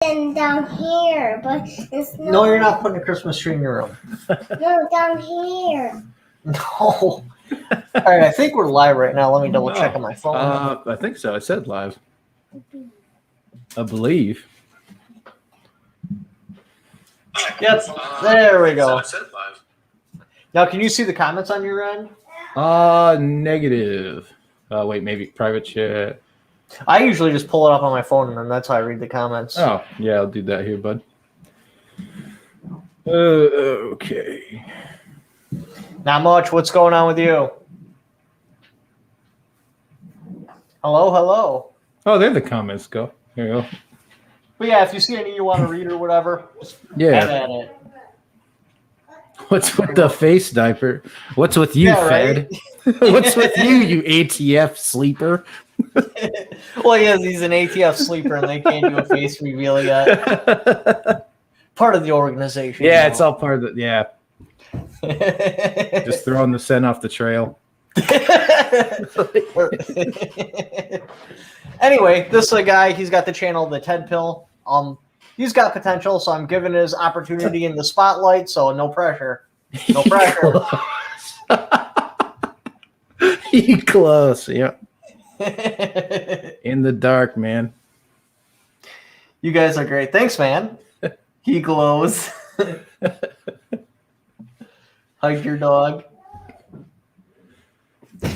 And down here, but it's not. No, you're not putting a Christmas tree in your room. No, down here. No. All right, I think we're live right now. Let me double check on my phone. I think so. I said live. I believe. Yep, there we go. So I said live. Now, can you see the comments on your end? Negative. Wait, maybe private chat. I usually just pull it up on my phone, and then that's how I read the comments. Oh, yeah, I'll do that here, bud. Okay. Not much. What's going on with you? Hello, hello. Oh, there the comments go. Here you go. But yeah, if you see any you want to read or whatever, just Yeah. have at it. What's with the face diaper? What's with you, Yeah, Fed? right? What's with you ATF sleeper? Well, yes, he's an ATF sleeper, and they can't do a face reveal yet. Part of the organization. Yeah, it's all part of the, yeah. Just throwing the scent off the trail. Anyway, this is a guy, he's got the channel The Ted Pill. He's got potential, so I'm giving his opportunity in the spotlight, so no pressure. No pressure. He close, yeah. In the dark, man. You guys are great. Thanks, man. He glows. Hug your dog.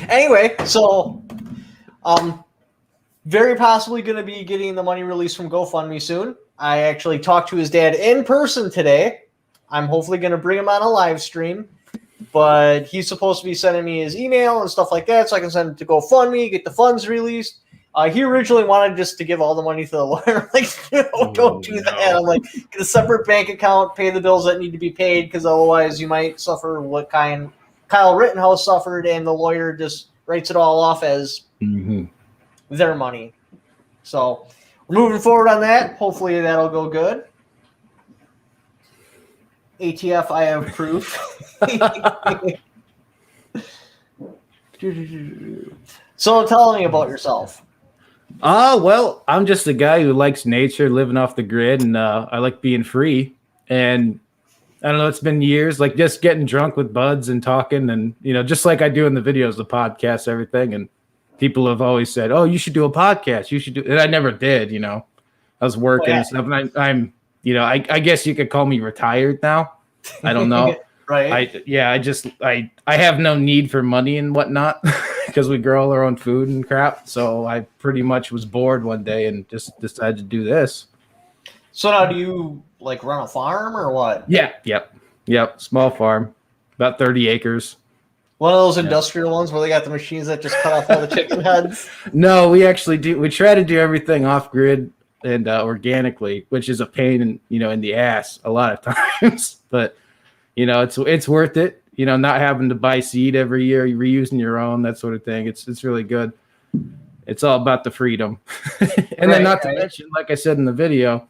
Anyway, so very possibly going to be getting the money released from GoFundMe soon. I actually talked to his dad in person today. I'm hopefully going to bring him on a live stream, but he's supposed to be sending me his email and stuff like that so I can send it to GoFundMe, get the funds released. He originally wanted just to give all the money to the lawyer. Like, no, don't do that. I'm like, get a separate bank account, pay the bills that need to be paid, because otherwise you might suffer what Kyle Rittenhouse suffered, and the lawyer just writes it all off as their money. So we're moving forward on that. Hopefully that'll go good. ATF, I have proof. So tell me about yourself. Well, I'm just a guy who likes nature, living off the grid, and I like being free. And I don't know, it's been years, like just getting drunk with buds and talking, and just like I do in the videos, the podcast, everything. And people have always said, "Oh, you should do a podcast. You should do," and I never did. I was working and stuff, and I'm I guess you could call me retired now. I don't know. Right. I have no need for money and whatnot because we grow all our own food and crap. So I pretty much was bored one day and just decided to do this. So now do you like run a farm or what? Yeah. Yep. Small farm, about 30 acres. One of those industrial ones where they got the machines that just cut off all the chicken heads? No, we actually do. We try to do everything off grid and organically, which is a pain in the ass a lot of times, but it's worth it, not having to buy seed every year, reusing your own, that sort of thing. It's really good. It's all about the freedom. And then not to mention, like I said in the video,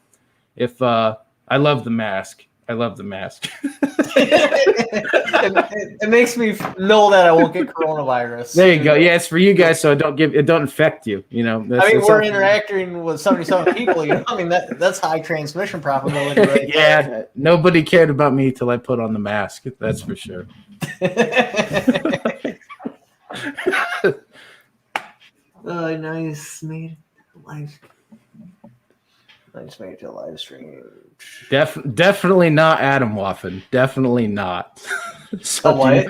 if I love the mask. I love the mask. It makes me know that I won't get coronavirus. There you go. Yeah, it's for you guys, so it don't infect you. We're interacting with 77 people. That's high transmission probability. Right? Yeah, nobody cared about me till I put on the mask. That's for sure. Nice made live. Nice made to live stream. Definitely not Adam Waffen. Definitely not. So what?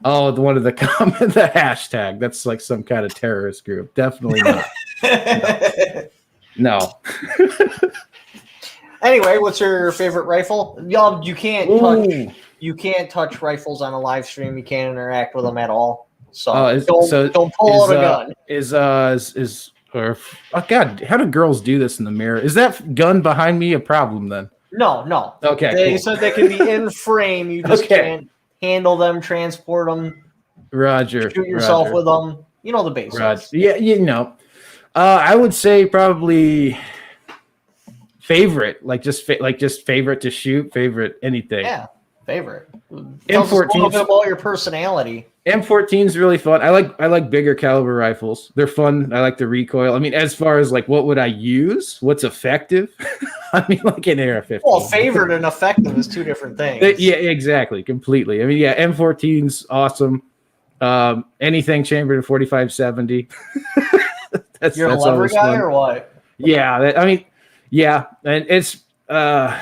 One of the the hashtag. That's like some kind of terrorist group. Definitely not. No. Anyway, what's your favorite rifle? Y'all, you can't touch rifles on a live stream. You can't interact with them at all. So don't pull out a gun. Oh God, how do girls do this in the mirror? Is that gun behind me a problem then? No. Okay. They said they can be in frame. You just can't handle them, transport them. Roger. Shoot yourself with them. The basics. Roger. Yeah, I would say probably favorite, just favorite to shoot, favorite anything. Yeah, favorite. M14. A little bit about your personality. M14 is really fun. I like bigger caliber rifles. They're fun. I like the recoil. As far as what would I use? What's effective? I mean, like an AR-15. Well, favored and effective is two different things. Yeah, exactly, completely. I mean, yeah, M14's awesome. Anything chambered in 45-70. You're a lever guy fun. Or what? Yeah, I mean, yeah, and it's of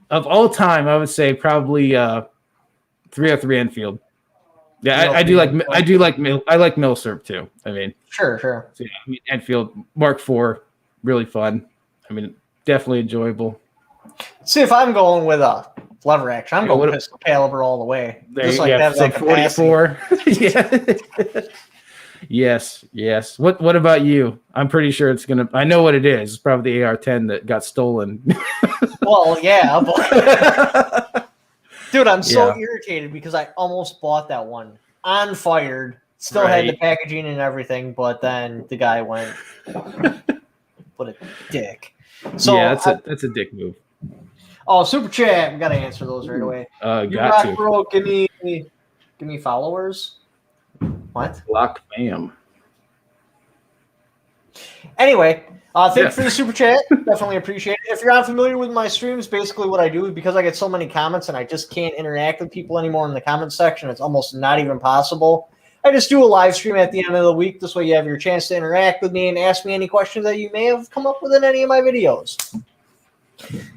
all time, I would say probably 303 Enfield. Yeah, I do like Milsurp too. I mean, sure. So yeah, I mean, Enfield Mark IV, really fun. I mean, definitely enjoyable. See, if I'm going with a lever action, I'm going pistol caliber all the way. Just like that, so 44. Yeah. Yes. What about you? I'm pretty sure it's gonna. I know what it is. It's probably the AR-10 that got stolen. Well, yeah, but dude, I'm so irritated because I almost bought that one on fired. Still had the packaging and everything, but then the guy went, "What a dick!" So yeah, that's a dick move. Oh, super chat! We gotta answer those right away. Got to. Bro, give me followers. What? Lock bam. Anyway, thanks for the super chat. Definitely appreciate it. If you're not familiar with my streams, basically what I do, because I get so many comments and I just can't interact with people anymore in the comment section, it's almost not even possible. I just do a live stream at the end of the week. This way you have your chance to interact with me and ask me any questions that you may have come up with in any of my videos.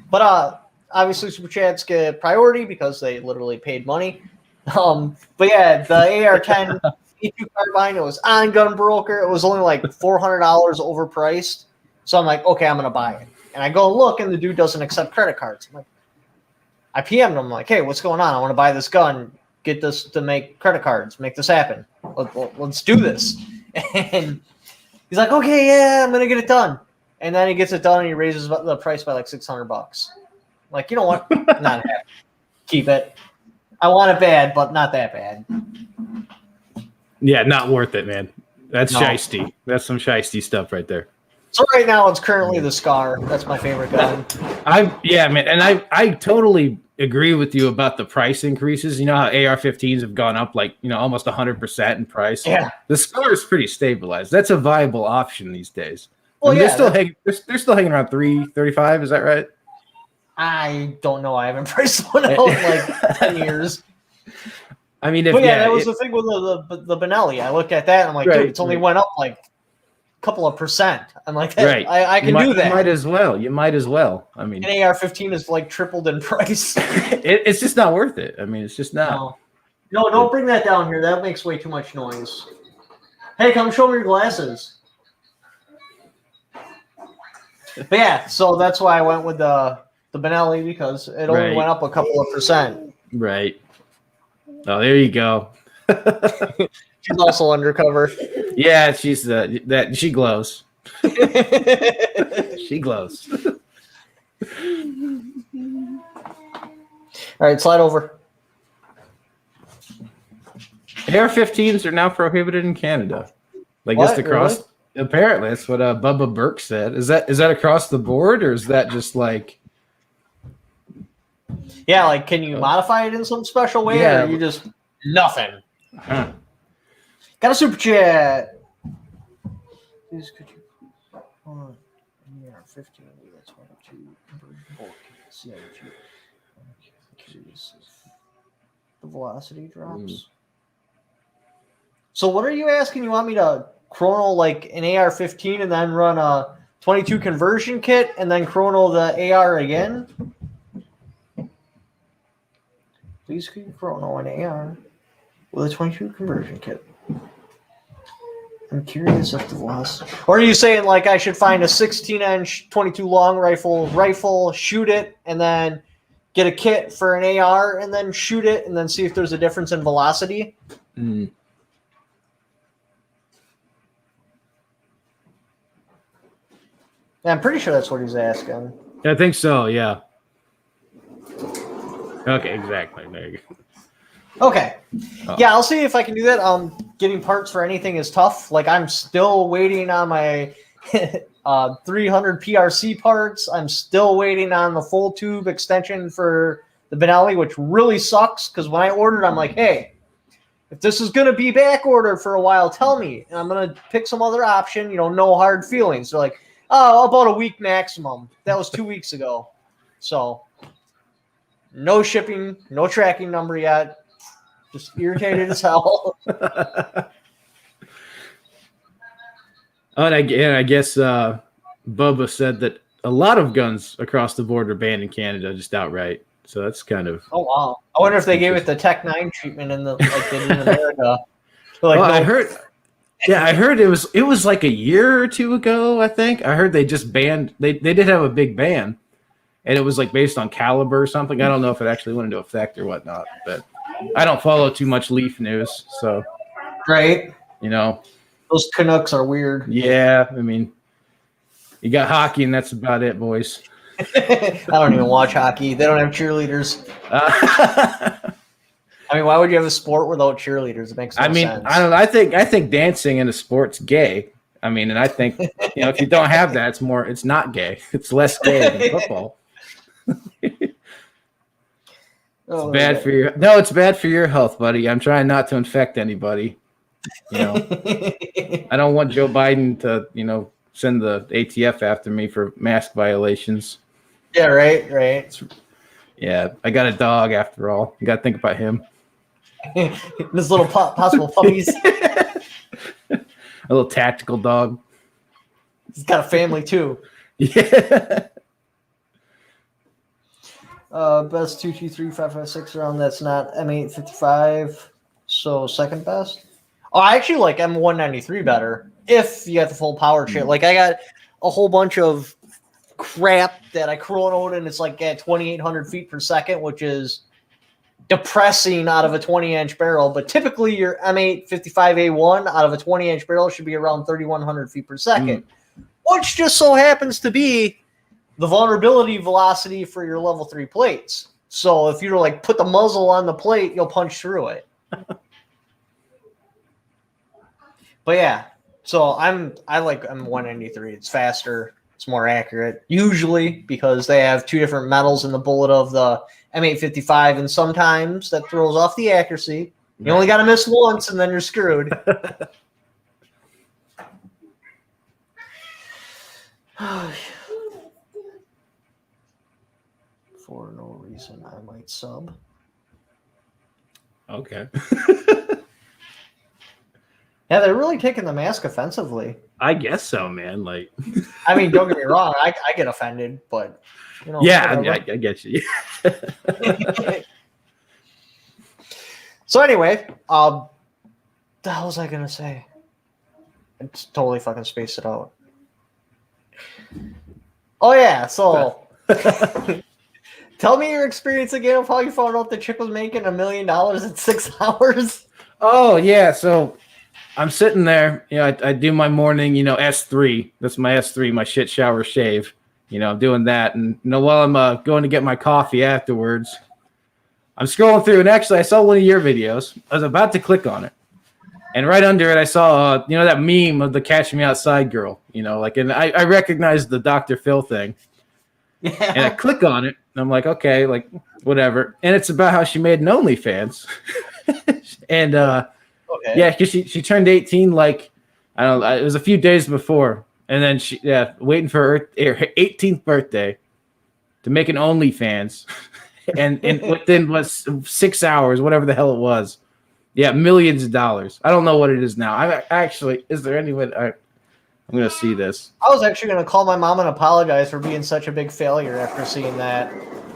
But obviously super chats get priority because they literally paid money. But yeah, the AR-10 E2 carbine, it was on Gun Broker. It was only like $400 overpriced. So I'm like, okay, I'm going to buy it. And I go look, and the dude doesn't accept credit cards. I'm like, I PM'd him. I'm like, hey, what's going on? I want to buy this gun. Get this to make credit cards. Make this happen. Let's do this. And he's like, okay, yeah, I'm going to get it done. And then he gets it done, and he raises the price by like $600. Like, you know what? Not happy. Keep it. I want it bad, but not that bad. Yeah, not worth it, man. That's shiesty. That's some shiesty stuff right there. So right now it's currently the Scar. That's my favorite gun. Man, and I totally agree with you about the price increases. You know how AR-15s have gone up like, almost 100% in price. Yeah. The Scar is pretty stabilized. That's a viable option these days. Well, they're still hanging around $335. Is that right? I don't know. I haven't priced one out in like 10 years. I mean, that was the thing with the Benelli. I look at that and I'm like, dude, it's only went up like a couple of percent. I'm like, hey, I can do that. You might as well. I mean, an AR-15 is like tripled in price. It's just not worth it. I mean, it's just not. No, don't bring that down here. That makes way too much noise. Hey, come show me your glasses. But yeah, so that's why I went with the Benelli, because it only went up a couple of percent. Right. Oh, there you go. She's also undercover. Yeah, she's she glows. She glows. All right, slide over. AR-15s are now prohibited in Canada. Like just across. Really? Apparently, that's what Bubba Burke said. Is that across the board, or is that just like? Yeah, like can you modify it in some special way, or you just nothing? Huh. Got a super chat. Please, could you hold on? AR-15, that's 22. The velocity drops. So what are you asking? You want me to chrono like an AR-15 and then run a 22 conversion kit and then chrono the AR again? Please can you chrono an AR with a 22 conversion kit. I'm curious if the velocity. Or are you saying like I should find a 16-inch 22 long rifle, shoot it, and then get a kit for an AR and then shoot it and then see if there's a difference in velocity? Mm. Yeah, I'm pretty sure that's what he's asking. I think so, yeah. Okay, exactly. There you go. Okay. Oh. Yeah, I'll see if I can do that. Getting parts for anything is tough. Like, I'm still waiting on my 300 PRC parts. I'm still waiting on the full tube extension for the Benelli, which really sucks because when I ordered, I'm like, hey, if this is going to be back ordered for a while, tell me. And I'm going to pick some other option, no hard feelings. They're like, Oh, about a week maximum. That was 2 weeks ago. So, no shipping, no tracking number yet. Just irritated as hell. Oh, and I guess Bubba said that a lot of guns across the board are banned in Canada just outright. So that's kind of. Oh wow! I wonder if they gave it the Tech 9 treatment in the like they did in America. Like, Well, no, I heard. Yeah, I heard it was like a year or two ago. I think I heard they just banned. They did have a big ban, and it was like based on caliber or something. I don't know if it actually went into effect or whatnot, but I don't follow too much Leaf news, so right? you know. Those Canucks are weird. Yeah, I mean, you got hockey, and that's about it, boys. I don't even watch hockey. They don't have cheerleaders. I I mean, why would you have a sport without cheerleaders? It makes no sense. I don't know. I think dancing in a sport's gay. I mean, and I think if you don't have that, it's not gay. It's less gay than football. Oh, It's bad for your it's bad for your health, buddy. I'm trying not to infect anybody. I don't want Joe Biden to, send the ATF after me for mask violations. Yeah, right. Yeah, I got a dog after all. You got to think about him. This little possible puppies. A little tactical dog. He's got a family too. Yeah. Best 223-556 round. That's not M855. So second best. Oh, I actually like M193 better if you got the full power shit. Like I got a whole bunch of crap that I chronoed and it's like at 2,800 feet per second, which is depressing out of a 20-inch barrel. But typically your M855A1 out of a 20-inch barrel should be around 3,100 feet per second, which just so happens to be the vulnerability velocity for your level 3 plates. So if you're like put the muzzle on the plate, you'll punch through it. But yeah, so I like M193. It's faster, it's more accurate, usually because they have two different metals in the bullet of the M855, and sometimes that throws off the accuracy. You only got to miss once, and then you're screwed. For no reason, I might sub. Okay. Yeah, they're really taking the mask offensively. I guess so, man. Like, I mean, don't get me wrong, I get offended, but yeah, I get you. So anyway, the hell was I gonna say? I just totally fucking spaced it out. Oh yeah, so tell me your experience again of how you found out the chick was making $1 million in 6 hours. Oh yeah, so I'm sitting there, I do my morning, S3. That's my S3, my shit shower shave. I'm doing that, and while I'm going to get my coffee afterwards, I'm scrolling through, and actually, I saw one of your videos. I was about to click on it, and right under it, I saw, that meme of the "Catch Me Outside" girl. And I recognized the Dr. Phil thing, and I click on it, and I'm like, okay, like whatever. And it's about how she made an OnlyFans, and okay. yeah, because she turned 18, like I don't know, it was a few days before, and then she waiting for her 18th birthday to make an OnlyFans. And within 6 hours, whatever the hell it was, millions of dollars. I don't know what it is now. I actually, is there any way? I'm gonna see this. I was actually gonna call my mom and apologize for being such a big failure after seeing that.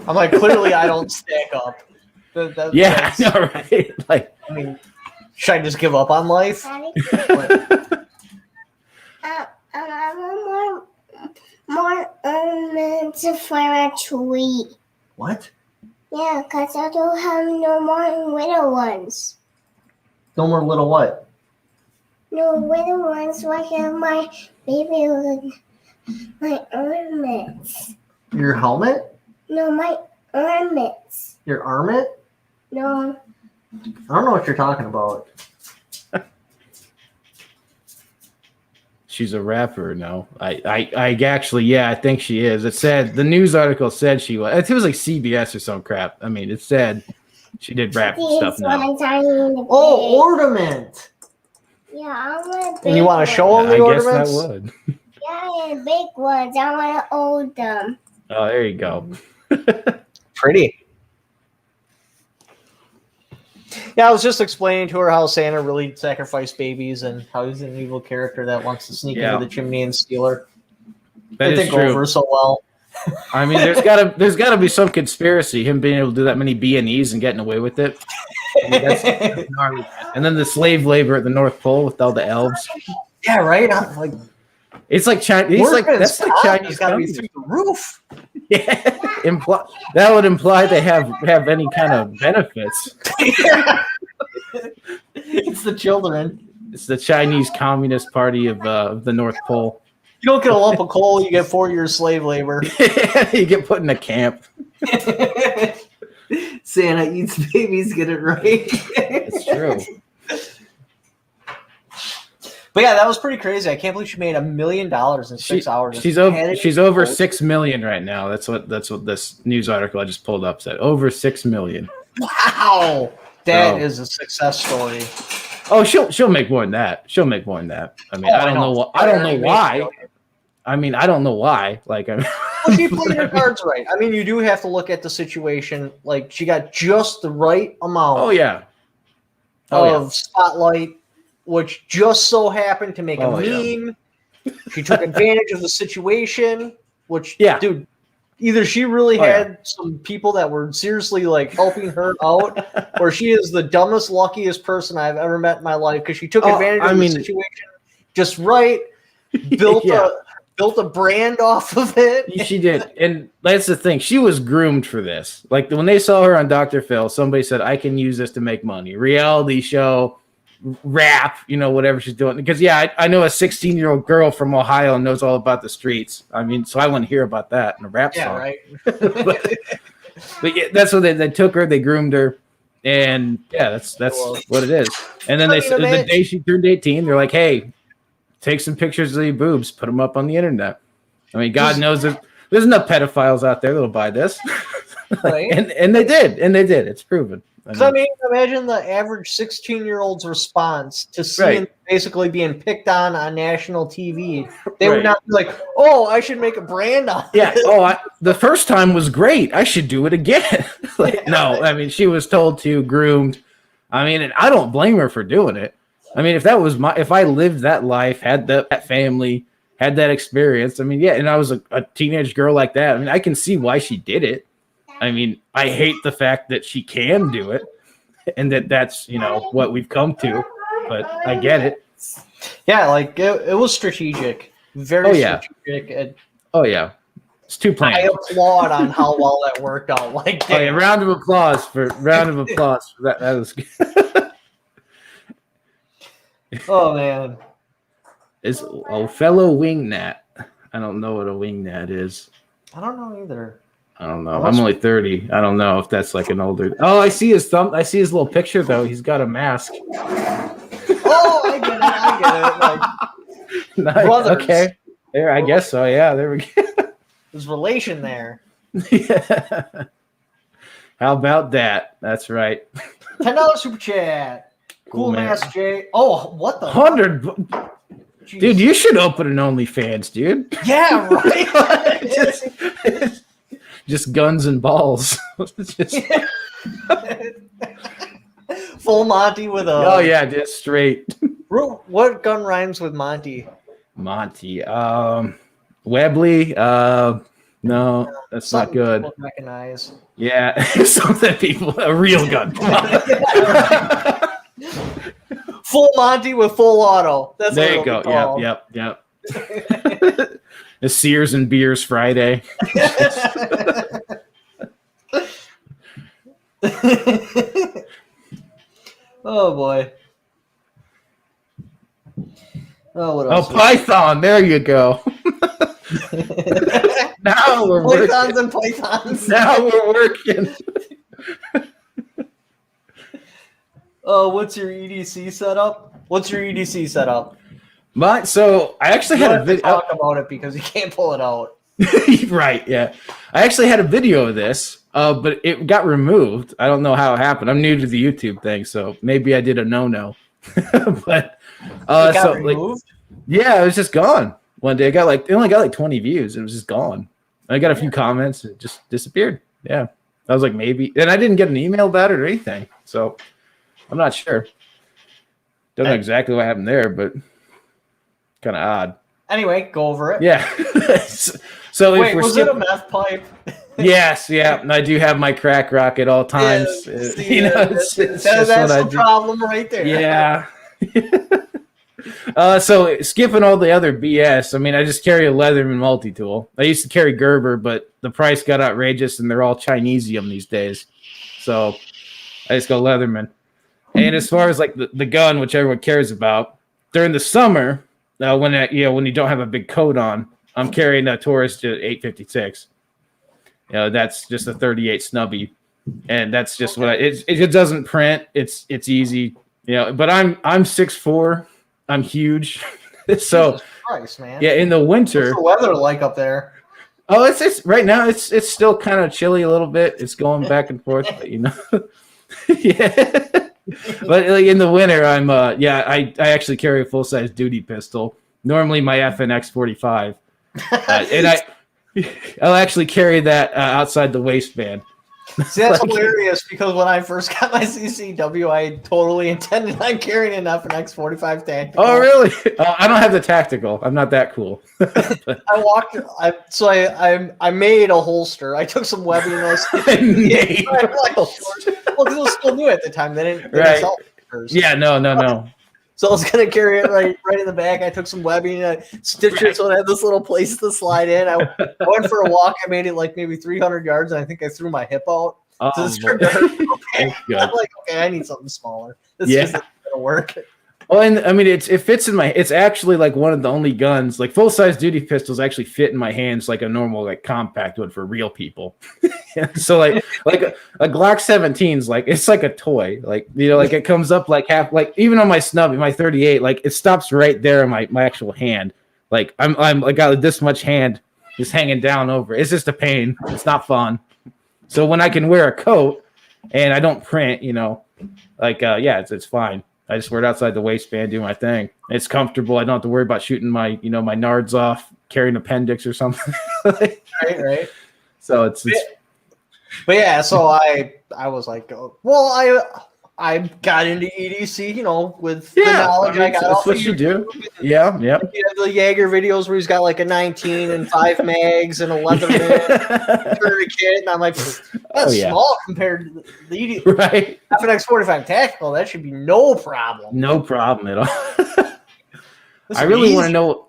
I'm like, clearly I don't stack up. Yeah, I know, right? Like, I mean, should I just give up on life? I want more ornaments for a tree. What? Yeah, because I don't have no more little ones. No more little what? No little ones like my baby one. My ornaments. Your helmet? No, my ornaments. Your armlet? No. I don't know what you're talking about. she's a rapper. No, I actually, I think she is. It said the news article said she was. It was like CBS or some crap. I mean, it said she did rap stuff now. Oh, ornament. Yeah, I want. And you want to show them the I guess ornaments? that would. Yeah, big ones. I want to hold them. Oh, there you go. Pretty. Yeah, I was just explaining to her how Santa really sacrificed babies and how he's an evil character that wants to sneak into the chimney and steal her. That is didn't true. go over so well. I mean, there's gotta be some conspiracy, him being able to do that many B&Es and getting away with it. I mean, that's gnarly. And then the slave labor at the North Pole with all the elves. Yeah, right. It's like Chinese. That's like Chinese. Got to be through the roof. Yeah, that would imply they have any kind of benefits. It's the children. It's the Chinese Communist Party of the North Pole. You don't get a lump of coal; you get 4 years slave labor. You get put in a camp. Santa eats babies. Get it right. It's true. But yeah, that was pretty crazy. I can't believe she made $1 million in 6 hours. She's over 6 million right now. That's what this news article I just pulled up said. Over 6 million. Wow, that is a success story. Oh, she'll make more than that. She'll make more than that. I mean, I don't know. I don't know why. I mean, I don't know why. Like, I mean, well, she played her cards right. I mean, you do have to look at the situation. Like, she got just the right amount. Oh yeah. Of spotlight, which just so happened to make a meme. Yeah. She took advantage of the situation, which, dude, either she really had some people that were seriously like helping her out, or she is the dumbest, luckiest person I've ever met in my life because she took advantage of the situation just right, built a brand off of it. She did. And that's the thing. She was groomed for this. Like when they saw her on Dr. Phil, somebody said, I can use this to make money. Reality show, rap, whatever she's doing. Because, I know a 16-year-old girl from Ohio knows all about the streets. I mean, so I want to hear about that in a rap song. Yeah, right. but yeah, that's what they took her. They groomed her. And, that's what it is. And then the day she turned 18, they're like, hey, take some pictures of your boobs, put them up on the internet. I mean, God knows there's enough pedophiles out there that'll buy this. Right? and they did. It's proven. I mean, imagine the average 16-year-old's response to seeing basically being picked on national TV. They would not be like, oh, I should make a brand on it. The first time was great. I should do it again. No, I mean, she was told to, groomed. I mean, and I don't blame her for doing it. I mean, if I lived that life, had that family, had that experience, I mean, and I was a teenage girl like that, I mean, I can see why she did it. I mean, I hate the fact that she can do it and that's, what we've come to, but I get it. Yeah, like it was strategic. Very strategic. It's too planned. I applaud on how well that worked out. Like, round of applause for that. That was good. Oh man, is a fellow wingnut. I don't know what a wingnut is. I don't know either. I don't know. I'm only 30. I don't know if that's like an older. Oh, I see his thumb. I see his little picture though. He's got a mask. Oh, I get it. Like, brothers. Okay. There, I guess so. Yeah, there we go. There's relation there. Yeah. How about that? That's right. $10 super chat. Cool mask, Jay. Oh, what the 100? Dude, you should open an OnlyFans, dude. Yeah, right. just guns and balls. Full Monty with a. Oh yeah, just straight. What gun rhymes with Monty? Monty. Webley. No, that's not good. People recognize. Yeah, something people a real gun. Full Monty with full auto. That's there you go. Yep. The Sears and Beers Friday. Oh boy. Oh, what else? Oh, Python. There you go. Now we're Pythons working. and Pythons. Now we're working. Oh, what's your EDC setup? So I actually had a video. Talk about it because you can't pull it out. Right, yeah. I actually had a video of this, but it got removed. I don't know how it happened. I'm new to the YouTube thing, so maybe I did a no-no. But it got removed? Yeah, it was just gone. one day. It only got like 20 views. And it was just gone. I got a few comments. It just disappeared. Yeah. I was like, maybe. And I didn't get an email about it or anything. So I'm not sure. Don't know exactly what happened there, but kind of odd. Anyway, go over it. Yeah. So wait, was it a meth pipe? Yes, yeah. And I do have my crack rock at all times. Yeah, that's the problem right there. Yeah. So skipping all the other BS, I mean, I just carry a Leatherman multi-tool. I used to carry Gerber, but the price got outrageous, and they're all Chinesium these days. So I just go Leatherman. And as far as like the gun, which everyone cares about, during the summer, when you don't have a big coat on, I'm carrying a Taurus 856. That's just a 38 snubby, and that's just what it doesn't print. It's easy, But I'm 6'4". I'm huge, so Jesus Christ, man. Yeah, in the winter. What's the weather like up there? Oh, it's right now. It's still kind of chilly a little bit. It's going back and forth, but yeah. But like in the winter, I actually carry a full size duty pistol. Normally my FNX 45, and I'll actually carry that outside the waistband. See, that's hilarious because when I first got my CCW, I totally intended on carrying an FNX 45 tactical. Oh, really? I don't have the tactical. I'm not that cool. I made a holster. I took some webbing and those. Well, because it was still new at the time. They didn't sell holsters. Yeah, no. So I was gonna carry it right in the back. I took some webbing and I stitched it so it had this little place to slide in. I went for a walk. I made it like maybe 300 yards, and I think I threw my hip out. Oh, so this turned out okay. I'm like, okay, I need something smaller. This isn't gonna work. Well, and I mean, it fits in my. It's actually like one of the only guns, like full size duty pistols, actually fit in my hands like a normal like compact would for real people. So like a Glock 17's like it's like a toy, like like it comes up like half, like even on my snub, my 38, like it stops right there in my actual hand. Like I'm like got this much hand just hanging down over. It's just a pain. It's not fun. So when I can wear a coat and I don't print, it's fine. I just wear it outside the waistband, do my thing. It's comfortable. I don't have to worry about shooting my nards off, carrying appendix or something. Right. So it's but yeah, so I was like, I got into EDC, with the knowledge I got. That's what you do. Yeah. The Jaeger videos where he's got like a 19 and 5 mags and a Leatherman tourniquet, and I'm like, that's small compared to the FNX 45 tactical. That should be no problem. No problem at all. I really want to know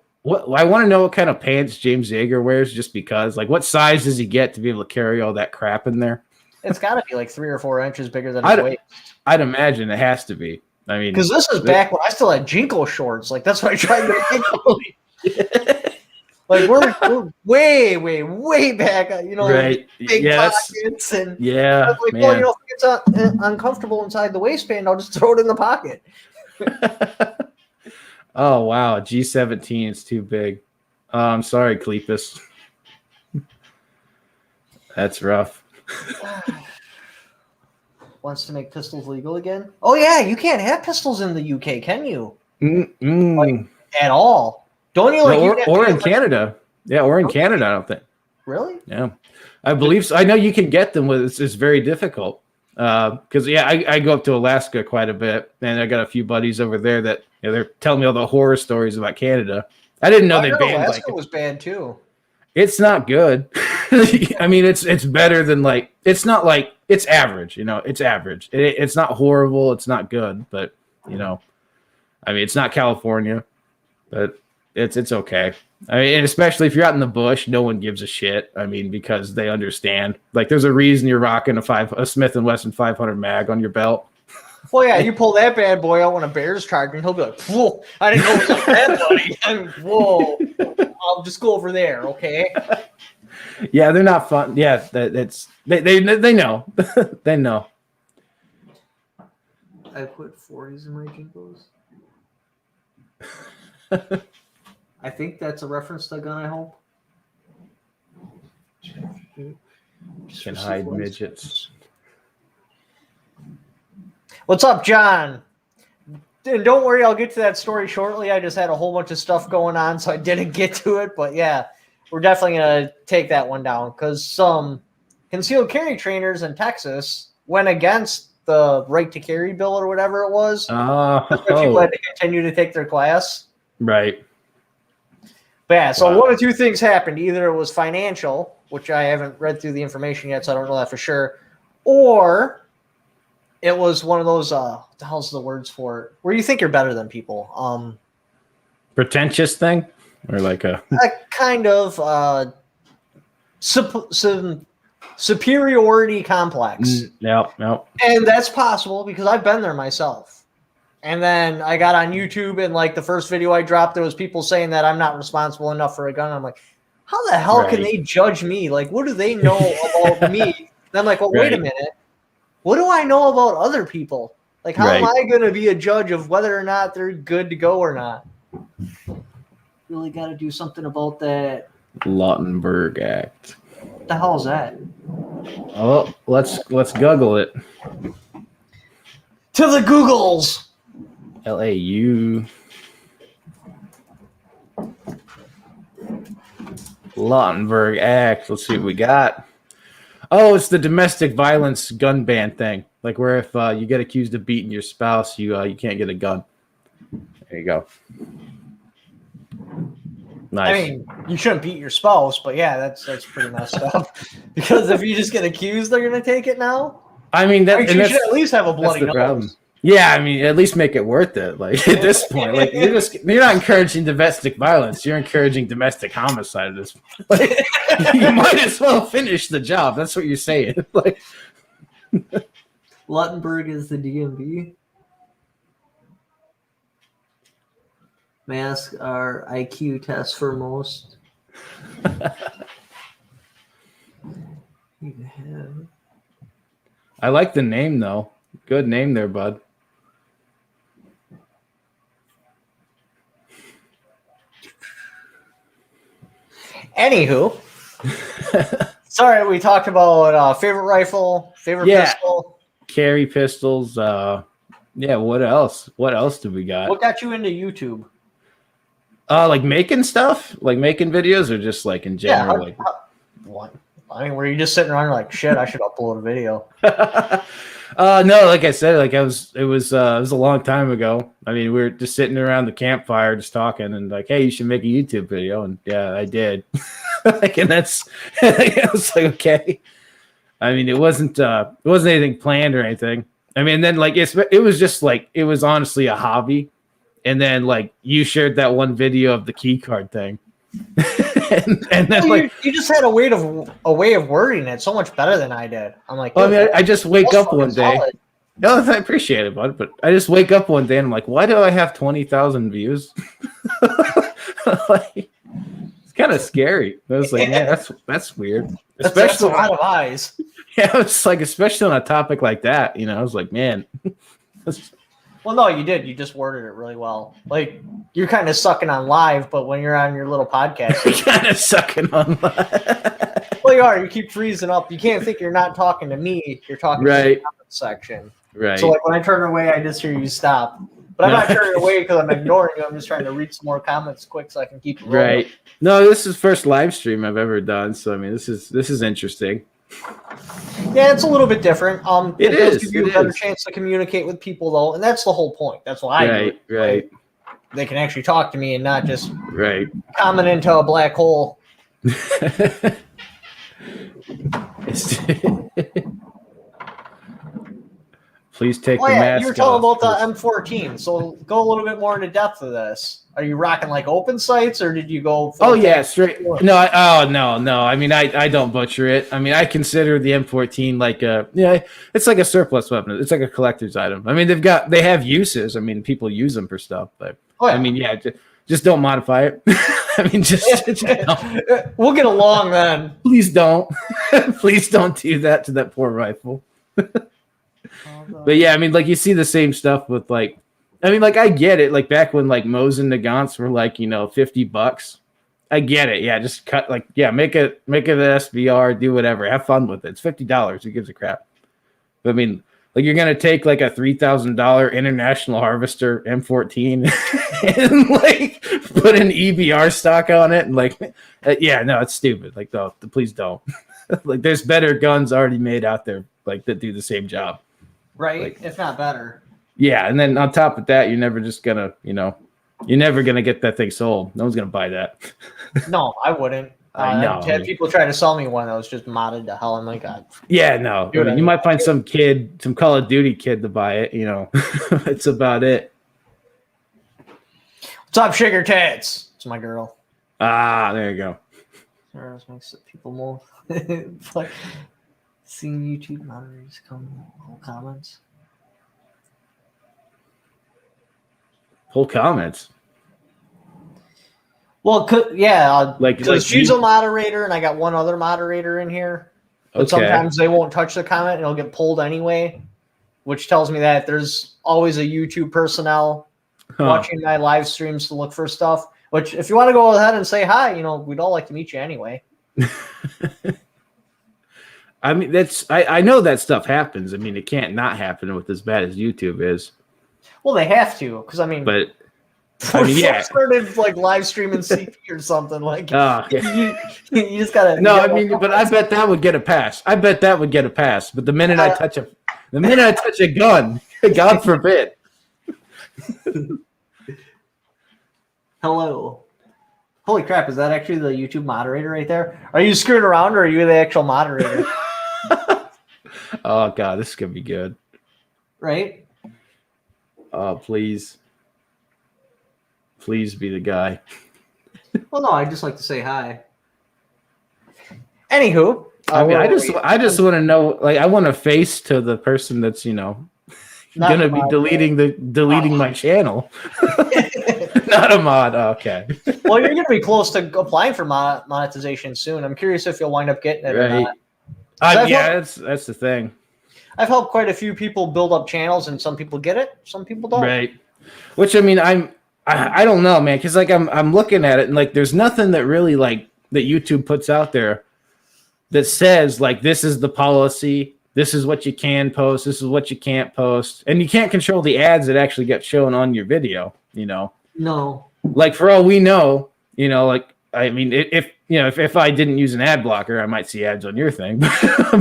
what kind of pants James Jaeger wears, just because. Like, what size does he get to be able to carry all that crap in there? It's got to be like 3 or 4 inches bigger than his waist. I'd imagine it has to be. I mean, because this is back when I still had Jinko shorts. Like, that's what I tried to make. Like, we're way back. Right? Big pockets and yeah. Like, man. Well, if it's uncomfortable inside the waistband, I'll just throw it in the pocket. Oh wow, G17 is too big. I'm sorry, Cleepus. That's rough. Wants to make pistols legal again? Oh yeah, you can't have pistols in the UK, can you? Like, at all? Don't you like? Or in Canada? Yeah, or in Canada, I don't think. Really? Yeah, I believe so. I know you can get them, but it's very difficult. Because I go up to Alaska quite a bit, and I got a few buddies over there that they're telling me all the horror stories about Canada. I didn't know they banned Alaska was banned too. It's not good. I mean, it's better than it's not like it's average. It's average. It's not horrible. It's not good, but I mean, it's not California, but it's okay. I mean, and especially if you're out in the bush, no one gives a shit. I mean, because they understand. Like, there's a reason you're rocking a Smith & Wesson 500 mag on your belt. Well, yeah, you pull that bad boy out when a bear's charging, he'll be like, "Whoa, I didn't know it was like that, buddy." Whoa, I'll just go over there, okay? Yeah, they're not fun. Yeah, they know. They know. I put 40s in my Jinkos. I think that's a reference to the gun, I hope. Can hide midgets. What's up, John? And don't worry, I'll get to that story shortly. I just had a whole bunch of stuff going on, so I didn't get to it. But yeah, we're definitely going to take that one down because some concealed carry trainers in Texas went against the right to carry bill or whatever it was. People had to continue to take their class. Right. But yeah, so one of two things happened. Either it was financial, which I haven't read through the information yet, so I don't know that for sure, or it was one of those, what the hell's the words for it, where you think you're better than people. Pretentious thing? Or like a kind of superiority complex. Yep. And that's possible because I've been there myself. And then I got on YouTube and like the first video I dropped, there was people saying that I'm not responsible enough for a gun. I'm like, how the hell can they judge me? Like, what do they know about me? And I'm like, well, wait a minute. What do I know about other people? Like, how am I going to be a judge of whether or not they're good to go or not? Really got to do something about that Lautenberg Act. What the hell is that? Oh, let's Google it. To the Googles. LAU. Lautenberg Act. Let's see what we got. Oh, it's the domestic violence gun ban thing. Like where if you get accused of beating your spouse, you can't get a gun. There you go. Nice. I mean, you shouldn't beat your spouse, but yeah, that's pretty messed up. Because if you just get accused, they're gonna take it now. I mean, you should at least have a bloody nose. Problem. Yeah, I mean, at least make it worth it. Like at this point, like you're not encouraging domestic violence. You're encouraging domestic homicide. At this point. Like, you might as well finish the job. That's what you're saying. Like, Lautenberg is the DMV. Masks are IQ tests for most. I like the name though. Good name there, bud. Anywho, sorry, we talked about favorite rifle, favorite pistol, carry pistols. Yeah. What else? What else do we got? What got you into YouTube? Like making stuff, like making videos, or just like in general. Yeah, what? I mean, were you just sitting around like, shit, I should upload a video? No, like I said, like it was a long time ago. I mean, we were just sitting around the campfire, just talking, and like, hey, you should make a YouTube video, and yeah, I did. Like, and that's, I was like, okay. I mean, it wasn't anything planned or anything. I mean, then like it was just like it was honestly a hobby, and then like you shared that one video of the key card thing. and then well, you just had a way of wording it so much better than I did. I'm like, I mean, I just wake up one day. Solid. No, I appreciate it, bud. But I just wake up one day and I'm like, why do I have 20,000 views? Like, it's kind of scary. I was like, yeah, that's weird. That's a lot of eyes. Yeah, it's like, especially on a topic like that, you know, I was like, man. Well, no, you did. You just worded it really well. Like, you're kind of sucking on live, but when you're on your little podcast, you're kind of sucking on live. Well, you are. You keep freezing up. You can't think you're not talking to me. You're talking to the comment section. Right. So, like, when I turn away, I just hear you stop. But I'm not turning away because I'm ignoring you. I'm just trying to read some more comments quick so I can keep it rolling. Right. No, this is the first live stream I've ever done. So, I mean, this is interesting. Yeah, it's a little bit different. It does give you a better is. chance to communicate with people, though, and that's the whole point. That's why I do it. Right. They can actually talk to me and not just right comment into a black hole. Please take the mask you were telling off. about the M14, so go a little bit more into depth of this. Are you rocking like open sights, or did you go? Straight. No, no. I mean, I don't butcher it. I mean, I consider the M14 like it's like a surplus weapon. It's like a collector's item. I mean, they have uses. I mean, people use them for stuff, but I mean, just don't modify it. I mean, just don't. We'll get along then. Please don't. Please don't do that to that poor rifle. But yeah, I mean, like you see the same stuff with like, I mean, like I get it. Like back when like Mosin Nagants were like, $50. I get it. Yeah, just cut make it an SBR, do whatever, have fun with it. It's $50. Who gives a crap? But I mean, Like you're gonna take like a $3,000 International Harvester M14 and like put an EBR stock on it and like, yeah, no, it's stupid. Like, no, please don't. Like, there's better guns already made out there like that do the same job, right? Like, if not better. Yeah, and then on top of that, you're never just gonna, you're never gonna get that thing sold. No one's gonna buy that. No, I wouldn't. I know. I've had people try to sell me one that was just modded to hell. I'm like, God. Yeah, no. I mean, you might find some kid, some Call of Duty kid to buy it. It's about it. What's up, Sugar Tits? It's my girl. Ah, there you go. Sorry, this makes people more. Like, seeing YouTube moderators comments. Pull comments. Well, yeah, like she's a moderator, and I got one other moderator in here. But sometimes they won't touch the comment, and it'll get pulled anyway, which tells me that there's always a YouTube personnel watching my live streams to look for stuff. Which, if you want to go ahead and say hi, we'd all like to meet you anyway. I mean, I know that stuff happens. I mean, it can't not happen with as bad as YouTube is. Well, they have to, because but. Yeah, started like live streaming CP or something like. You just gotta. No, I mean, but I bet that would get a pass. But the minute I touch a gun, God forbid. Hello. Holy crap! Is that actually the YouTube moderator right there? Are you screwing around, or are you the actual moderator? Oh God, this is gonna be good. Right? Oh, please. Please be the guy. Well, no, I just like to say hi. Anywho, I mean, I just want to know. Like, I want a face to the person that's gonna be deleting my channel. Not a mod. Okay. Well, you're gonna be close to applying for monetization soon. I'm curious if you'll wind up getting it or not. Yeah, that's the thing. I've helped quite a few people build up channels, and some people get it, some people don't. Right. Which I mean, I don't know, man, because like I'm looking at it and like there's nothing that really like that YouTube puts out there that says like this is the policy, this is what you can post, this is what you can't post, and you can't control the ads that actually get shown on your video. No. Like for all we know, like I mean, if I didn't use an ad blocker, I might see ads on your thing,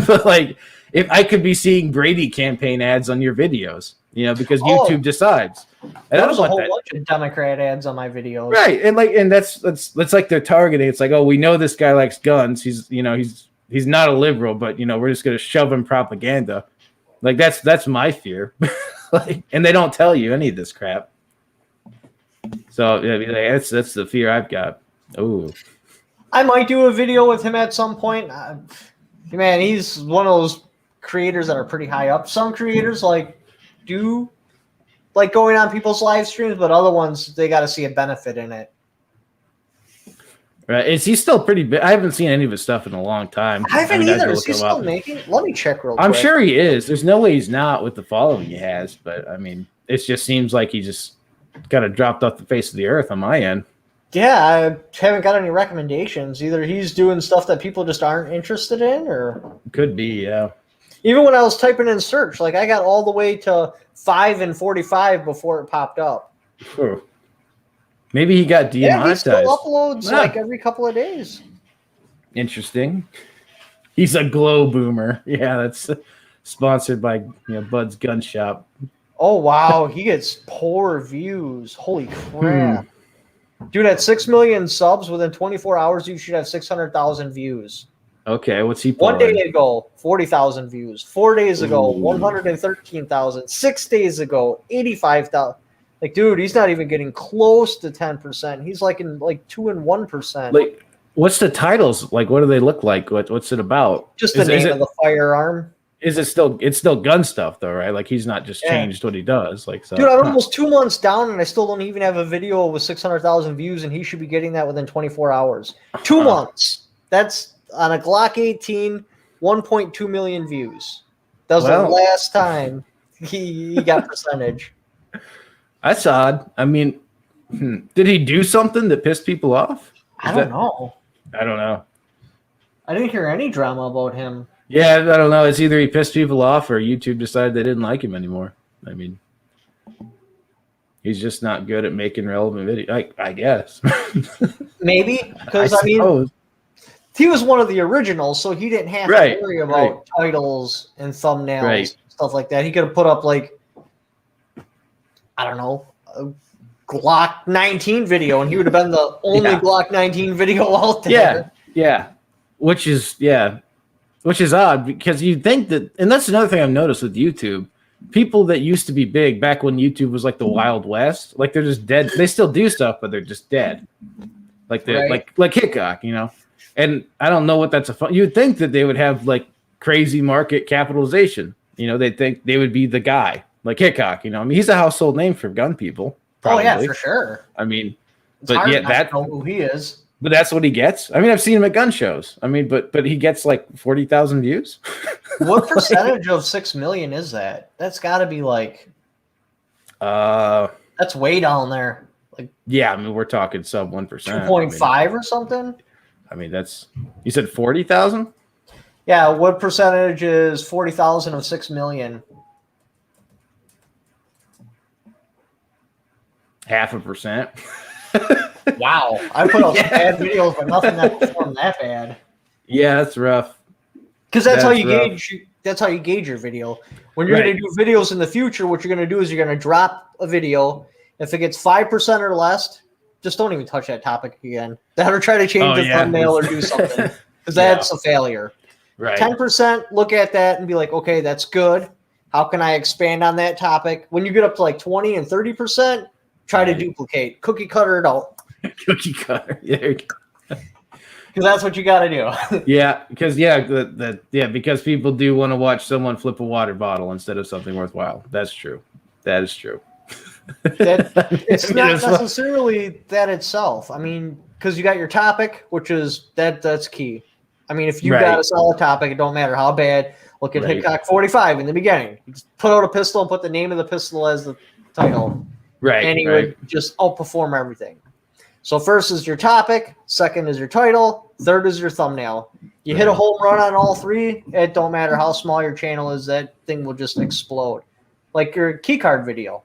but like if I could be seeing Brady campaign ads on your videos. Because YouTube decides. And there was a whole bunch of Democrat ads on my videos. Right. And that's like they're targeting. It's like, oh, we know this guy likes guns. He's not a liberal, but we're just gonna shove him propaganda. Like that's my fear. And they don't tell you any of this crap. So yeah, that's the fear I've got. Oh. I might do a video with him at some point. Man, he's one of those creators that are pretty high up. Some creators do like going on people's live streams, but other ones they got to see a benefit in it. Right? Is he still pretty big? I haven't seen any of his stuff in a long time. I haven't either. Is he still making? Let me check real quick. I'm sure he is. There's no way he's not with the following he has, but I mean, it just seems like he just kind of dropped off the face of the earth on my end. Yeah, I haven't got any recommendations. Either he's doing stuff that people just aren't interested in, or could be, yeah. Even when I was typing in search, like I got all the way to 5 and 45 before it popped up. Sure. Maybe he got demonetized. Yeah, he still uploads like every couple of days. Interesting. He's a glow boomer. Yeah, that's sponsored by Bud's Gun Shop. Oh wow, he gets poor views. Holy crap. Dude, at 6 million subs within 24 hours, you should have 600,000 views. Okay, what's he pulling? 1 day ago, 40,000 views. 4 days ago, 113,000. 6 days ago, 85,000. Like, dude, he's not even getting close to 10%. He's like in 2 and 1%. Like, what's the titles? Like, what do they look like? What's it about? Just the name of the firearm. Is it still? It's still gun stuff, though, right? Like, he's not just changed what he does. Like, so, dude, I'm almost 2 months down, and I still don't even have a video with 600,000 views, and he should be getting that within 24 hours. 2 months. That's on a Glock 18, 1.2 million views. That was the last time he got percentage. That's odd. I mean, did he do something that pissed people off? I don't know. I don't know. I didn't hear any drama about him. Yeah, I don't know. It's either he pissed people off or YouTube decided they didn't like him anymore. I mean, he's just not good at making relevant videos, I guess. Maybe, because I mean, he was one of the originals, so he didn't have to worry about titles and thumbnails, stuff like that. He could have put up, like, I don't know, a Glock 19 video, and he would have been the only Glock 19 video out there. Yeah. Which is odd, because you'd think that, and that's another thing I've noticed with YouTube. People that used to be big back when YouTube was like the Wild West, like they're just dead. They still do stuff, but they're just dead. Like they're like Hickok, you know. And I don't know what that's you'd think that they would have like crazy market capitalization. You know, they'd think they would be the guy, like Hickok, you know. I mean, he's a household name for gun people. Probably. Oh yeah, for sure. I mean, it's hard to know who he is. But that's what he gets. I mean, I've seen him at gun shows. I mean, but he gets like 40,000 views. What percentage of 6 million is that? That's got to be like, that's way down there. Like, yeah, I mean, we're talking sub 1%, 2.5 or something. I mean, that's, you said 40,000? Yeah. What percentage is 40,000 of 6 million? 0.5%. Wow, I put out some bad videos, but nothing that performed that bad. Yeah, that's rough. Because that's how you gauge. That's how you gauge your video. When you're going to do videos in the future, what you're going to do is you're going to drop a video. If it gets 5% or less, just don't even touch that topic again. That or try to change the thumbnail or do something, because that's a failure. Right. 10%, look at that and be like, okay, that's good. How can I expand on that topic? When you get up to like 20 and 30%, try to duplicate, cookie cutter it out. Cookie cutter. There you go. Because that's what you got to do. Yeah, because because people do want to watch someone flip a water bottle instead of something worthwhile. That's true. That is true. It's not necessarily that itself. I mean, because you got your topic, which is that's key. I mean, if you got a solid topic, it don't matter how bad. Look at Hickok 45 in the beginning. You just put out a pistol and put the name of the pistol as the title. Right. And he would just outperform everything. So first is your topic, second is your title, third is your thumbnail. You hit a home run on all three, it don't matter how small your channel is, that thing will just explode. Like your keycard video.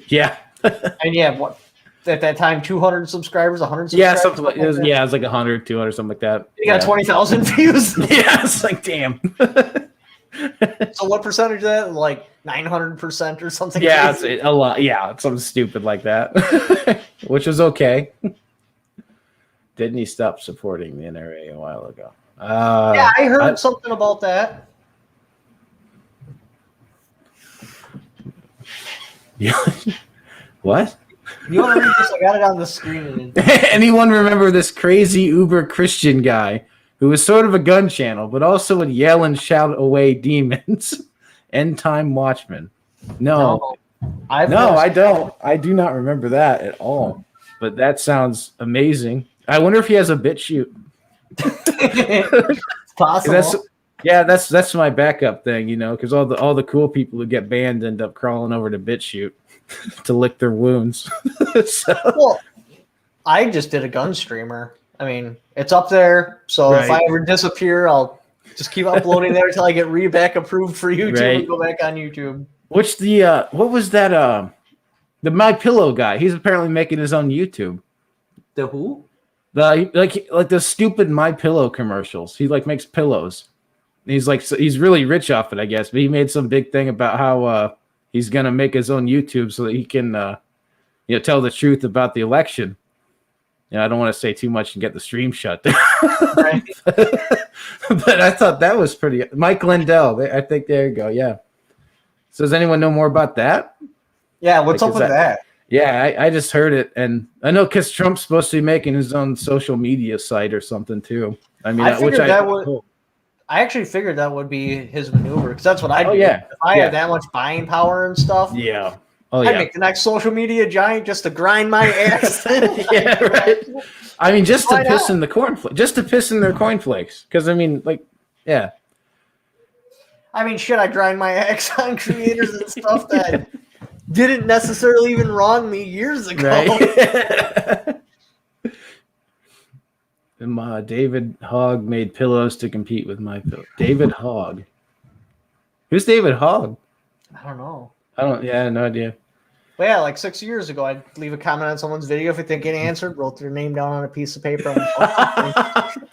Yeah. And what at that time 200 subscribers, 100 subscribers? Yeah, something like it was 100, 200, something like that. You got 20,000 views? Yeah, it's like damn. So what percentage of that? Like 900% or something? Yeah, it's a lot. Yeah, it's something stupid like that, which is okay. Didn't he stop supporting the NRA a while ago? Yeah, I heard something about that. Yeah. What? You want to read this? I got it on the screen. Anyone remember this crazy Uber Christian guy who was sort of a gun channel, but also would yell and shout away demons? End time watchman. No, I don't. I do not remember that at all. But that sounds amazing. I wonder if he has a BitChute. It's possible. That's my backup thing, you know, because all the cool people who get banned end up crawling over to BitChute to lick their wounds. Well, I just did a gun streamer. I mean, it's up there, so if I ever disappear, I'll just keep uploading there until I get back approved for YouTube and go back on YouTube. Which what was that? The My Pillow guy. He's apparently making his own YouTube. The who? Like the stupid My Pillow commercials. He like makes pillows. He's really rich off it, I guess. But he made some big thing about how he's gonna make his own YouTube so that he can tell the truth about the election. I don't want to say too much and get the stream shut down. Right. But I thought that was pretty. Mike Lindell, I think there you go. Yeah. So does anyone know more about that? Yeah. What's up with that? Yeah, I just heard it, and I know because Trump's supposed to be making his own social media site or something too. I mean, I actually figured that would be his maneuver because that's what I do. Yeah. If I had that much buying power and stuff. Yeah. I'd make the next social media giant just to grind my ass. Yeah, right. I mean, just to piss in the cornflakes, just to piss in their cornflakes. Because I mean, yeah. I mean, shit, I grind my ass on creators and stuff that didn't necessarily even wrong me years ago. Right. David Hogg made pillows to compete with my pillow. David Hogg. Who's David Hogg? I don't know. Yeah, no idea. But yeah, like 6 years ago, I'd leave a comment on someone's video if it didn't get answered, wrote their name down on a piece of paper.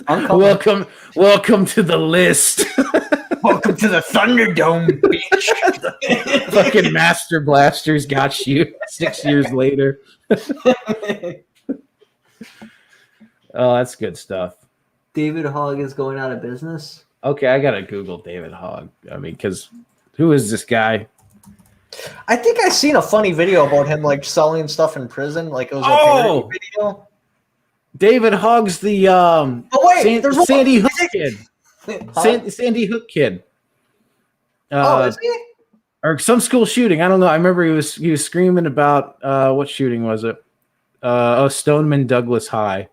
Welcome to the list. Welcome to the Thunderdome, bitch. Fucking Master Blasters got you 6 years later. Oh, that's good stuff. David Hogg is going out of business. Okay, I gotta Google David Hogg. I mean, because who is this guy? I think I seen a funny video about him like selling stuff in prison. Like it was a parody video. David Hogg's the there's Sandy Hook kid. Sandy Hook kid. Is he? Or some school shooting. I don't know. I remember he was screaming about what shooting was it? Stoneman Douglas High.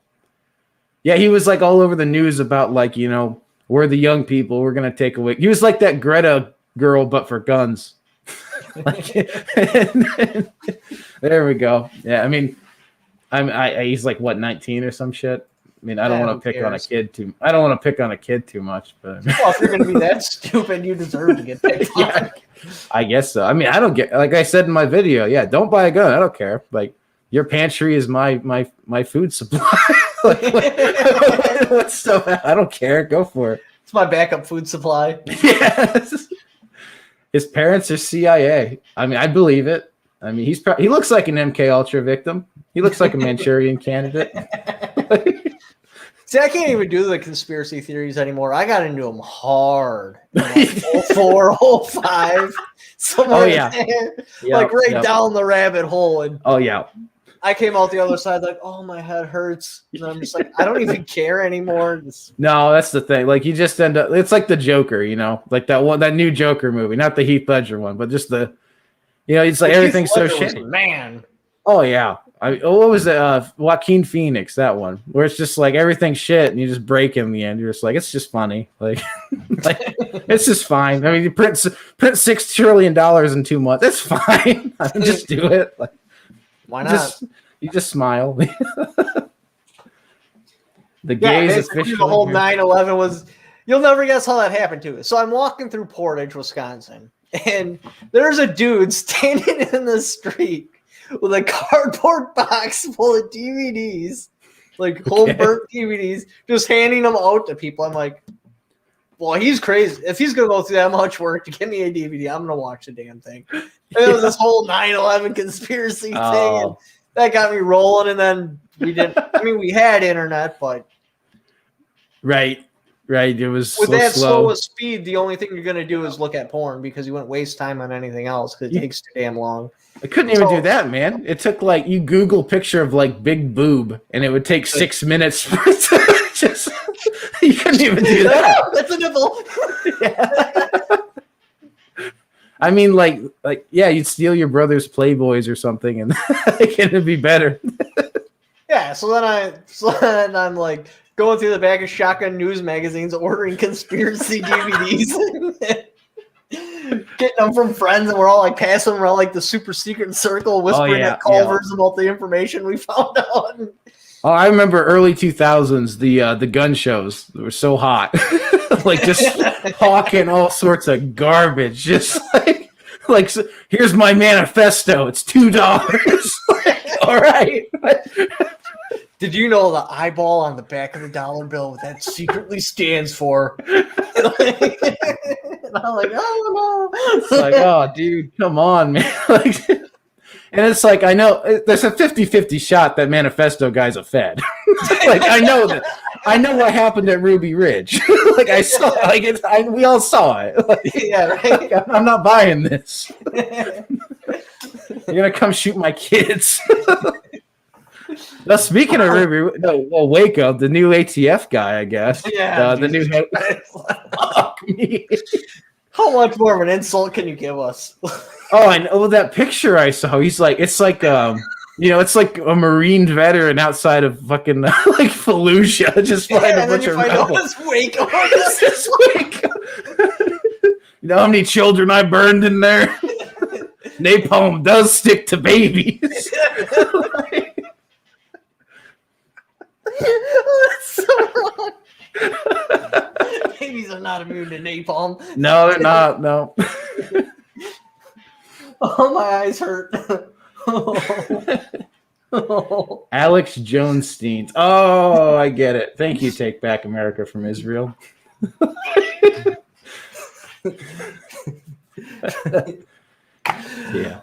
Yeah, he was like all over the news about like, you know, we're the young people, we're gonna take away. He was like that Greta girl, but for guns. There we go. Yeah, I mean, he's like what, 19 or some shit. I mean, I don't want to pick on a kid too. I don't want to pick on a kid too much, but well, if you're gonna be that stupid, you deserve to get picked on. I guess so. I mean, I don't get, like I said in my video. Yeah, don't buy a gun. I don't care. Like your pantry is my food supply. What's so? I don't care. Go for it. It's my backup food supply. Yes. His parents are CIA. I mean, I believe it. I mean, he looks like an MK Ultra victim. He looks like a Manchurian candidate. See, I can't even do the conspiracy theories anymore. I got into them hard. Like 04, 05. Somewhere there, down the rabbit hole. And I came out the other side like, oh, my head hurts. And I'm just like, I don't even care anymore. No, that's the thing. Like, you just end up, it's like the Joker, you know, like that new Joker movie, not the Heath Ledger one, but just the, you know, it's like everything's so shitty. Man. Oh, yeah. What was it? Joaquin Phoenix, that one, where it's just like everything's shit and you just break in the end. You're just like, it's just funny. Like it's just fine. I mean, you print $6 trillion in 2 months. It's fine. Just do it. Like, why not? You just smile. The whole 9/11 was. You'll never guess how that happened to us. So I'm walking through Portage, Wisconsin, and there's a dude standing in the street with a cardboard box full of DVDs, like home burnt DVDs, just handing them out to people. I'm like, well, he's crazy. If he's going to go through that much work to give me a DVD, I'm going to watch the damn thing. And it was this whole 9/11 conspiracy thing. And that got me rolling. And then we didn't, I mean, we had internet, but. Right. It was with that slow a speed, the only thing you're going to do is look at porn because you wouldn't waste time on anything else because it takes too damn long. I couldn't even do that, man. It took like, you Google picture of like big boob and it would take 6 minutes for it to just, you couldn't even do that. That's a nipple. I mean, like, yeah, you'd steal your brother's Playboys or something and it'd be better. Yeah. So then I'm like going through the back of Shotgun News magazines, ordering conspiracy DVDs. Getting them from friends, and we're all like passing them around like the super secret circle, whispering at Culvers about the information we found out. Oh, I remember early 2000s, the gun shows that were so hot, like just hawking all sorts of garbage, just like so, here's my manifesto, it's $2. All right. Did you know the eyeball on the back of the dollar bill, what that secretly stands for? And I'm like, oh no. It's like, oh, dude, come on, man. Like, and it's like, I know there's a 50-50 shot that manifesto guy's a Fed. Like, I know that. I know what happened at Ruby Ridge. Like, I saw, like, we all saw it. Like, yeah, right. Like, I'm not buying this. You're gonna come shoot my kids. Now, speaking of Ruby, Waco, the new ATF guy, I guess. Yeah, the new head. Fuck me. How much more of an insult can you give us? Oh, I know that picture I saw. He's like, it's like, it's like a Marine veteran outside of fucking like Fallujah, just flying a bunch of rebels. Waco. Waco. You know how many children I burned in there? Napalm does stick to babies. That's so Babies are not immune to napalm. No, they're not. No. Oh, my eyes hurt. Alex Jones-Steens. Oh, I get it. Thank you, Take Back America from Israel. Yeah.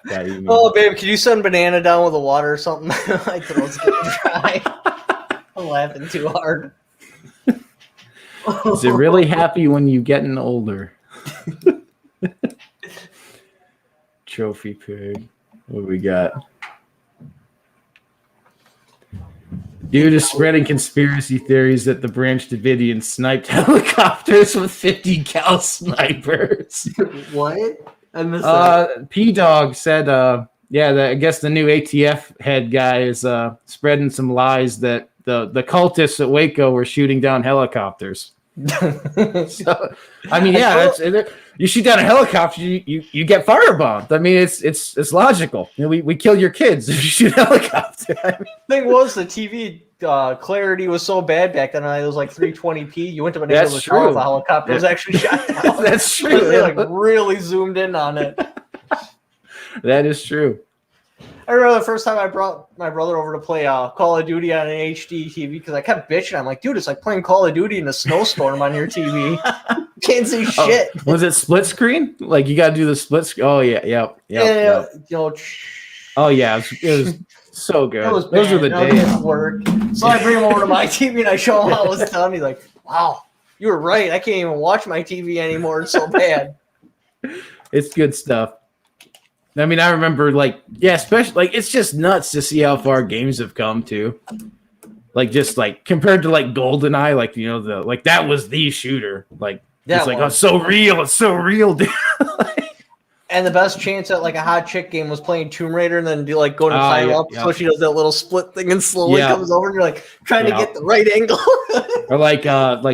Oh, babe, can you send banana down with the water or something? My throat's getting dry. I'm laughing too hard. Is it really happy when you getting older? Trophy pig. What do we got? Due to spreading conspiracy theories that the Branch Davidians sniped helicopters with 50 cal snipers. What? I missed that. P-Dog said, I guess the new ATF head guy is spreading some lies that the cultists at Waco were shooting down helicopters. So, I mean, yeah, you shoot down a helicopter, you get firebombed. I mean, it's logical. You know, we kill your kids if you shoot a helicopter. I mean, Thing was, the TV clarity was so bad back then. It was like 320p. You went to banana with a helicopter was actually shot down. That's true. They like really zoomed in on it. That is true. I remember the first time I brought my brother over to play Call of Duty on an HD TV because I kept bitching. I'm like, dude, it's like playing Call of Duty in a snowstorm on your TV. Can't see shit. Was it split screen? Like you got to do the split screen? Oh yeah, yep. You know, oh yeah, it was so good. Those were the days. Work. So I bring him over to my TV and I show him how it was done. He's like, wow, you were right. I can't even watch my TV anymore. It's so bad. It's good stuff. I mean, I remember, especially, it's just nuts to see how far games have come to. Compared to, GoldenEye, that was the shooter. It's so real, dude. And the best chance at, a hot chick game was playing Tomb Raider and then go to climb up, so she does that little split thing and slowly comes over and you're, trying to get the right angle. Or,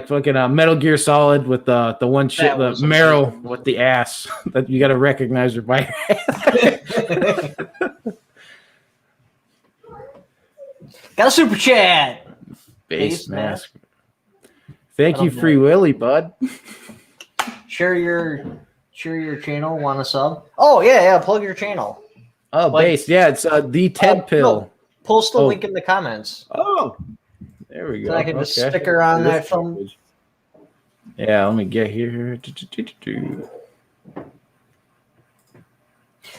fucking Metal Gear Solid with the one chick, the Meryl with the ass. That you got to recognize her by her. Got a super chat. Face mask. Thank you, Free Willy, bud. Share your channel. Want a sub? Oh yeah. Plug your channel. Oh, base. Yeah, it's the Ted Pill. No, post the link in the comments. Oh, there we go. So I can just stick her on that phone. Yeah, let me get here.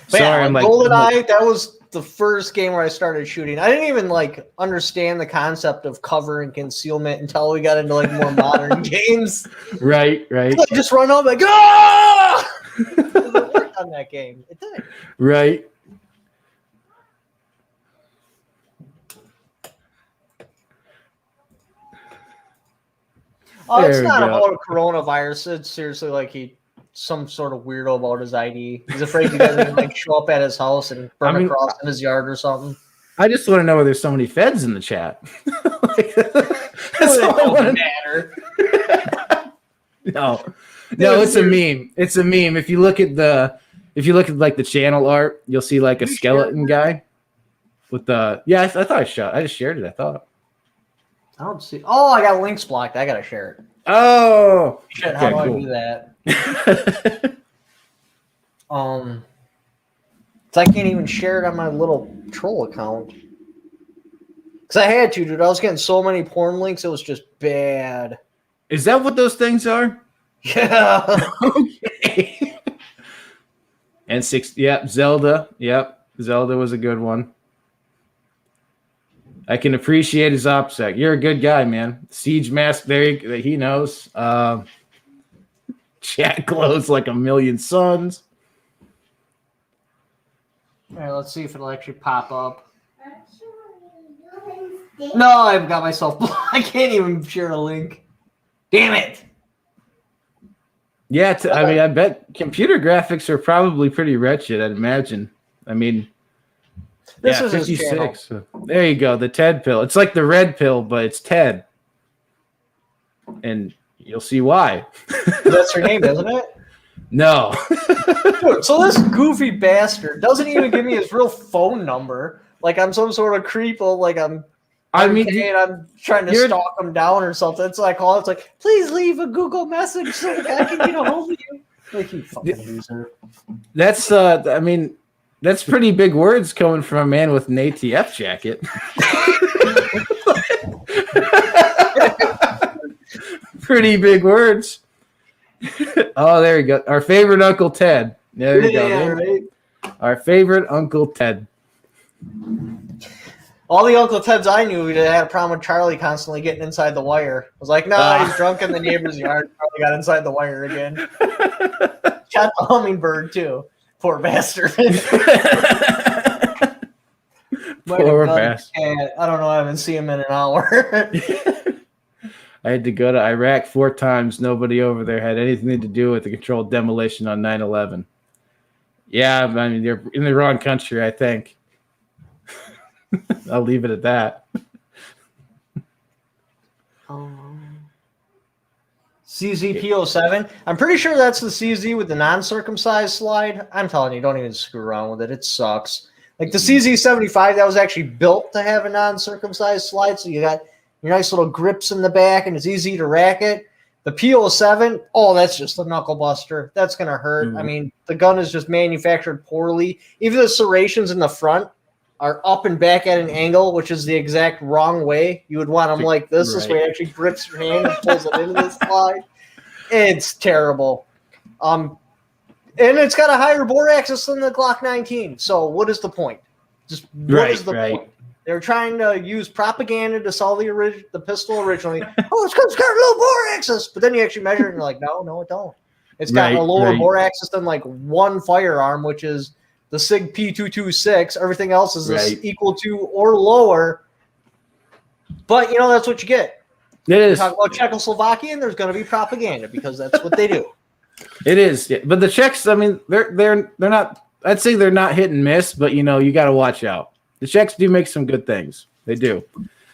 Sorry, I'm GoldenEye. That was the first game where I started shooting. I didn't even understand the concept of cover and concealment until we got into more modern games. Right. So I just run up ah! It worked on that game. It did. Right. Oh, it's not about a coronavirus. It's seriously some sort of weirdo about his ID. He's afraid he doesn't show up at his house and burn a cross in his yard or something. I just want to know why there's so many feds in the chat. That's all I want to matter. No, it's a meme. It's a meme. If you look at the channel art, you'll see a skeleton guy with the I thought I just shared it. I thought. I don't see. Oh, I got links blocked. I gotta share it. Oh, shit! How do I do that? So I can't even share it on my little troll account. Because I had to, dude. I was getting so many porn links. It was just bad. Is that what those things are? Yeah. Okay. And Zelda. Yep. Zelda was a good one. I can appreciate his OPSEC. You're a good guy, man. Siege Mask, he knows. Chat glows like a million suns. All right, let's see if it'll actually pop up. No, I've got myself blocked. I can't even share a link. Damn it. Yeah, I bet computer graphics are probably pretty wretched, I'd imagine. I mean... This is 56. There you go, the Ted pill. It's like the red pill, but it's Ted. And you'll see why. That's her name, isn't it? No. Dude, so this goofy bastard doesn't even give me his real phone number. I'm some sort of creepo. I mean, and I'm trying to stalk them down or something. So I call. It's like, please leave a Google message so that I can get a hold of you. Like, you fucking loser. That's I mean, that's pretty big words coming from a man with an ATF jacket. Pretty big words. Oh, there you go. Our favorite Uncle Ted. There you go. Right? Our favorite Uncle Ted. All the Uncle Teds I knew that had a problem with Charlie constantly getting inside the wire. I was like, nah, he's drunk in the neighbor's yard. Probably got inside the wire again. Shot the hummingbird, too. Poor bastard. Poor bastard. I don't know. I haven't seen him in an hour. I had to go to Iraq 4 times. Nobody over there had anything to do with the controlled demolition on 9/11. Yeah, I mean, you're in the wrong country, I think. I'll leave it at that. CZP07. I'm pretty sure that's the CZ with the non-circumcised slide. I'm telling you, don't even screw around with it. It sucks. Like the CZ75, that was actually built to have a non-circumcised slide, so you got your nice little grips in the back, and it's easy to rack it. The P07, oh, that's just a knuckle buster. That's going to hurt. I mean, the gun is just manufactured poorly. Even the serrations in the front are up and back at an angle, which is the exact wrong way. You would want them like this. This way it actually grips your hand and pulls it into the slide. It's terrible. And it's got a higher bore axis than the Glock 19. So what is the point? Just what is the point? They're trying to use propaganda to sell the pistol originally. Oh, it's got a low bore axis. But then you actually measure it and you're like, no, it don't. It's got a lower bore axis than like one firearm, which is the SIG P226. Everything else is equal to or lower. But, that's what you get. It is. Talk about Czechoslovakia, and there's going to be propaganda because that's what they do. It is. Yeah. But the Czechs, I mean, they're not, I'd say they're not hit and miss, but, you got to watch out. The Czechs do make some good things. They do.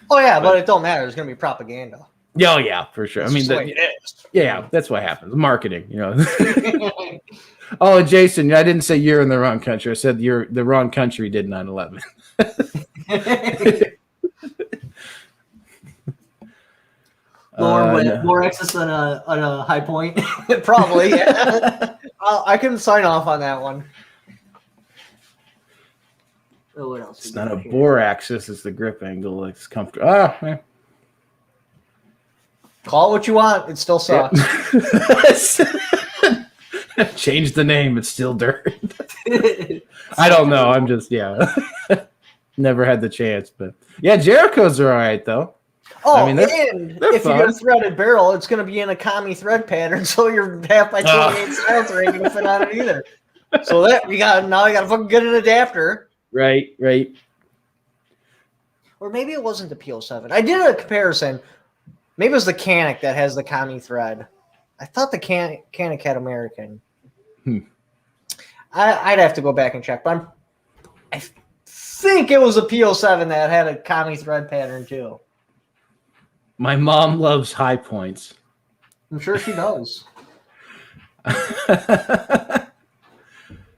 Oh, yeah, but it don't matter. There's going to be propaganda. Oh, yeah, for sure. That's That's what happens. Marketing, Oh, Jason, I didn't say you're in the wrong country. I said the wrong country did 9/11. More excess than a high point. Probably. Yeah. I can sign off on that one. Oh, what else? It's not a bore axis. It's the grip angle. It's comfortable. Call it what you want. It still sucks. Change the name. It's still dirt. I don't know. I'm just, never had the chance. But, Jerichos are all right, though. Oh, I mean, if you get a threaded barrel, it's going to be in a commie thread pattern, so your half by 28 silencer ain't going to fit on it either. So that you got to fucking get an adapter. Right. Or maybe it wasn't the P07. I did a comparison. Maybe it was the Canic that has the commie thread. I thought the Canic had American. I'd have to go back and check, but I think it was a P07 that had a commie thread pattern too. My mom loves high points. I'm sure she does. I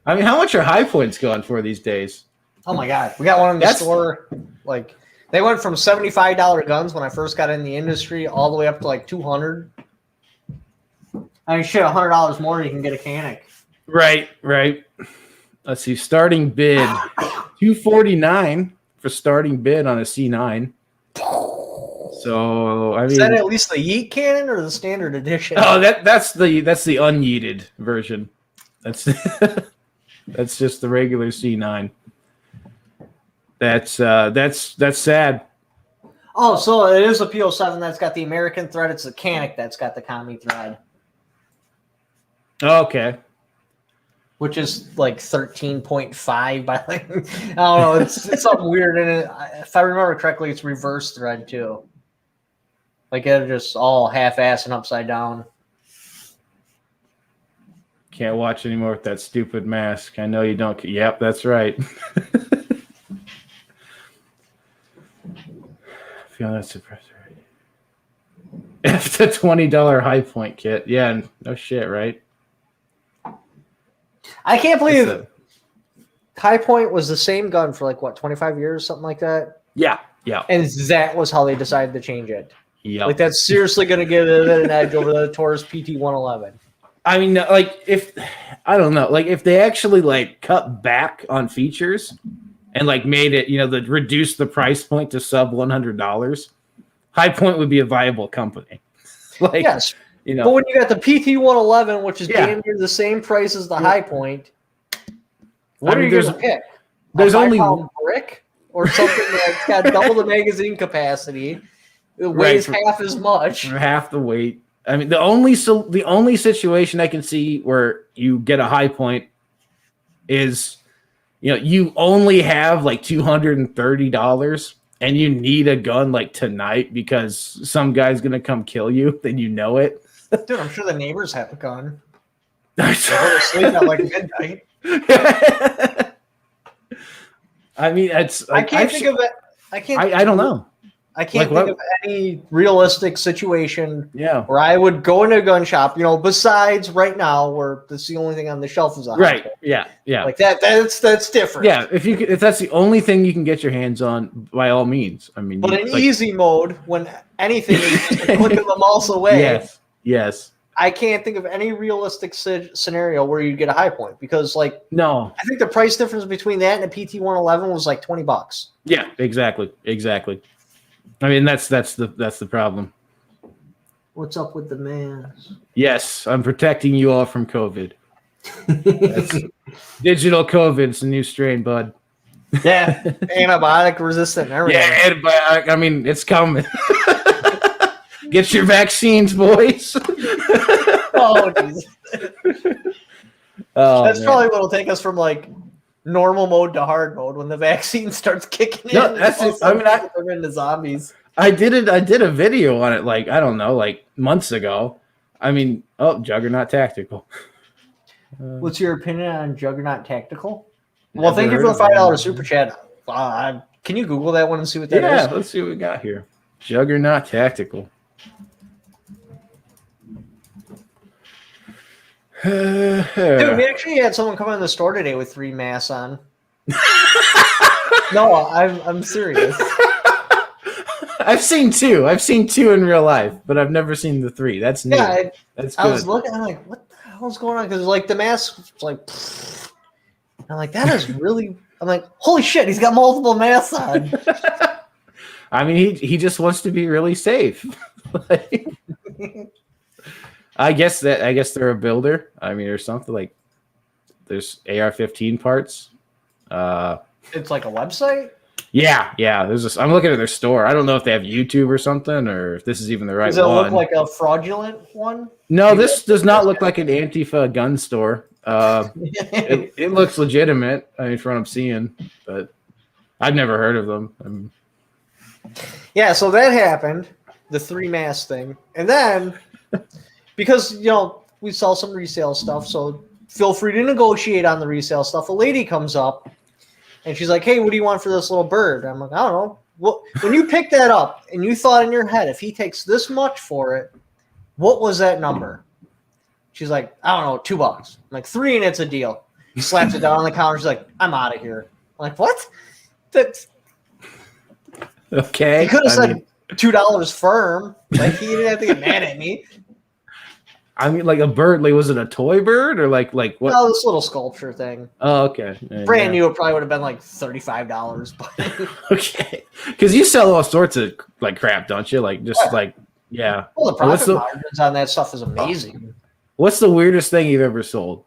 mean, how much are high points going for these days? Oh my God. We got one in the store. Like, they went from $75 guns when I first got in the industry all the way up to like $200. I mean, shit, $100 more, you can get a Canic. Right. Let's see. Starting bid, $249 for starting bid on a C9. So I mean, is that at least the Yeet cannon or the standard edition? Oh, that's the unyeeted version. That's that's just the regular C9. That's sad. Oh, so it is a P07 that's got the American thread. It's the Canic that's got the commie thread. Okay. Which is like 13.5 by like, I don't know. It's something weird. And if I remember correctly, it's reverse thread too. Like it's just all half-ass and upside down. Can't watch anymore with that stupid mask. I know you don't. Yep, that's right. Feel that suppressor. If the $20 high point kit. Yeah, no shit, right? I can't believe High Point was the same gun for like what, 25 years, something like that. Yeah, Yeah. And that was how they decided to change it. Yeah. Like, that's seriously going to give it an edge over the Taurus PT-111. I mean, like, I don't know, like, if they actually, like, cut back on features and, like, made it, reduce the price point to sub $100, High Point would be a viable company. Like, yes. But when you got the PT-111, which is damn near the same price as the High Point, what are you going to pick? There's only one brick or something that's got double the magazine capacity. It weighs half as much. Half the weight. I mean, the only situation I can see where you get a High Point is, you only have like $230 and you need a gun like tonight because some guy's gonna come kill you. Then you know it. Dude, I'm sure the neighbors have a gun. They go to sleep at like midnight. I mean, it's. I can't think of it. I don't know. I can't think of any realistic situation where I would go into a gun shop, besides right now where that's the only thing on the shelf is a High Point. Yeah. Like that's different. Yeah, if that's the only thing you can get your hands on, by all means. I mean, but in easy mode, when anything is just a click of the mouse away. Yes. I can't think of any realistic scenario where you get a High Point because, no, I think the price difference between that and a PT-111 was like $20. Yeah, exactly. I mean, that's the problem. What's up with the mask? Yes, I'm protecting you all from COVID. Digital COVID's a new strain, bud. Yeah, antibiotic resistant. Everything. Yeah, antibiotic. I mean, it's coming. Get your vaccines, boys. Oh, Jesus. That's probably what'll take us from normal mode to hard mode when the vaccine starts kicking in. No, that's it. I mean, we're into zombies. I did a video on it, I don't know, months ago. I mean, Juggernaut Tactical. What's your opinion on Juggernaut Tactical? Well, thank you for the $5 super chat. Can you Google that one and see what that is? Yeah, let's see what we got here. Juggernaut Tactical. Dude, we actually had someone come in the store today with 3 masks on. No, I'm serious. I've seen 2. I've seen 2 in real life, but I've never seen the 3. That's new. Yeah, that's good. I was looking. I'm like, what the hell's going on? Because the mask was like, pfft. I'm like, that is really. I'm like, holy shit, he's got multiple masks on. I mean, he just wants to be really safe. I guess they're a builder. I mean, or something there's AR-15 parts. It's like a website. Yeah. I'm looking at their store. I don't know if they have YouTube or something, or if this is even the right one. Does it look like a fraudulent one? No, this does not look like an Antifa gun store. It looks legitimate. I mean, from what I'm seeing, but I've never heard of them. Yeah, so that happened, the 3 mask thing, and then because we sell some resale stuff, so feel free to negotiate on the resale stuff. A lady comes up. And she's like, hey, what do you want for this little bird? I'm like, I don't know. Well, when you picked that up and you thought in your head, if he takes this much for it, what was that number? She's like, I don't know, $2. I'm like, 3 and it's a deal. She slaps it down on the counter. She's like, I'm out of here. I'm like, what? That's okay. He could have said $2 firm. He didn't have to get mad at me. I mean, a bird. Was it a toy bird or what? No, this little sculpture thing. Oh, okay. Brand new, it probably would have been $35. But okay, because you sell all sorts of crap, don't you? Yeah. Well, the profit margins on that stuff is amazing. What's the weirdest thing you've ever sold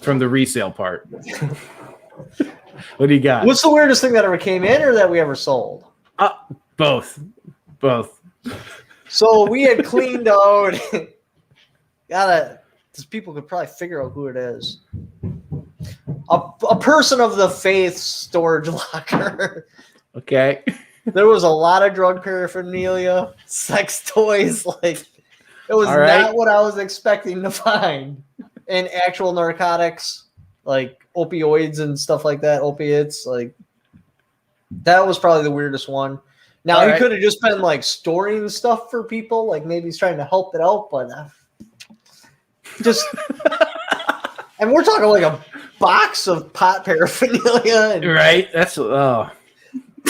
from the resale part? What do you got? What's the weirdest thing that ever came in or that we ever sold? Both. So we had cleaned out. Because people could probably figure out who it is. A person of the faith storage locker. Okay. There was a lot of drug paraphernalia, sex toys. It was not what I was expecting to find. And actual narcotics, opioids and stuff like that, opiates. That was probably the weirdest one. Now, he could have just been storing stuff for people. Maybe he's trying to help it out, but and we're talking a box of pot paraphernalia. Right. That's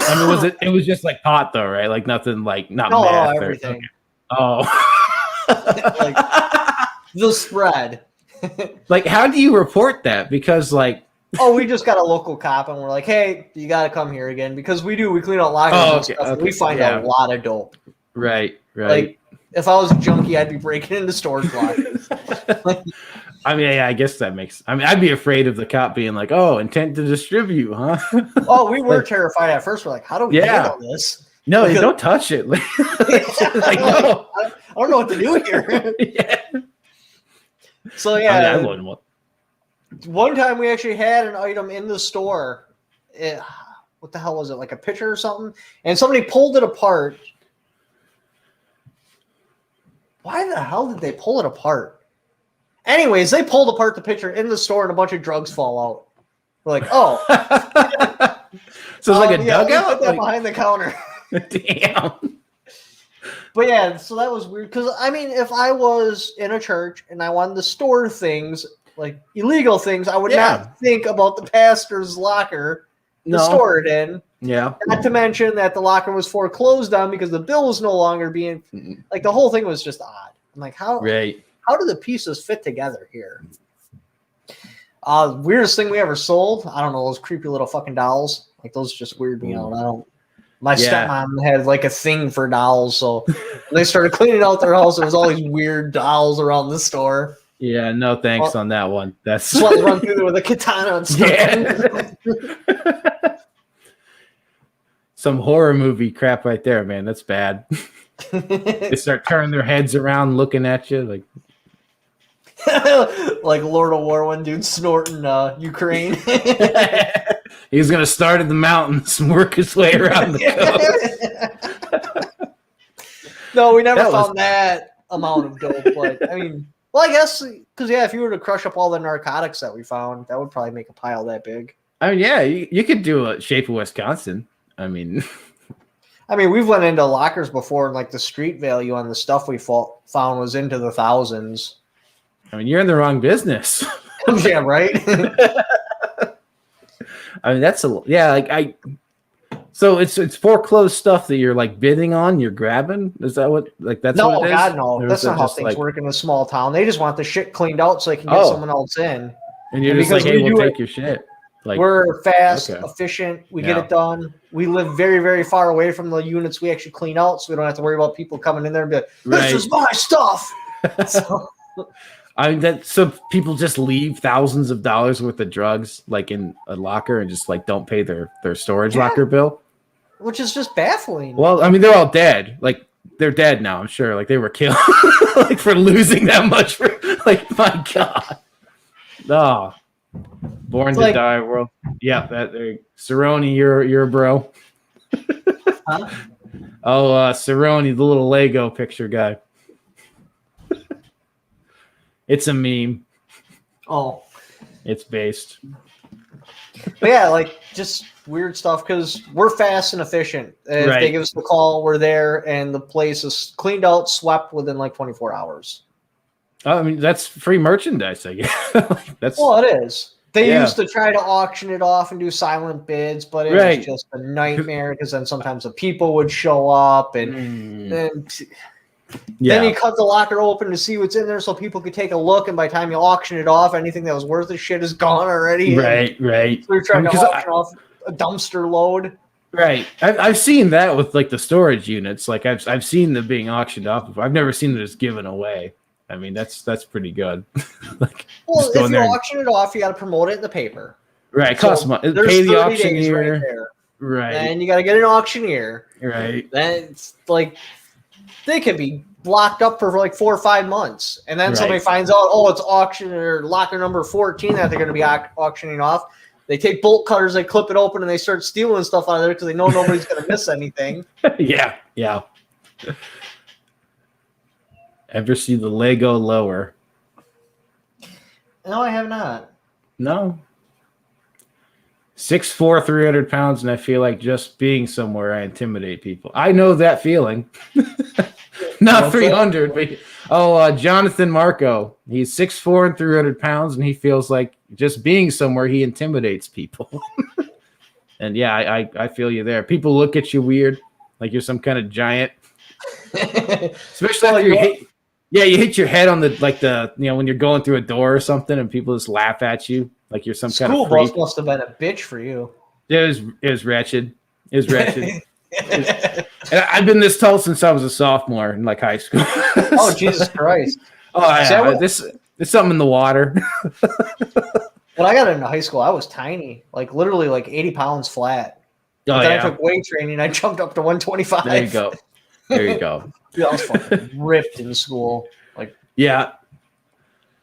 I mean, was it? It was just like pot, though, right? Like nothing, like not No, meth everything. Or, okay. Oh, Like the spread. like how do you report that? Because like, oh, we just got a local cop, and we're like, hey, you got to come here again because we clean out lockers and stuff. And we find a lot of dope. Right. Like if I was a junkie, I'd be breaking into storage lockers. I mean, yeah, I guess that makes. I mean, I'd be afraid of the cop being like, "Oh, intent to distribute, huh?" Oh, we were terrified at first. We're like, "How do we handle this?" No, you don't touch it. Like, no. I don't know what to do here. Yeah. So yeah, I wouldn't. One time we actually had an item in the store. What the hell was it? Like a picture or something? And somebody pulled it apart. Why the hell did they pull it apart? Anyways, they pulled apart the picture in the store and a bunch of drugs fall out. We're like, oh. So it's like a dugout? Put that behind the counter. Damn. But yeah, so that was weird. Because, I mean, if I was in a church and I wanted to store things, like illegal things, I would not think about the pastor's locker to store it in. Yeah. Not to mention that the locker was foreclosed on because the bill was no longer being, like, the whole thing was just odd. I'm like, how do the pieces fit together here? Weirdest thing we ever sold, I don't know, those creepy little fucking dolls. Like, those just weird me out. My stepmom had, like, a thing for dolls, so when they started cleaning out their house, there was all these weird dolls around the store. Yeah, no thanks on that one. That's why they run through there with a katana and stuff. Yeah. Some horror movie crap right there, man. That's bad. They start turning their heads around looking at you like like Lord of War, one dude snorting Ukraine. He's gonna start in the mountains and work his way around the coast. No, we never found that amount of dope. But I mean, well, I guess because if you were to crush up all the narcotics that we found, that would probably make a pile that big. I mean, yeah, you could do a Shape of Wisconsin. I mean, we've went into lockers before, and like the street value on the stuff we found was into the thousands. I mean, you're in the wrong business. Yeah, right. I mean, that's so it's foreclosed stuff that you're like bidding on, you're grabbing. Is that what that's no, what it is? God, no. Or That's not how things work in a small town. They just want the shit cleaned out so they can get someone else in. And you're just like, hey, we'll take your shit. Like, we're fast, efficient. We get it done. We live very, very far away from the units we actually clean out, so we don't have to worry about people coming in there and be like, "This is my stuff." So, I mean, so people just leave thousands of dollars worth of drugs like in a locker and just like don't pay their storage locker bill, which is just baffling. Well, I mean, they're all dead. Like they're dead now. I'm sure. Like they were killed like for losing that much. Like my God. Oh. Born to die world. Yeah, Cerrone, you're a bro. Huh? Oh, Cerrone, the little Lego picture guy. It's a meme. Oh, it's based. But yeah, like just weird stuff because we're fast and efficient. If they give us the call, we're there, and the place is cleaned out, swept within like 24 hours. I mean, that's free merchandise, I guess. Well, it is. They used to try to auction it off and do silent bids, but it was just a nightmare because then sometimes the people would show up and then you cut the locker open to see what's in there so people could take a look, and by the time you auction it off, anything that was worth of shit is gone already. Right. So you're trying to auction off a dumpster load. Right. I've seen that with like the storage units. Like I've seen them being auctioned off before. I've never seen it as given away. I mean, that's pretty good. Like, well, if you auction it off, you got to promote it in the paper. Right. It costs money. Pay the auctioneer. Right. And you got to get an auctioneer. Right. Then it's like they could be locked up for like 4 or 5 months. And then somebody finds out, it's auction or locker number 14 that they're going to be auctioning off. They take bolt cutters, they clip it open, and they start stealing stuff out of there because they know nobody's going to miss anything. Yeah. Ever see the Lego lower? No, I have not. No. 6'4", 300 pounds, and I feel like just being somewhere, I intimidate people. I know that feeling. Not 300, but Jonathan Marco. He's 6'4" and 300 pounds, and he feels like just being somewhere, he intimidates people. And yeah, I feel you there. People look at you weird, like you're some kind of giant. Especially after you hit your head on when you're going through a door or something, and people just laugh at you like you're some kind of freak. School bus must have been a bitch for you. It was wretched. It was wretched. And I've been this tall since I was a sophomore in like high school. Oh, Jesus Christ! Oh yeah, there's something in the water. When I got into high school, I was tiny, like literally like 80 pounds flat. But then I took weight training. I jumped up to 125. There you go. Dude, I was fucking ripped in school. Like, yeah,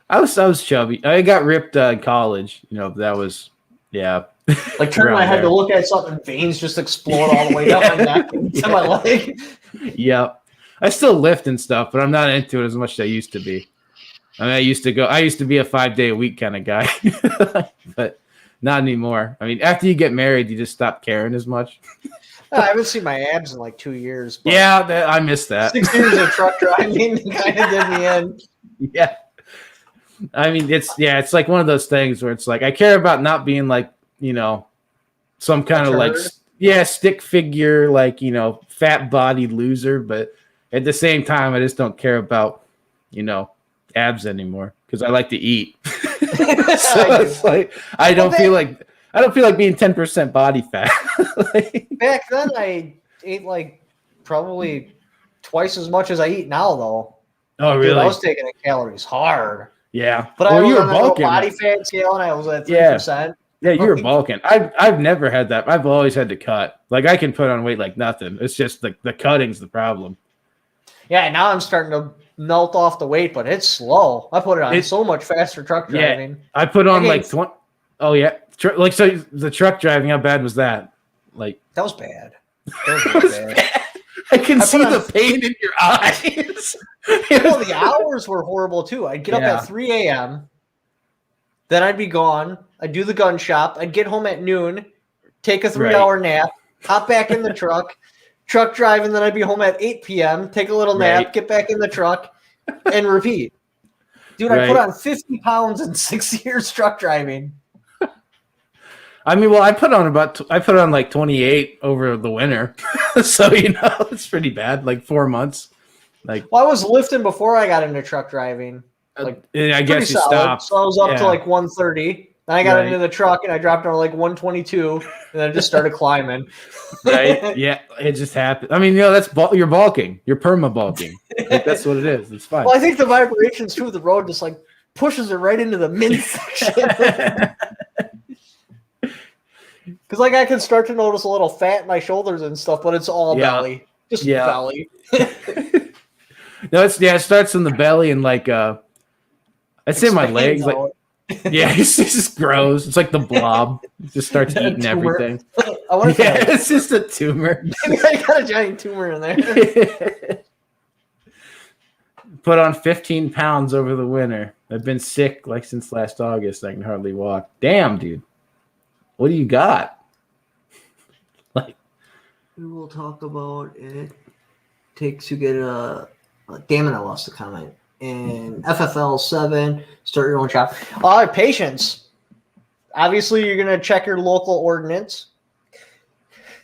I was chubby. I got ripped in college. That was like turn my head to look at something, veins just explode all the way down my neck to my leg. Yeah, I still lift and stuff, but I'm not into it as much as I used to be. I mean, I used to be a 5-day-a-week kind of guy, but not anymore. I mean, after you get married, you just stop caring as much. I haven't seen my abs in like 2 years. Yeah, I missed that. 6 years of truck driving kind of did me in. Yeah. I mean, it's like one of those things where it's like I care about not being like, some kind of like, stick figure, like, fat bodied loser. But at the same time, I just don't care about, abs anymore because I like to eat. So it's like I don't feel like being 10% body fat. Back then, I ate like probably twice as much as I eat now, though. Oh, really? Dude, I was taking the calories hard. Yeah, but I was you were on the bulking. Body fat scale, and I was at 3%. Yeah, you were bulking. I've never had that. I've always had to cut. Like I can put on weight like nothing. It's just the cutting's the problem. Yeah, now I'm starting to melt off the weight, but it's slow. I put it on so much faster truck driving. Yeah, I put on like 20. Oh yeah, like so the truck driving. How bad was that? Like that was bad. That was really bad. I can see the pain in your eyes. Well, the hours were horrible too. I'd get up at 3 a.m. Then I'd be gone. I'd do the gun shop. I'd get home at noon, take a 3-hour nap, hop back in the truck drive, and then I'd be home at 8 p.m., take a little nap, get back in the truck, and repeat. Dude, I put on 50 pounds in 6 years truck driving. I mean, well, I put on like 28 over the winter. So, it's pretty bad, like 4 months. Like, well, I was lifting before I got into truck driving. Like, I guess you stopped. So I was up to like 130. Then I got into the truck and I dropped down to like 122, and then I just started climbing. Right? Yeah, it just happened. I mean, you're bulking. You're perma bulking. Like, that's what it is. It's fine. Well, I think the vibrations through the road just like pushes it right into the mid section. Because like I can start to notice a little fat in my shoulders and stuff, but it's all belly, just belly. No, it starts in the belly and like I'd say my legs, like it just grows. It's like the blob. It just starts eating everything. It's just a tumor. I got a giant tumor in there. Put on 15 pounds over the winter. I've been sick like since last August. I can hardly walk. Damn, dude. What do you got? Like, we will talk about it. Takes to get a. Damn it! I lost the comment. And FFL 7, start your own shop. Patience. Obviously, you're gonna check your local ordinance.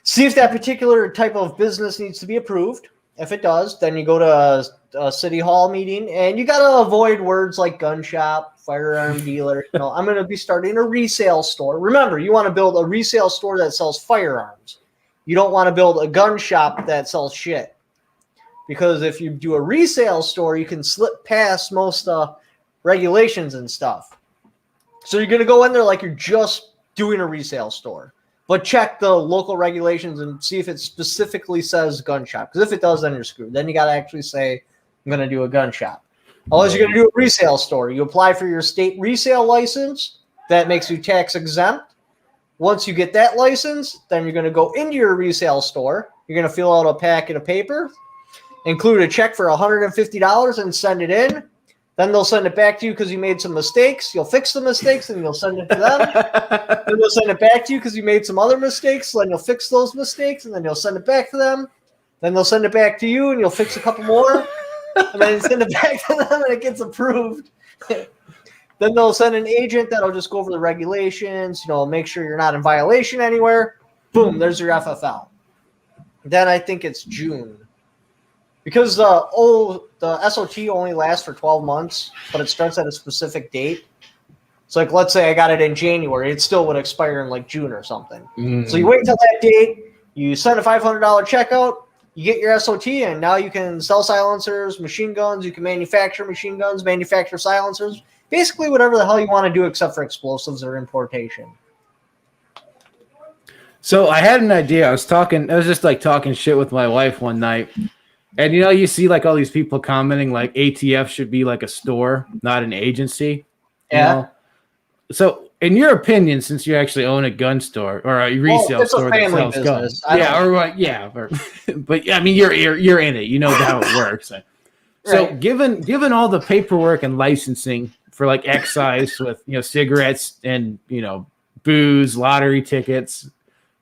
See if that particular type of business needs to be approved. If it does, then you go to a city hall meeting, and you gotta avoid words like gun shop, firearm dealer. I'm gonna be starting a resale store. Remember, you want to build a resale store that sells firearms. You don't want to build a gun shop that sells shit. Because if you do a resale store, you can slip past most regulations and stuff. So you're going to go in there like you're just doing a resale store. But check the local regulations and see if it specifically says gun shop. Because if it does, then you're screwed. Then you got to actually say, I'm going to do a gun shop. Unless you're going to do a resale store. You apply for your state resale license. That makes you tax exempt. Once you get that license, then you're going to go into your resale store. You're going to fill out a packet of paper. Include a check for $150 and send it in. Then they'll send it back to you because you made some mistakes. You'll fix the mistakes and you'll send it to them. Then they'll send it back to you because you made some other mistakes. So then you'll fix those mistakes and then you'll send it back to them. Then they'll send it back to you and you'll fix a couple more. And then send it back to them and it gets approved. Then they'll send an agent that'll just go over the regulations, make sure you're not in violation anywhere. Boom, there's your FFL. Then I think it's June. Because the SOT only lasts for 12 months, but it starts at a specific date. So, like, let's say I got it in January, it still would expire in, like, June or something. So you wait until that date, you send a $500 check out, you get your SOT, and now you can sell silencers, machine guns, you can manufacture machine guns, manufacture silencers, basically whatever the hell you want to do except for explosives or importation. So I had an idea. I was just like talking shit with my wife one night. And you see like all these people commenting like ATF should be like a store, not an agency. Yeah. So in your opinion, since you actually own a gun store or a resale store that sells guns. But I mean you're in it. You know how it works. So Right. given all the paperwork and licensing for like excise with cigarettes and booze, lottery tickets,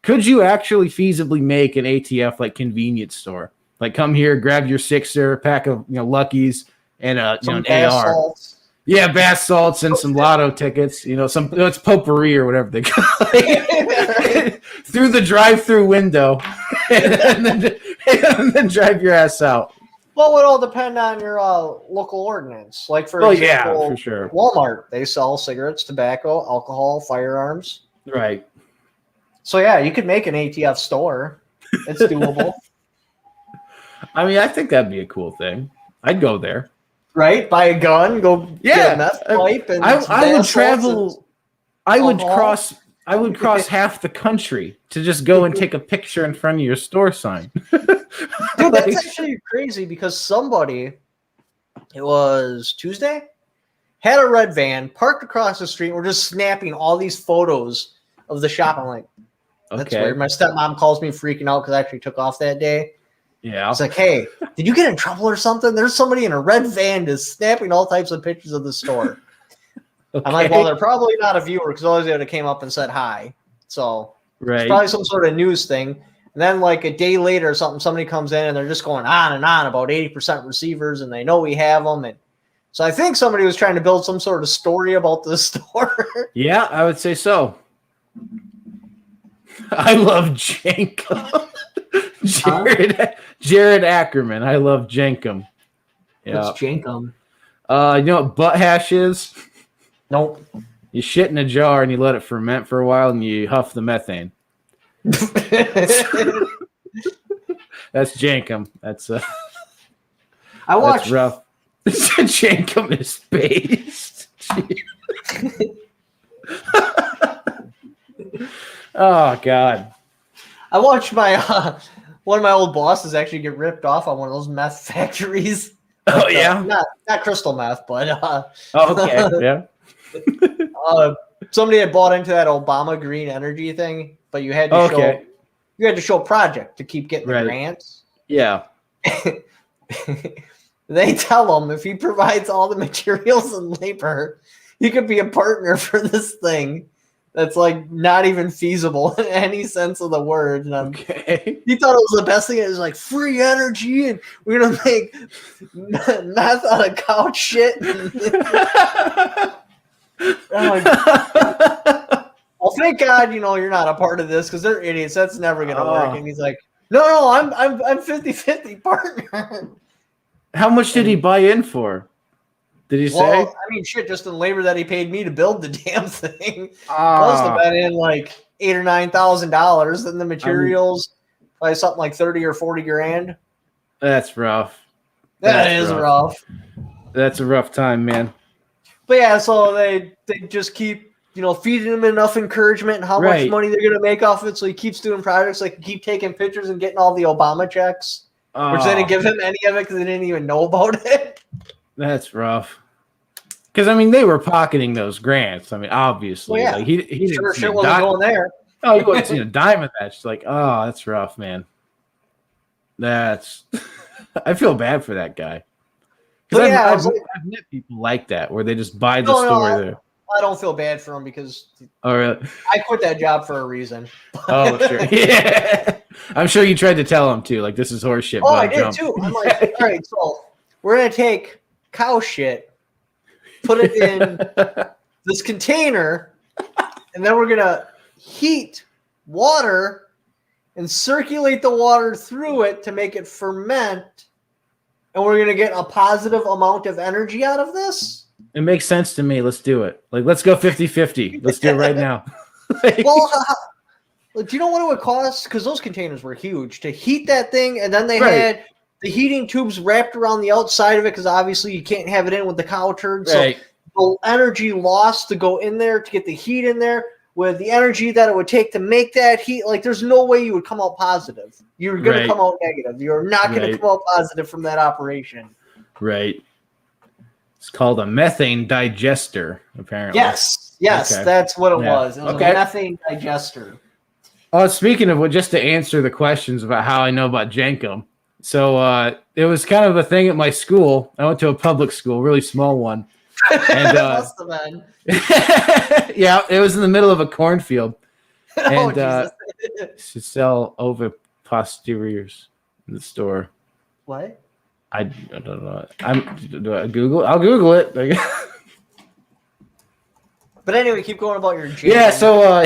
could you actually feasibly make an ATF like convenience store? Like come here, grab your sixer, pack of Luckies, and an AR. Salts. Yeah, bath salts and some lotto tickets. It's potpourri or whatever they call it. Through the drive-through window, and then drive your ass out. Well, it would all depend on your local ordinance. Like, for example, yeah, for sure. Walmart, they sell cigarettes, tobacco, alcohol, firearms. Right. So, yeah, you could make an ATF store. It's doable. I mean, I think that'd be a cool thing. I'd go there. Right? Buy a gun, go get a meth pipe. And I would travel. I would cross half the country to just go and take a picture in front of your store sign. Dude, that's actually crazy because somebody, it was Tuesday, had a red van parked across the street. We're just snapping all these photos of the shop. I'm like, that's weird. My stepmom calls me freaking out because I actually took off that day. Yeah. It's like, hey, did you get in trouble or something? There's somebody in a red van just snapping all types of pictures of the store. Okay. I'm like, well, they're probably not a viewer because all they would have came up and said hi. So it's probably some sort of news thing. And then like a day later or something, somebody comes in and they're just going on and on about 80% receivers and they know we have them. And so I think somebody was trying to build some sort of story about the store. Yeah, I would say so. I love Jenkum. Jared Ackerman. I love Jenkum. Yeah. What's Jenkum? You know what butt hash is? Nope. You shit in a jar and you let it ferment for a while and you huff the methane. That's Jenkum. That's I watched. That's rough. Jenkum is based. Oh God. I watched my one of my old bosses actually get ripped off on one of those meth factories. Oh yeah, not crystal meth, but okay, yeah. Somebody had bought into that Obama green energy thing, but you had to show project to keep getting the grants. Yeah. They tell him if he provides all the materials and labor, he could be a partner for this thing. That's like not even feasible in any sense of the word. And he thought it was the best thing. It was like free energy, and we're gonna make meth out of cow shit. I'm like, well, thank God, you're not a part of this because they're idiots. That's never gonna work. And he's like, no, I'm 50-50 partner. How much did he buy in for? Did he say? I mean, shit, just in labor that he paid me to build the damn thing. Must have been in like $8,000 or $9,000. Then the materials, probably something like 30 or 40 grand. That's rough. That is rough. That's a rough time, man. But yeah, so they just keep feeding him enough encouragement and how much money they're gonna make off it. So he keeps doing projects, like keep taking pictures and getting all the Obama checks, which they didn't give him any of it because they didn't even know about it. That's rough. Because I mean, they were pocketing those grants. I mean, obviously, like he didn't shit wasn't going there. Oh, he wasn't seeing a dime of that. It's like, oh, that's rough, man. That's. I feel bad for that guy. Because I've met people like that where they just buy the store there. I don't feel bad for him because really? I quit that job for a reason. Oh, sure. Yeah. I'm sure you tried to tell him too. Like, this is horse shit. Oh, I did too. I'm like, all right, so we're gonna take cow shit, put it in this container, and then we're gonna heat water and circulate the water through it to make it ferment, and we're going to get a positive amount of energy out of this? It makes sense to me. Let's do it. Like, let's go 50-50. Let's do it right now. Well, do you know what it would cost? Because those containers were huge to heat that thing, and then they had the heating tubes wrapped around the outside of it because obviously you can't have it in with the cow turd. So the energy lost to go in there to get the heat in there with the energy that it would take to make that heat. Like, there's no way you would come out positive. You're going to come out negative. You're not going to come out positive from that operation. Right. It's called a methane digester, apparently. Yes, that's what it was. It was a methane digester. Oh, speaking of, just to answer the questions about how I know about Jenkum. So it was kind of a thing at my school. I went to a public school, really small one. And must have been. yeah, it was in the middle of a cornfield. And should sell oviposteriors in the store. What? I don't know. I'll Google it. But anyway, keep going about your gym. Yeah, so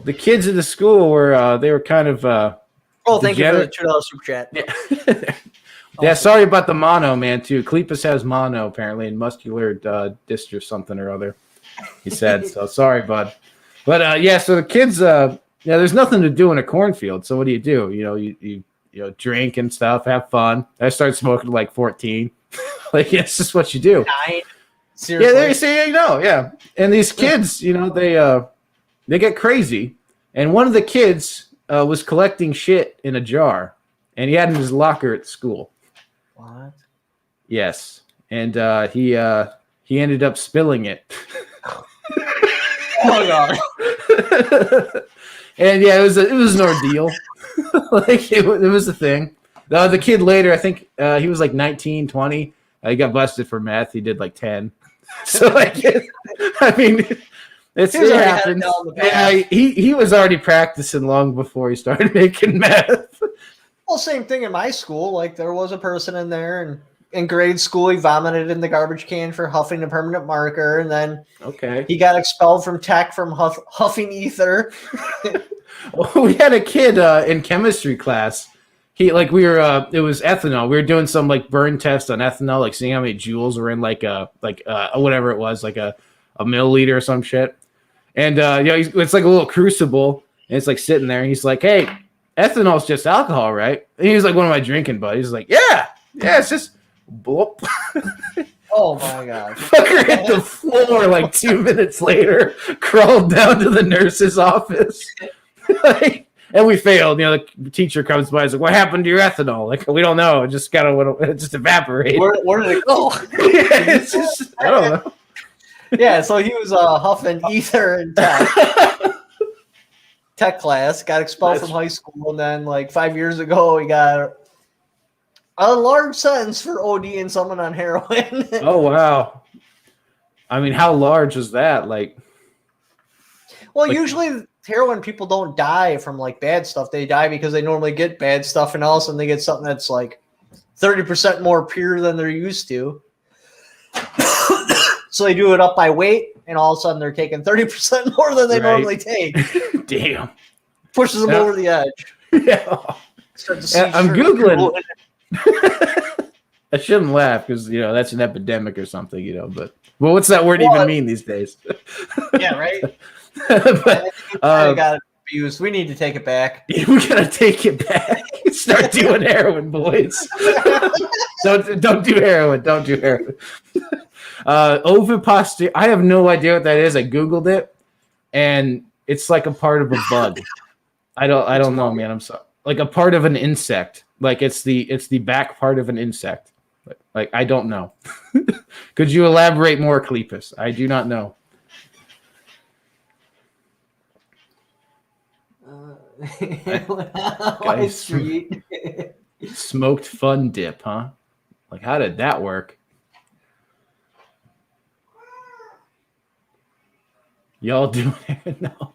the kids at the school were they were kind of thank you for the $2 super chat. Yeah. Yeah, sorry about the mono, man, too. Cletus has mono, apparently, and muscular dystrophy something or other, he said. So sorry, bud. But, so the kids, there's nothing to do in a cornfield. So what do? You drink and stuff, have fun. I started smoking at like 14. Like, it's just what you do. 9? Seriously? Yeah, there you see, yeah. And these kids, they get crazy. And one of the kids was collecting shit in a jar, and he had it in his locker at school. What? Yes, and he ended up spilling it. Oh god! And yeah, it was an ordeal. Like it was a thing. The kid later, I think he was like 19, 20. He got busted for meth. He did like 10. So like, I mean, it happens. Yeah, he was already practicing long before he started making meth. Well, same thing in my school. Like, there was a person in there, and in grade school, he vomited in the garbage can for huffing a permanent marker, and then he got expelled from tech from huffing ether. We had a kid in chemistry class. It was ethanol. We were doing some like burn test on ethanol, like seeing how many joules were in whatever it was, like a milliliter or some shit. And it's like a little crucible, and it's like sitting there, and he's like, "Hey, ethanol's just alcohol, right?" And he was like, "What am I drinking, buddy?" He's like, yeah, it's just bloop. Oh my god. Fucker hit the floor like 2 minutes later, crawled down to the nurse's office. And we failed. The teacher comes by, is like, "What happened to your ethanol?" Like, we don't know. It just just evaporated. Where did it go? It's just, I don't know. Yeah, so he was huffing ether in tech class, got expelled from high school, and then like 5 years ago he got a large sentence for ODing someone on heroin. Oh wow. I mean, how large is that? Usually heroin people don't die from like bad stuff. They die because they normally get bad stuff, and all of a sudden they get something that's like 30% more pure than they're used to. So they do it up by weight, and all of a sudden they're taking 30% more than they normally take. Damn. Pushes them over the edge. Yeah. I'm Googling. I shouldn't laugh because, that's an epidemic or something, but what's that word even mean these days? Yeah, right? But, got abused. We need to take it back. We got to take it back. Start doing heroin, boys. Don't do heroin. Don't do heroin. Oviposterior. I have no idea what that is. I Googled it, and it's like a part of a bug. I don't know, man. I'm sorry. Like a part of an insect. Like it's the back part of an insect. Like I don't know. Could you elaborate more, Cletus? I do not know. Street. Smoked fun dip, huh? Like, how did that work? Y'all doing it now?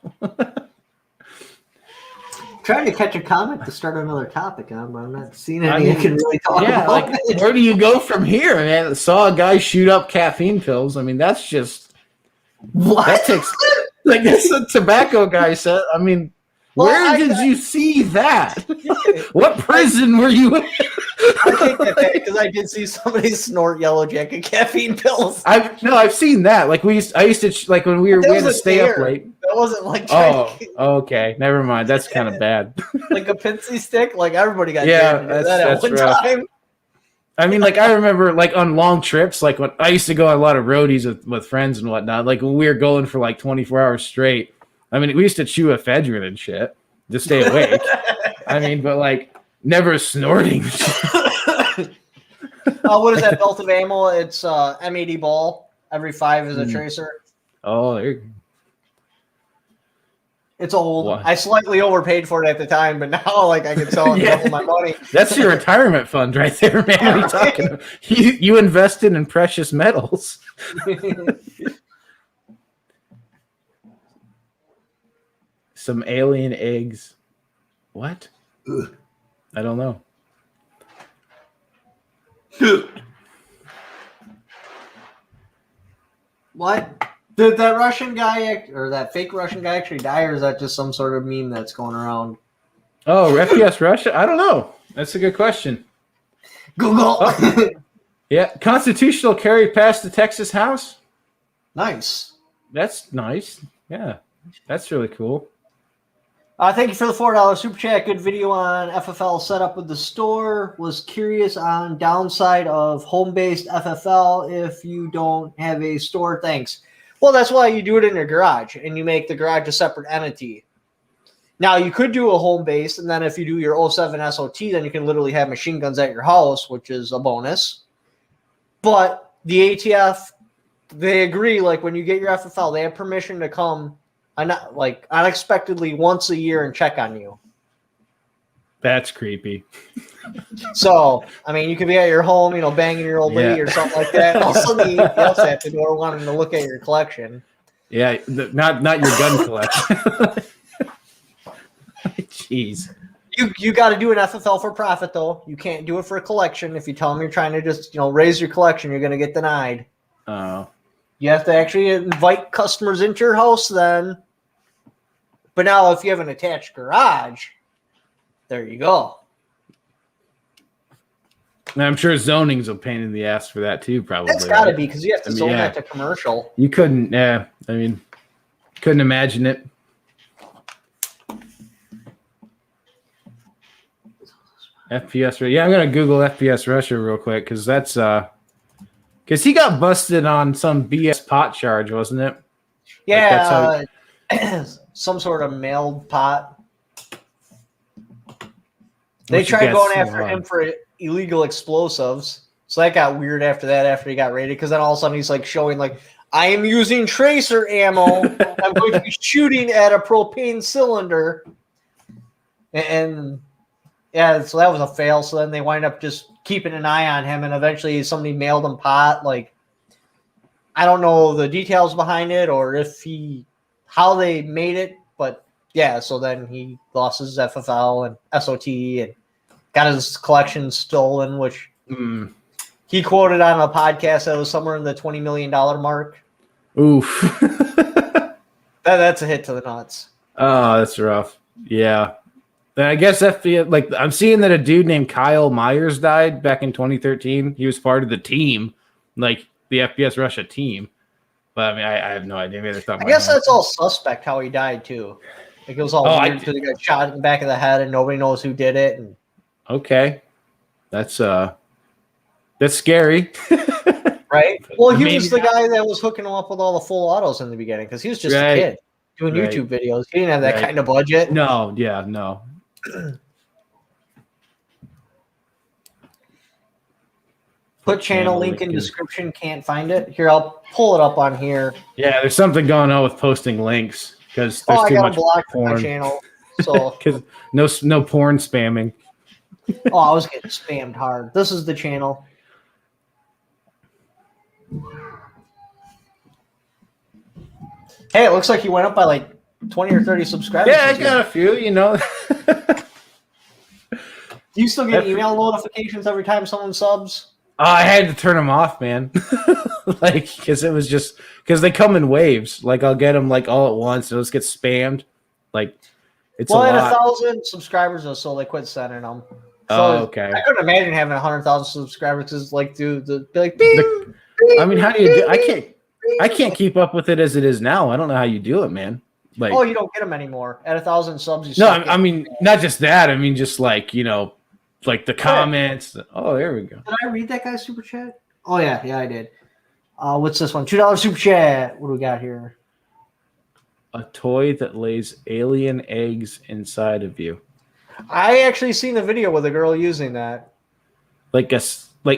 Trying to catch a comic to start another topic. I'm not seeing any I can really talk about. Like, where do you go from here, man? Saw a guy shoot up caffeine pills. I mean, that's just what? That takes like that's what tobacco guy said. I mean, Where did you see that? What prison were you in? I take that back because I did see somebody snort Yellow Jacket caffeine pills. I've seen that. Like I used to like when we had to stay up late. That wasn't like okay, never mind. That's kind of bad. Like a Pinsy stick. Like everybody got that's at one time. I mean, like I remember, like on long trips, like when I used to go on a lot of roadies with friends and whatnot. Like when we were going for like 24 hours straight. I mean, we used to chew ephedrine and shit to stay awake. I mean, but like never snorting. What is that belt of ammo? It's M80 ball. Every 5 is a tracer. Oh, there you go. It's old. What? I slightly overpaid for it at the time, but now like I can sell it and double my money. That's your retirement fund right there, man. What are you talking about? You invested in precious metals. Some alien eggs. What? Ugh. I don't know. What? Did that Russian guy or that fake Russian guy actually die, or is that just some sort of meme that's going around? Oh, FPS Russia? I don't know. That's a good question. Google. Oh. Yeah, constitutional carry past the Texas House. Nice. That's nice. Yeah, that's really cool. Thank you for the $4 super chat. Good video on FFL setup with the store. Was curious on downside of home-based FFL if you don't have a store. Thanks. Well, that's why you do it in your garage, and you make the garage a separate entity. Now, you could do a home-based, and then if you do your 07 SOT, then you can literally have machine guns at your house, which is a bonus. But the ATF, they agree, like when you get your FFL, they have permission to come like unexpectedly once a year and check on you. That's creepy. So, I mean, you could be at your home, banging your old lady or something like that. And all of a sudden, you yells at the door wanting to look at your collection. Yeah, not your gun collection. Jeez. You got to do an FFL for profit, though. You can't do it for a collection. If you tell them you're trying to just, raise your collection, you're going to get denied. Oh. You have to actually invite customers into your house then. But now if you have an attached garage, there you go. And I'm sure zoning's a pain in the ass for that too, probably. That's got to be because you have to zone that to commercial. You couldn't, couldn't imagine it. FPS Russia. Yeah, I'm going to Google FPS Russia real quick because that's... Because he got busted on some BS pot charge, wasn't it? Yeah, some sort of mailed pot. They tried going after him for illegal explosives. So that got weird after that, after he got raided. Because then all of a sudden he's like showing like, I am using tracer ammo. I'm going to be shooting at a propane cylinder. And yeah, so that was a fail. So then they wind up just keeping an eye on him, and eventually somebody mailed him pot. Like, I don't know the details behind it or how they made it, but yeah. So then he lost his FFL and SOT and got his collection stolen, which he quoted on a podcast that was somewhere in the $20 million mark. Oof. That's a hit to the nuts. Oh, that's rough. Yeah. And I guess I'm seeing that a dude named Kyle Myers died back in 2013. He was part of the team, like the FPS Russia team. But I mean, I have no idea. Maybe I guess that's all suspect how he died too. Like it was all weird because he got shot in the back of the head and nobody knows who did it. And okay, that's scary, right? Well, he was the guy that was hooking him up with all the full autos in the beginning because he was just a kid doing YouTube videos. He didn't have that kind of budget. No, yeah, no. Put channel link in description. Can't find it. Here, I'll pull it up on here. Yeah, there's something going on with posting links because there's too much porn. My channel, so because no porn spamming. Oh, I was getting spammed hard. This is the channel. Hey, it looks like he went up by like 20 or 30 subscribers. Yeah, I got a few, Do you still get email notifications every time someone subs? I had to turn them off, man. Because they come in waves. Like I'll get them like all at once. It'll just get spammed. Like It's well, a at lot. 1,000 subscribers, though, so they quit sending them. So Oh, okay. I couldn't imagine having 100,000 subscribers because, like, dude, be like, bing, The- bing, I mean, how do you do? bing, I bing. can't keep up with it as it is now. I don't know how you do it, man. Like, Oh, you don't get them anymore. At 1,000 subs, you no, stop I mean, not just that. I mean, just like, like the comments. Oh, there we go. Did I read that guy's super chat? Oh, yeah, I did. What's this one? $2 super chat. What do we got here? A toy that lays alien eggs inside of you. I actually seen a video with a girl using that. Like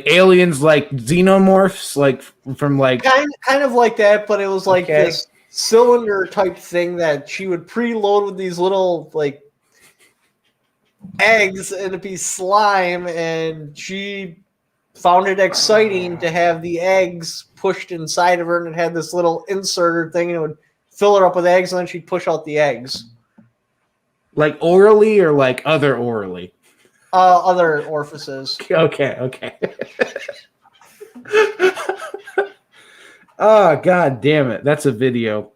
aliens, like xenomorphs, like from like Kind of like that, but it was like Okay. this cylinder type thing that she would preload with these little like eggs and it'd be slime, and she found it exciting to have the eggs pushed inside of her, and it had this little inserter thing, and it would fill her up with eggs, and then she'd push out the eggs. like orally or like other orally. Other orifices. Okay. Oh, god damn it. That's a video.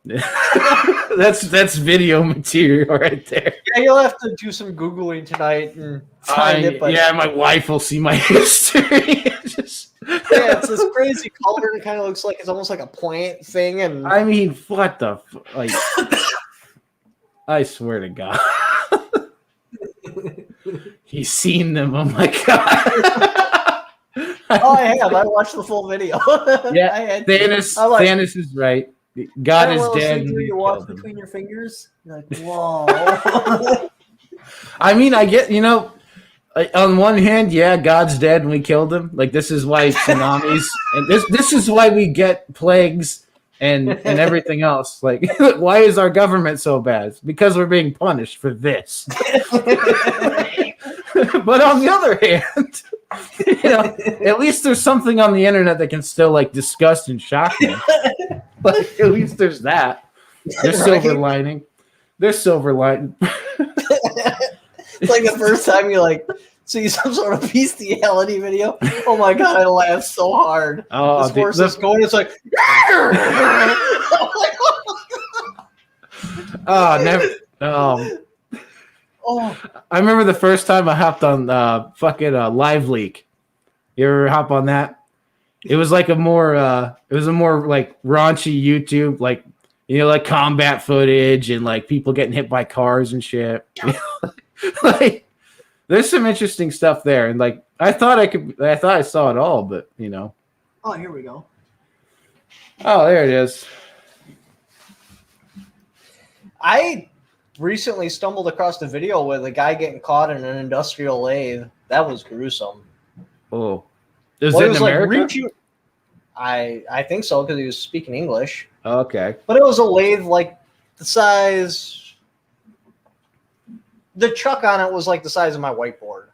that's video material right there. Yeah, you'll have to do some Googling tonight and find it. But yeah, my wife will see my history. yeah, it's this crazy color, and it kind of looks like it's almost like a plant thing. And I mean, what the like? I swear to God, he's seen them. Oh my God! oh, I have. I watched the full video. Yeah, I had Thanos is right. God is dead. You walk between your fingers. You're like, whoa. I mean, I get, on one hand, yeah, God's dead and we killed him. Like, this is why tsunamis and this is why we get plagues and everything else. Like, why is our government so bad? It's because we're being punished for this. But on the other hand, at least there's something on the internet that can still like disgust and shock me. Like, at least there's that. There's silver lining. There's silver lining. It's like the first time you like see some sort of bestiality video. Oh my god, I laughed so hard. Oh, this horse is going. It's like. Oh, never. Oh, I remember the first time I hopped on fucking Live Leak. You ever hop on that? It was like a more like raunchy YouTube, like like combat footage and like people getting hit by cars and shit. Like, there's some interesting stuff there, and like I thought I saw it all, but Oh, here we go. Oh, there it is. I recently stumbled across a video with a guy getting caught in an industrial lathe. That was gruesome. Oh, is it in America? I think so, because he was speaking English. Okay. But it was a lathe like the size. The chuck on it was like the size of my whiteboard.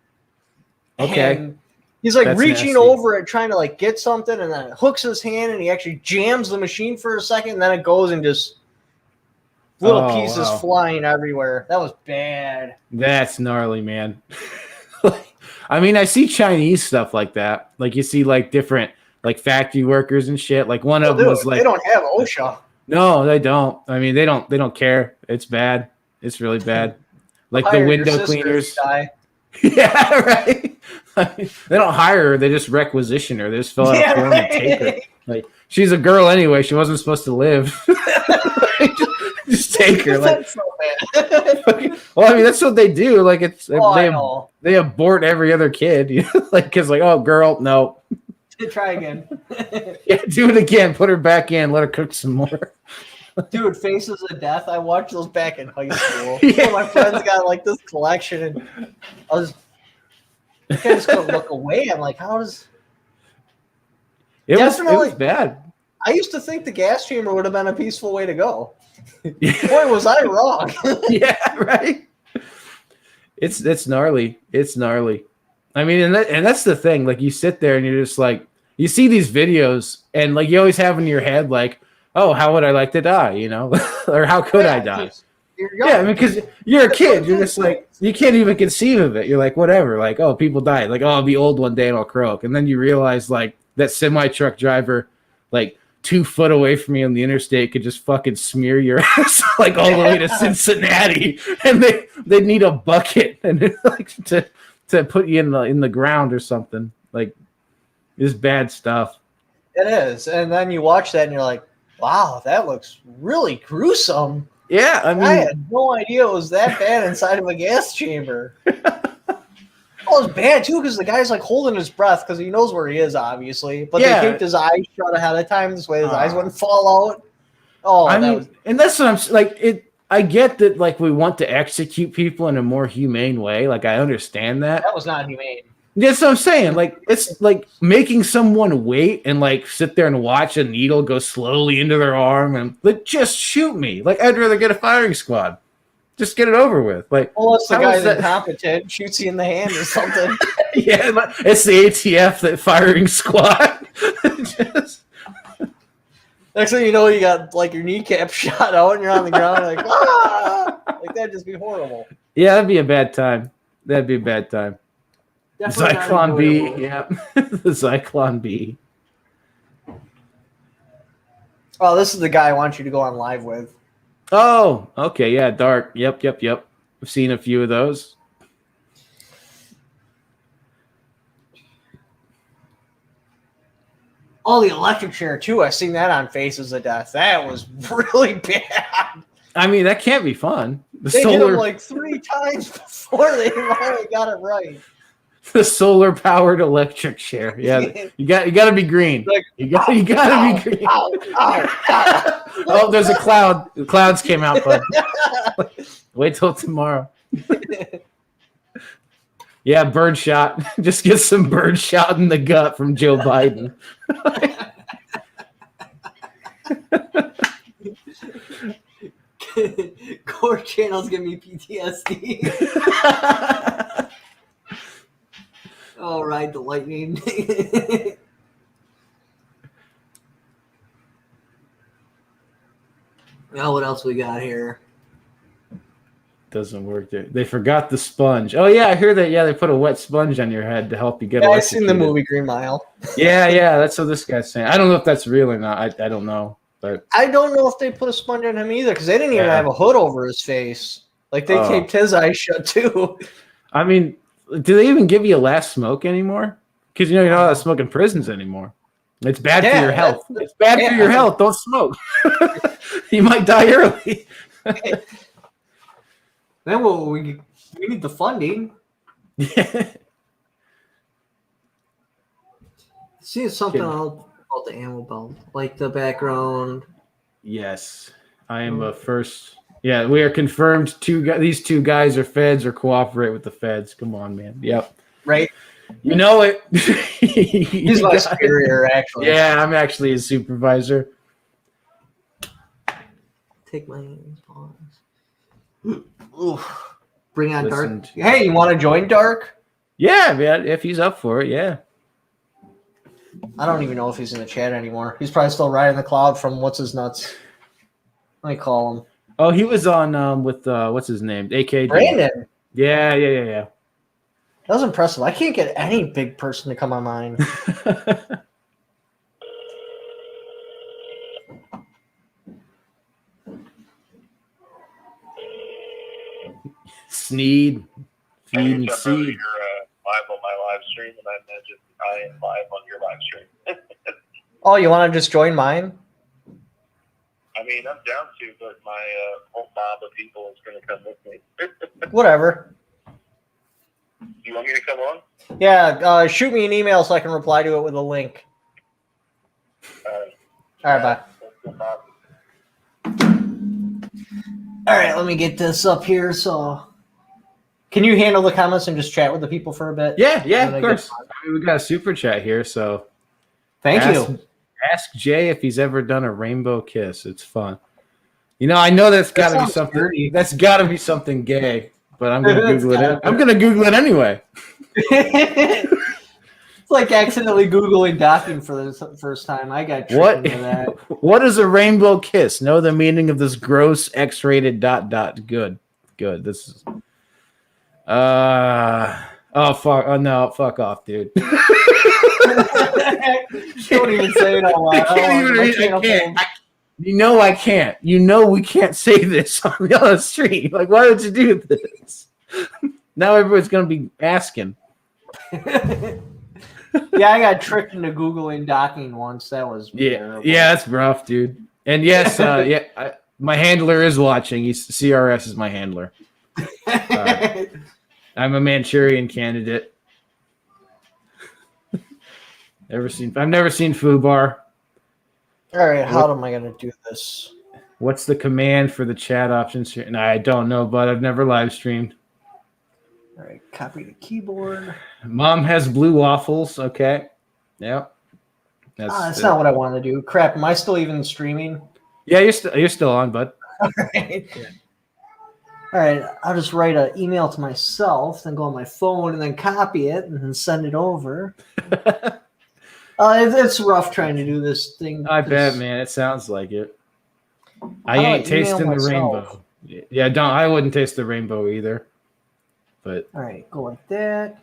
Okay. And he's like That's reaching nasty. over it, trying to like get something, and then it hooks his hand, and he actually jams the machine for a second, and then it goes and just little pieces flying everywhere. That was bad. That's gnarly, man. I mean, I see Chinese stuff like that. Like you see like different like factory workers and shit. Like one of them was like, they don't have OSHA. No, they don't. I mean, they don't care. It's bad. It's really bad. Like the window cleaners. Yeah, right. They don't hire her. They just requisition her. They just fill out a form and take her. Like, she's a girl anyway. She wasn't supposed to live. just take her. Like, so bad. well, I mean, that's what they do. Like, it's I they abort every other kid. Like, because like, oh, girl, no. Try again. Yeah, do it again. Put her back in. Let her cook some more. Dude, Faces of Death. I watched those back in high school. Yeah. My friends got like this collection, and I just couldn't look away. I'm like, how does? It was bad. I used to think the gas chamber would have been a peaceful way to go. Boy, was I wrong. Yeah, right. It's gnarly. It's gnarly. I mean, and that's the thing. Like, you sit there and you're just like, you see these videos, and like you always have in your head, like, oh, how would I like to die? Or how could I die? Yeah, because you're a kid. You're just like, you can't even conceive of it. You're like, whatever. Like, oh, people die. Like, oh, I'll be old one day and I'll croak. And then you realize, like, that semi truck driver, like, 2 foot away from me on the interstate could just fucking smear your ass like all the way to Cincinnati, and they need a bucket and like to put you in the ground or something. Like, it's bad stuff. It is, and then you watch that and you're like, wow, that looks really gruesome. Yeah, I mean, I had no idea it was that bad inside of a gas chamber. Oh, it's bad too because the guy's like holding his breath because he knows where he is, obviously. But Yeah. they kept his eyes shut ahead of time this way his eyes wouldn't fall out. Oh, I mean, and that's what I'm like. I get that, like, we want to execute people in a more humane way. Like, I understand that. that was not humane. That's what I'm saying. Like, it's like making someone wait and like sit there and watch a needle go slowly into their arm and like just shoot me. Like, I'd rather get a firing squad. Just get it over with. Like, Well, it's the how guy is that's that- incompetent, shoots you in the hand or something. Yeah, it's the ATF, that firing squad. Just, Next thing you know, you got like your kneecap shot out and you're on the ground like, ah! Like, that'd just be horrible. yeah, that'd be a bad time. That'd be a bad time. Definitely not Zyklon B, enjoyable. yeah. The Zyklon B. Oh, this is the guy I want you to go on live with. Oh, okay, yeah, dark. Yep. I've seen a few of those. Oh, the electric chair too. I seen that on Faces of Death. That was really bad. I mean, that can't be fun. The They hit solar, him like 3 times before they finally got it right. the solar powered electric chair. Yeah, you got to be green. Like, You got to be green. Ow, ow, ow. Oh, there's a cloud. The clouds came out, bud. Wait till tomorrow. Yeah, bird shot. Just get some bird shot in the gut from Joe Biden. Core channels give me PTSD. Oh, ride the lightning. Now, what else we got here? Doesn't work there. They forgot the sponge. Oh yeah, I heard that. Yeah, they put a wet sponge on your head to help you get. Yeah, I've seen the electrocuted. movie Green Mile. Yeah, that's what this guy's saying. I don't know if that's real or not. I don't know, but I don't know if they put a sponge on him either because they didn't even Yeah. have a hood over his face. Like they Oh. taped his eyes shut too. I mean, do they even give you a last smoke anymore? Because you're not allowed to smoke in prisons anymore. It's bad for Yeah, your health. It's bad for yeah. your health. Don't smoke. You might die early. Then we need the funding. See something Kid. else about the ammo belt, like the background. Yes, I am a first. Yeah, we are confirmed. These two guys are feds or cooperate with the feds. Come on, man. Yep. Right? You know it. He's my superior, actually. Yeah, I'm actually his supervisor. Take my hands, pause. Oof. Bring on Listen Dark. to- Hey, you want to join Dark? Yeah, man. If he's up for it, yeah. I don't even know if he's in the chat anymore. He's probably still riding the cloud from what's his nuts. Let me call him. Oh, he was on with what's his name? AKD. Brandon. Yeah. That was impressive. I can't get any big person to come on mine. Sneed, feed and You're seed. live on my live stream, and I am live on your live stream. Oh, you want to just join mine? I mean, I'm down to, but my whole mob of people is going to come with me. Whatever. You want me to come on? Yeah, shoot me an email so I can reply to it with a link. All right, bye. All right, let me get this up here. So, can you handle the comments and just chat with the people for a bit? Yeah, And then of I course. get- I mean, we got a super chat here, so Thank ask, you. Ask Jay if he's ever done a rainbow kiss. It's fun. You know, I know that's got to be sounds something. dirty. That's got to be something gay, but I'm gonna Google it. I'm gonna Google it anyway. It's like accidentally Googling docking for the first time. I got tricked What? into that. What is a rainbow kiss? Know the meaning of this gross X-rated ... Good. This is. Oh fuck! Oh no! Fuck off, dude. Don't even say it out loud. I can't. You know I can't. You know we can't say this on the stream. Like, why would you do this? Now everybody's gonna be asking. Yeah, I got tricked into Googling docking once. That was terrible. Yeah, that's rough, dude. And yes, my handler is watching. CRS is my handler. I'm a Manchurian candidate. I've never seen Fubar. All right, how am I gonna do this? What's the command for the chat options here? No, I don't know, but I've never live streamed. All right, copy the keyboard. Mom has blue waffles. Okay. Yep. That's not what I want to do. Crap, am I still even streaming? Yeah, you're still on, bud. All right. Yeah. All right, I'll just write an email to myself, then go on my phone and then copy it and then send it over. It's rough trying to do this thing. I bet, man. It sounds like it. I ain't tasting the rainbow. Yeah, I wouldn't taste the rainbow either. But all right, go like that.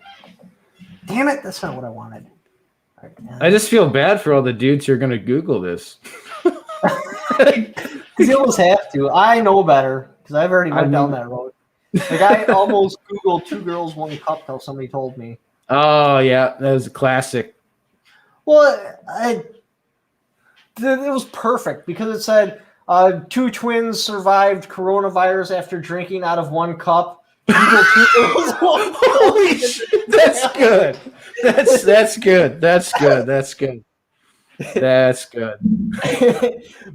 Damn it, that's not what I wanted. All right, I just feel bad for all the dudes who are going to Google this. You almost have to. I know better because I've already went down that road. Like I almost Googled 2 girls, 1 cup till somebody told me. Oh yeah, that was a classic. Well, it was perfect because it said 2 twins survived coronavirus after drinking out of 1 cup. Holy shit, that's good. That's good. That's good. That's good. That's good.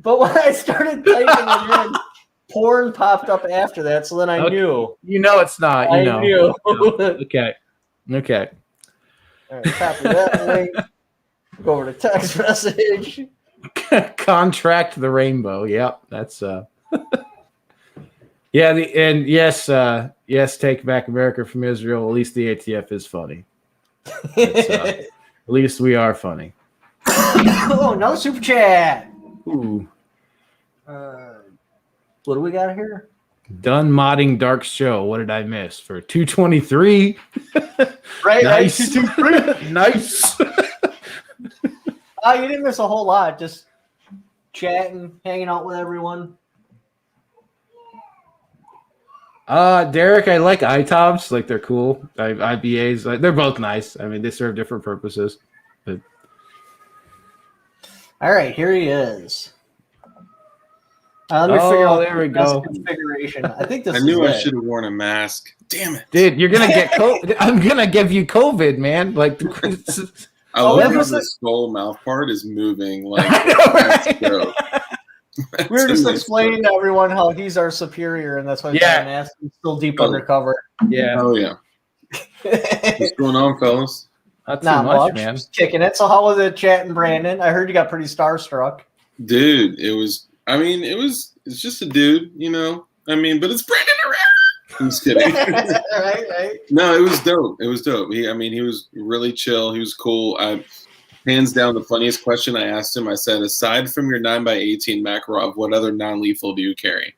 But when I started typing it in, porn popped up after that, so then I knew. You know it's not. I knew. Okay. All right, copy that link. Go over to text message. Contract the rainbow. Yep, that's yeah, yes, take back America from Israel. At least the ATF is funny. At least we are funny. Oh, another super chat. Ooh. What do we got here? Done modding Dark Show. What did I miss? For 223. Right, nice. 223. Nice. You didn't miss a whole lot. Just chatting, hanging out with everyone. Derek, I like ITOPs. Like they're cool. IBAs, like they're both nice. I mean, they serve different purposes. But all right, here he is. Let me figure out there we go. Configuration. I think this. I knew I should have worn a mask. Damn it, dude! You're gonna get COVID. I'm gonna give you COVID, man. Like I love how the skull mouth part is moving. Like I know, right? We were just explaining to everyone how he's our superior, and that's why he's still deep undercover. Yeah. Oh yeah. What's going on, fellas? Not too much, man. Just kicking it. So how was it chatting, Brandon? I heard you got pretty starstruck. Dude, it's just a dude, you know. I mean, but it's Brandon Ervin. I'm just kidding. right. No, it was dope. It was dope. He was really chill. He was cool. Hands down, the funniest question I asked him, I said, aside from your 9x18 Makarov, what other non-lethal do you carry?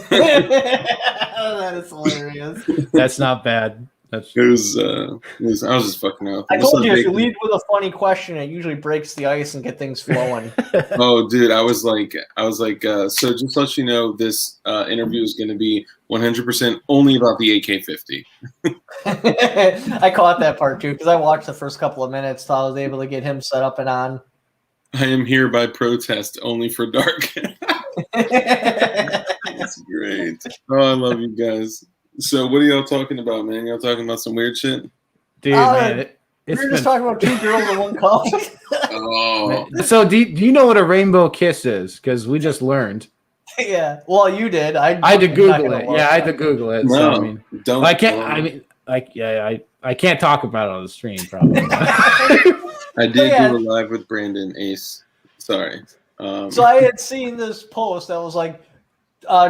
That is hilarious. That's not bad. I was just fucking out. I told you if you lead with a funny question, it usually breaks the ice and get things flowing. Oh, dude, I was like, so just to let you know, this interview is going to be 100% only about the AK-50. I caught that part too because I watched the first couple of minutes, so I was able to get him set up and on. I am here by protest, only for dark. That's great. Oh, I love you guys. So what are y'all talking about, man? Y'all talking about some weird shit? Dude, man. We were just talking about 2 girls in 1 cup. Oh. So do you know what a rainbow kiss is? Because we just learned. Yeah. Well, you did. I had to Google it. Yeah, I had to Google it. No, so, I mean, don't. I can't. I mean, I can't talk about it on the stream, probably. I did do a live with Brandon Ace. Sorry. So I had seen this post that was like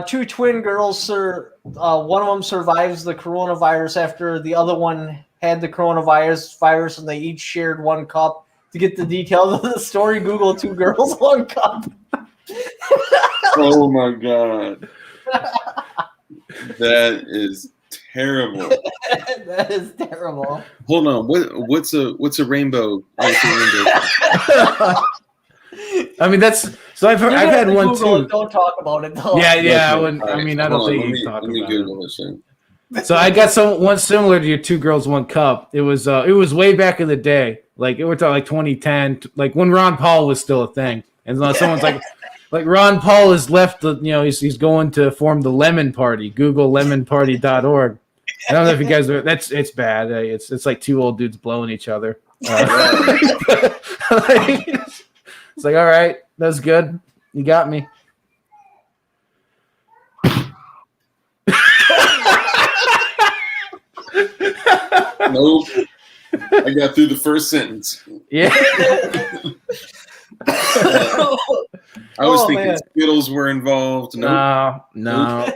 2 twin girls, one of them survives the coronavirus after the other one had the coronavirus, and they each shared 1 cup. To get the details of the story, Google 2 girls, 1 cup. Oh my god. That is terrible. That is terrible. Hold on. What's a rainbow? I mean, that's so. I've had one Google too. it, don't talk about it though. Yeah, yeah. I Okay, wouldn't. all I right, mean, I hold don't on, think you can talk let me about Google this shit. it. So I got one similar to your Two Girls One Cup. It was way back in the day. Like we're talking like 2010, like when Ron Paul was still a thing. And someone's like Ron Paul has left the, he's going to form the Lemon Party. Google lemonparty.org. I don't know if you guys are. It's bad. It's like two old dudes blowing each other. It's like, all right, that's good. You got me. Nope. I got through the first sentence. Yeah. I was thinking Skittles were involved. Nope. No.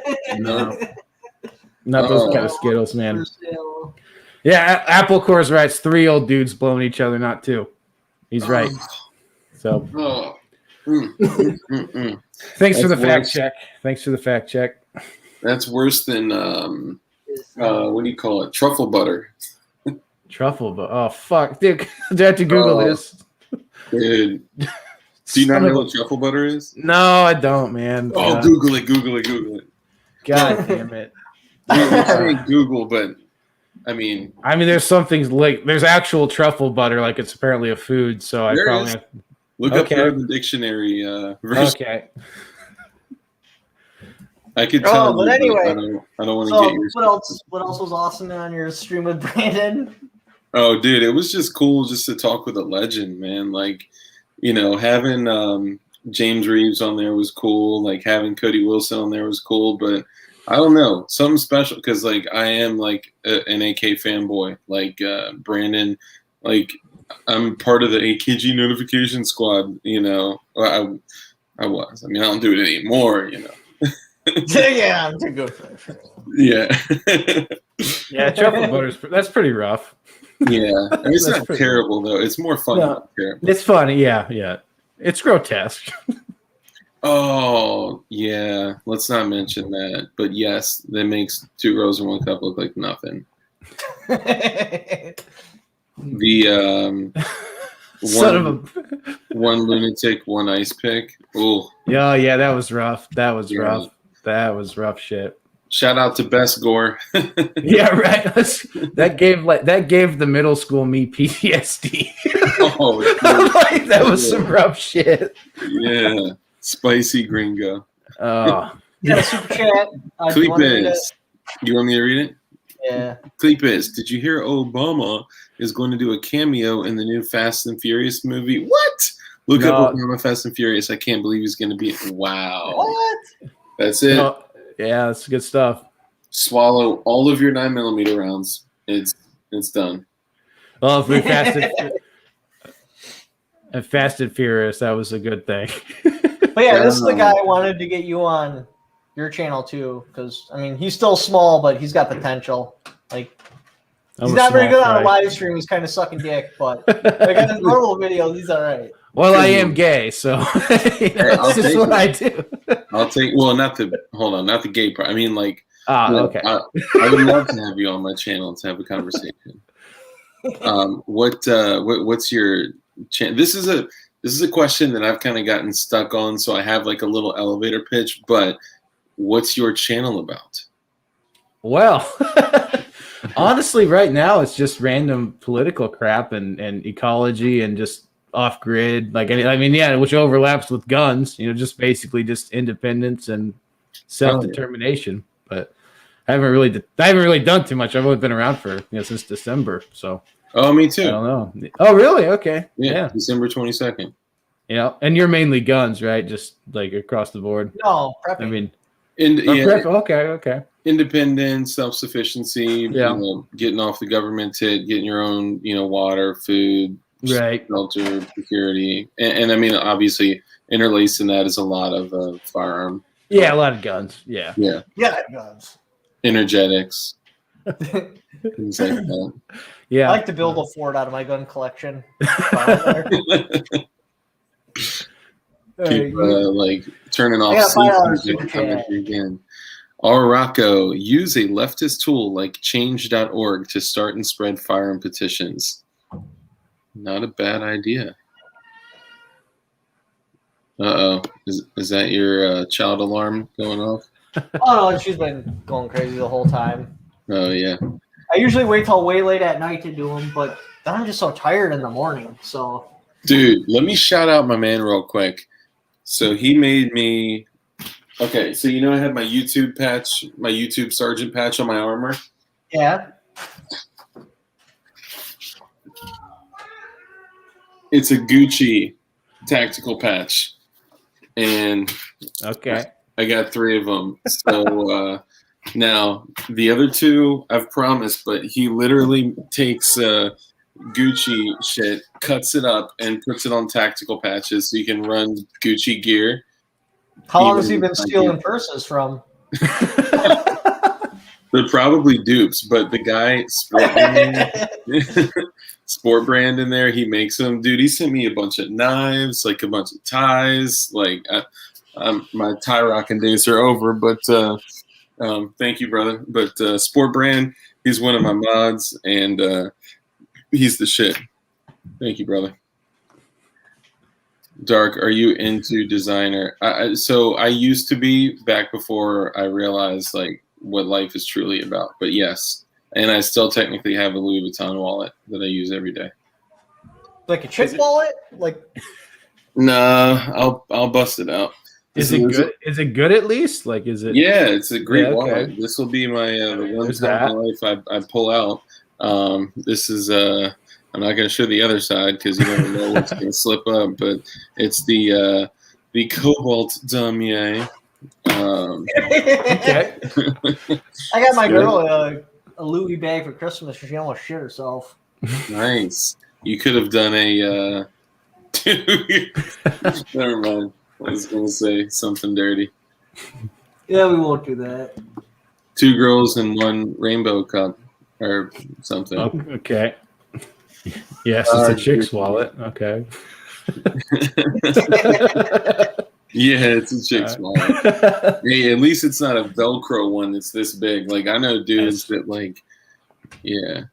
Not those kind of Skittles, man. Yeah, Apple Core's right. It's three old dudes blowing each other, not two. He's right. So, thanks for the fact check. Thanks for the fact check. That's worse than what do you call it? Truffle butter. Truffle butter. Oh fuck, dude! Do I have to Google this? Dude, do you not know what truffle butter is? No, I don't, man. Oh, Google it. God damn it. I'm saying Google, but I mean, there's some things like there's actual truffle butter, like it's apparently a food. So I probably have, look up Urban Dictionary. Okay. I could tell. But anyway, I don't want to get your. What else was awesome on your stream with Brandon? Oh, dude, it was just cool just to talk with a legend, man. Like, having James Reeves on there was cool. Like having Cody Wilson on there was cool, but I don't know, something special because like I am like an AK fanboy. Like Brandon, like I'm part of the AKG notification squad. I was. I mean, I don't do it anymore. Yeah, I'm too good for that. Yeah. Yeah, truffle butter. That's pretty rough. Yeah, it's not terrible though. It's more fun. No, it's funny. Yeah. It's grotesque. Oh yeah, let's not mention that. But yes, that makes Two Girls in One Cup look like nothing. The one lunatic, one ice pick. Oh yeah, that was rough. That was rough shit. Shout out to Best Gore. Yeah, right. That gave the middle school me PTSD. Oh, that was some rough shit. Yeah, spicy gringo. Oh, yeah, super chat. Cleepus, you want me to read it? Yeah. Cleepus, did you hear Obama is going to do a cameo in the new Fast and Furious movie? What? Look up Obama Fast and Furious. I can't believe he's going to be. Wow. What? That's it. Yeah, that's good stuff. Swallow all of your 9mm rounds. It's done. Well, if we Fast and Furious, that was a good thing. But yeah, this is the guy I wanted to get you on your channel too, because he's still small, but he's got potential. Like he's not very good on a live stream. He's kind of sucking dick, but like in his normal videos, he's all right. Well, I am gay, so that's just what I do. I'll take. Well, not the gay part. I mean, like, okay. I would love to have you on my channel to have a conversation. What's your channel? This is a question that I've kind of gotten stuck on, so I have like a little elevator pitch. But what's your channel about? Well, honestly, right now it's just random political crap and ecology and just off grid, which overlaps with guns. Just basically just independence and self-determination. But I haven't really done too much. I've only been around for since December. So. Oh, me too. I don't know. Oh, really? Okay. Yeah. December 22nd. Yeah, and you're mainly guns, right? Just like across the board. No, prepping. Okay. Independence, self-sufficiency. Yeah. Getting off the government tit, getting your own, water, food. Right. Shelter, security, and obviously interlaced in that is a lot of firearm. Yeah, a lot of guns. Yeah, guns. Energetics, things like that. Yeah, I like to build a fort out of my gun collection. Keep like turning off. $5 Again. R. Rocco, use a leftist tool like change.org to start and spread firearm petitions. Not a bad idea. Uh-oh. Is that your child alarm going off? Oh, no, she's been going crazy the whole time. Oh, yeah. I usually wait till way late at night to do them, but then I'm just so tired in the morning. So, Dude, let me shout out my man real quick. So he made me... Okay, so you know I had my YouTube patch, my YouTube sergeant patch on my armor? yeah. It's a Gucci tactical patch. And Okay. I got 3 of them. So now the other 2 I've promised, but he literally takes Gucci shit, cuts it up, and puts it on tactical patches so you can run Gucci gear. How long has he been stealing purses from? They're probably dupes, but the guy Sport Brand in there, he makes them. Dude, he sent me a bunch of knives, like a bunch of ties. Like my tie rocking days are over, but thank you, brother. But Sport Brand, he's one of my mods, and he's the shit. Thank you, brother. Dark, are you into designer? So I used to be back before I realized like what life is truly about. But yes, and I still technically have a Louis Vuitton wallet that I use every day. Like a chick wallet? Like, Nah, I'll bust it out. Is it good? Is it good at least? Like, is it? Yeah, it's a great Yeah, okay. wallet. This will be my the one There's time in my life I pull out. This is I'm not going to show the other side because you never know what's going to slip up. But it's the Cobalt Damier. Okay. I got my girl a Louis bag for Christmas. She almost shit herself. Nice. You could have done a. Never mind. I was going to say something dirty. Yeah, we won't do that. 2 girls and 1 rainbow cup or something. Oh, okay. Yes, it's a chick's wallet. Okay. Yeah, it's a chick's wallet. Hey, at least it's not a Velcro one that's this big. Like I know dudes that like, yeah.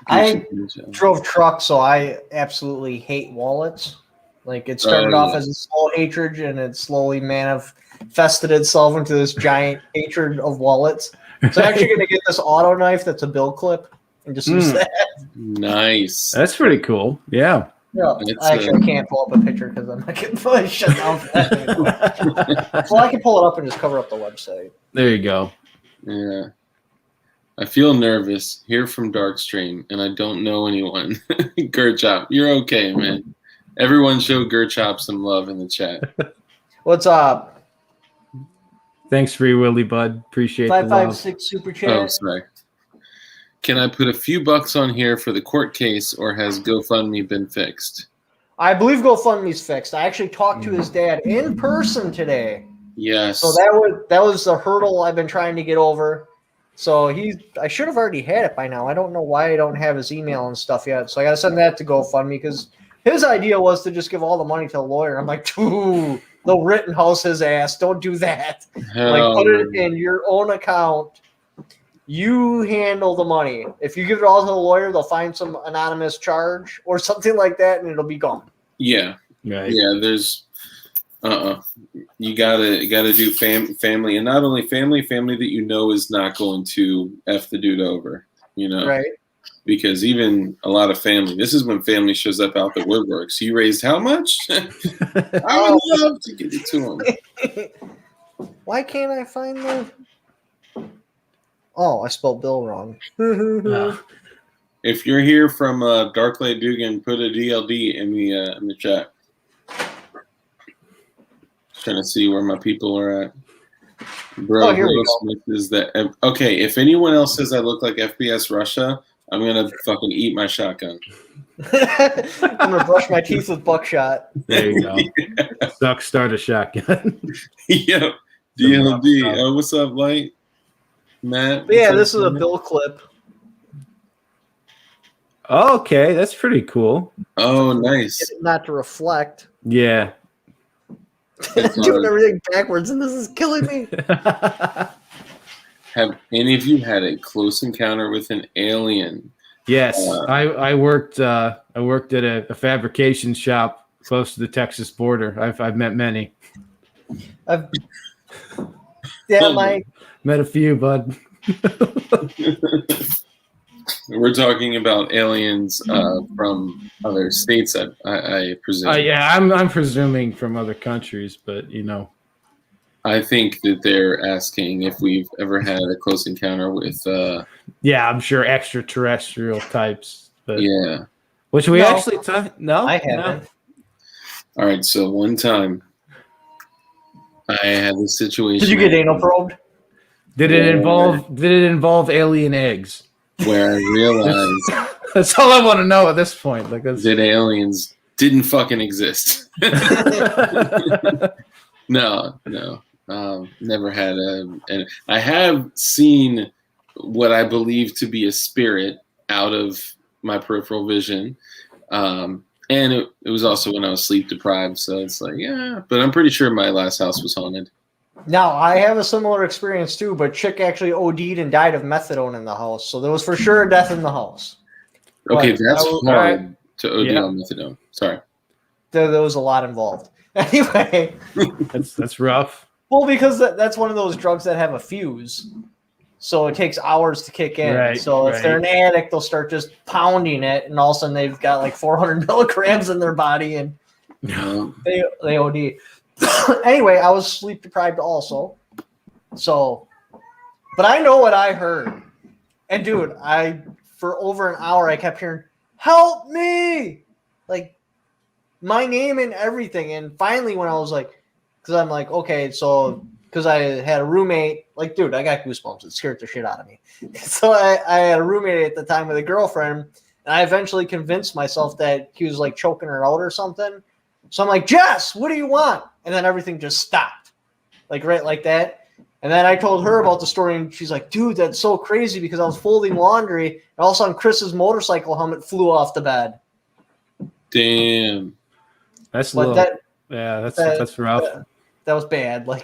I drove trucks, so I absolutely hate wallets. Like it started off as a small hatred, and it slowly manifested itself into this giant hatred of wallets. So I'm actually going to get this auto knife that's a bill clip and just use that. Nice. That's pretty cool. Yeah. Yeah, I actually can't pull up a picture because I'm not getting fully shut down for that anymore. Well, I can pull it up and just cover up the website. There you go. Yeah. I feel nervous. Here from Darkstream, and I don't know anyone. Gerchop, you're okay, man. Everyone show Gerchop some love in the chat. What's up? Thanks, Free Willy Bud. Appreciate the love. 556 super chat. Oh, sorry. Can I put a few bucks on here for the court case, or has GoFundMe been fixed? I believe GoFundMe's fixed. I actually talked to his dad in person today. Yes. So that was the hurdle I've been trying to get over. So I should have already had it by now. I don't know why I don't have his email and stuff yet. So I got to send that to GoFundMe because his idea was to just give all the money to the lawyer. I'm like, ooh, they'll Rittenhouse his ass. Don't do that. Like, put it in your own account. You handle the money. If you give it all to the lawyer, they'll find some anonymous charge or something like that, and it'll be gone. Yeah. Right. Yeah, there's you gotta do family, and not only family that you know is not going to F the dude over, you know. Right. Because even a lot of family, this is when family shows up out the woodworks. You raised how much? I would love to give it to him. Why can't I find the... Oh, I spelled Bill wrong. If you're here from Darklade Dugan, put a DLD in the chat. Just trying to see where my people are at. Bro, here we go. Smith is that okay? If anyone else says I look like FBS Russia, I'm gonna fucking eat my shotgun. I'm gonna brush my teeth with buckshot. There you go. Suck, start a shotgun. Yep. DLD. Oh, what's up, Light? Matt? Yeah, this is a bill clip. Okay, that's pretty cool. Oh, nice. Get it not to reflect. Yeah. It's doing hard. everything backwards, and this is killing me. Have any of you had a close encounter with an alien? Yes, I worked at a fabrication shop close to the Texas border. I've met many. Met a few, bud. We're talking about aliens from other states, I presume. Yeah, I'm presuming from other countries, but I think that they're asking if we've ever had a close encounter with. Yeah, I'm sure extraterrestrial types. But Yeah. which we actually no, I haven't. All right. So one time, I had this situation. Did you get anal probed? Did it involve alien eggs? Where I realized That's all I want to know at this point. Like that aliens didn't fucking exist. No. Never had and I have seen what I believe to be a spirit out of my peripheral vision. And it was also when I was sleep deprived. So it's like, yeah, but I'm pretty sure my last house was haunted. Now, I have a similar experience too, but chick actually OD'd and died of methadone in the house. So there was for sure a death in the house. Okay, But that's hard right. to OD on methadone. Sorry. There was a lot involved. Anyway. That's rough. Well, because that's one of those drugs that have a fuse. So it takes hours to kick in. Right, so if they're an addict, they'll start just pounding it, and all of a sudden they've got like 400 milligrams in their body, and they OD. Anyway, I was sleep deprived also. So, but I know what I heard. And dude, for over an hour, I kept hearing, "Help me!" Like my name and everything. And finally, when I was like, because I'm like, okay, so because I had a roommate, like, dude, I got goosebumps. It scared the shit out of me. So I had a roommate at the time with a girlfriend, and I eventually convinced myself that he was like choking her out or something. So I'm like, Jess, what do you want? And then everything just stopped, like right like that. And then I told her about the story, and she's like, dude, that's so crazy because I was folding laundry, and all of a sudden Chris's motorcycle helmet flew off the bed. Damn. That's that's rough. That was bad. Like,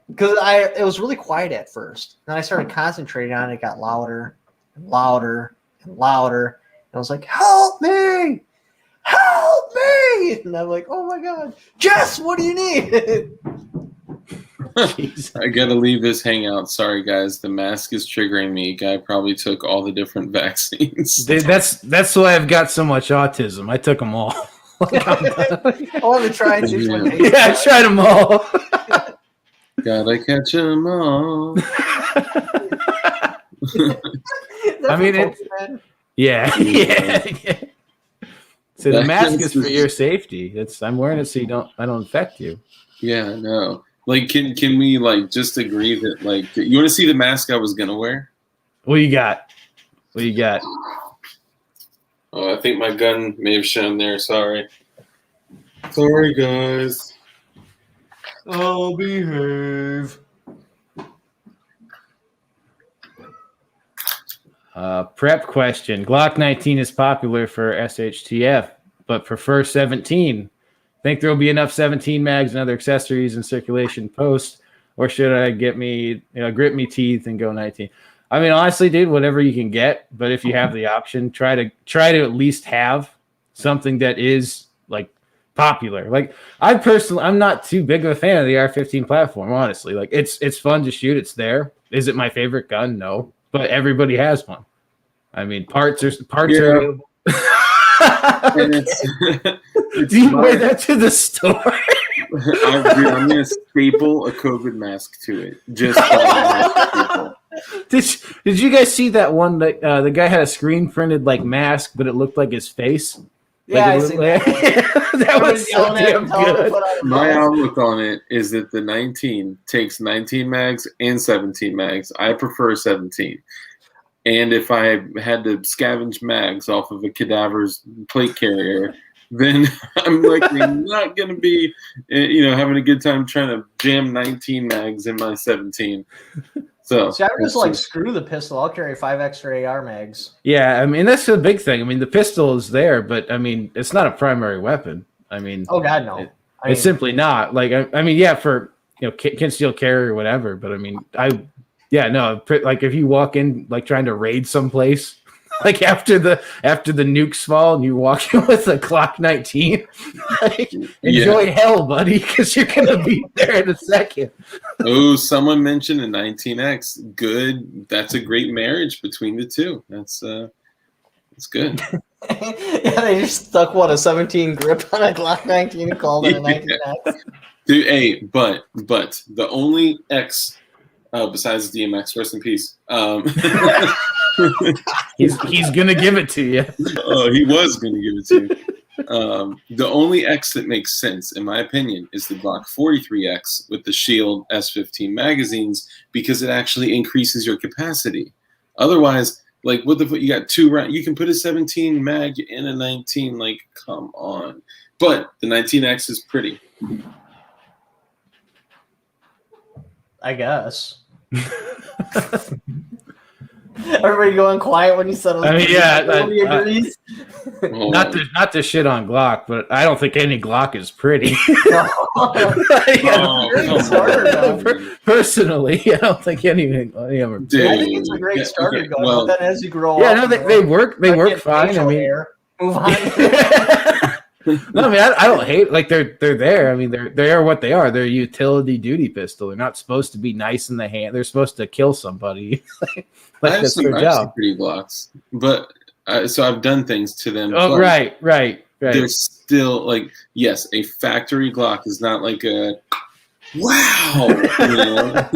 because it was really quiet at first. Then I started concentrating on it. It got louder and louder and louder. And I was like, help me! Help me! And I'm like, oh my God. Jess, what do you need? I gotta leave this hangout. Sorry, guys. The mask is triggering me. Guy probably took all the different vaccines. That's why I've got so much autism. I took them all. I want to try and see one day. Yeah, I tried them all. Gotta catch them all. I mean, yeah. So the mask is for your safety. I'm wearing it so I don't infect you. Yeah, no. Like, can we like just agree that like you want to see the mask I was gonna wear? What you got? What you got? Oh, I think my gun may have shown there. Sorry, guys. I'll behave. Prep question. Glock 19 is popular for SHTF, but prefer 17. Think there will be enough 17 mags and other accessories in circulation post, or should I grip me teeth and go 19? I mean, honestly, dude, whatever you can get. But if you have the option, try to at least have something that is like popular. Like I'm not too big of a fan of the R15 platform, honestly. Like it's fun to shoot. It's there. Is it my favorite gun? No, but everybody has one. I mean, parts are available. Do you wear that to the store? I'm gonna staple a COVID mask to it. Just did you guys see that one that the guy had a screen printed like mask, but it looked like his face? Yeah, like that was so damn good. My outlook on it is that the 19 takes 19 mags and 17 mags. I prefer 17. And if I had to scavenge mags off of a cadaver's plate carrier, then I'm likely not going to be, having a good time trying to jam 19 mags in my 17. So see, I would just like screw the pistol. I'll carry 5 extra AR mags. Yeah, I mean that's the big thing. I mean the pistol is there, but I mean it's not a primary weapon. I mean, oh God, no. It's simply not. Like, I mean, yeah, for concealed carry or whatever, but I mean, like if you walk in like trying to raid someplace, like after the nukes fall and you walk in with a Glock 19, like, enjoy hell, buddy, because you're gonna be there in a second. Oh, someone mentioned a 19X. Good. That's a great marriage between the two. That's good. Yeah, they just stuck a 17 grip on a Glock 19 and called it a 19X. Dude, hey, but the only X besides DMX, rest in peace. He's gonna give it to you. Oh, he was gonna give it to you. The only X that makes sense, in my opinion, is the Glock 43X with the Shield S15 magazines because it actually increases your capacity. Otherwise, like, what the fuck? You got 2 rounds. You can put a 17 mag in a 19. Like, come on. But the 19X is pretty. I guess. Everybody going quiet when you said it. I mean, yeah. Agrees. Not to shit on Glock, but I don't think any Glock is pretty. Personally, I don't think any of them are. Dude, I think it's a great starter gun. Well, but then as you grow up, they work fine. I mean, move on. No, I mean, I don't hate, like, they're there. I mean, they are what they are. They're a utility duty pistol. They're not supposed to be nice in the hand. They're supposed to kill somebody. I have some pretty Glocks, but so I've done things to them. Oh, right. They're still like, yes, a factory Glock is not like a wow. You know?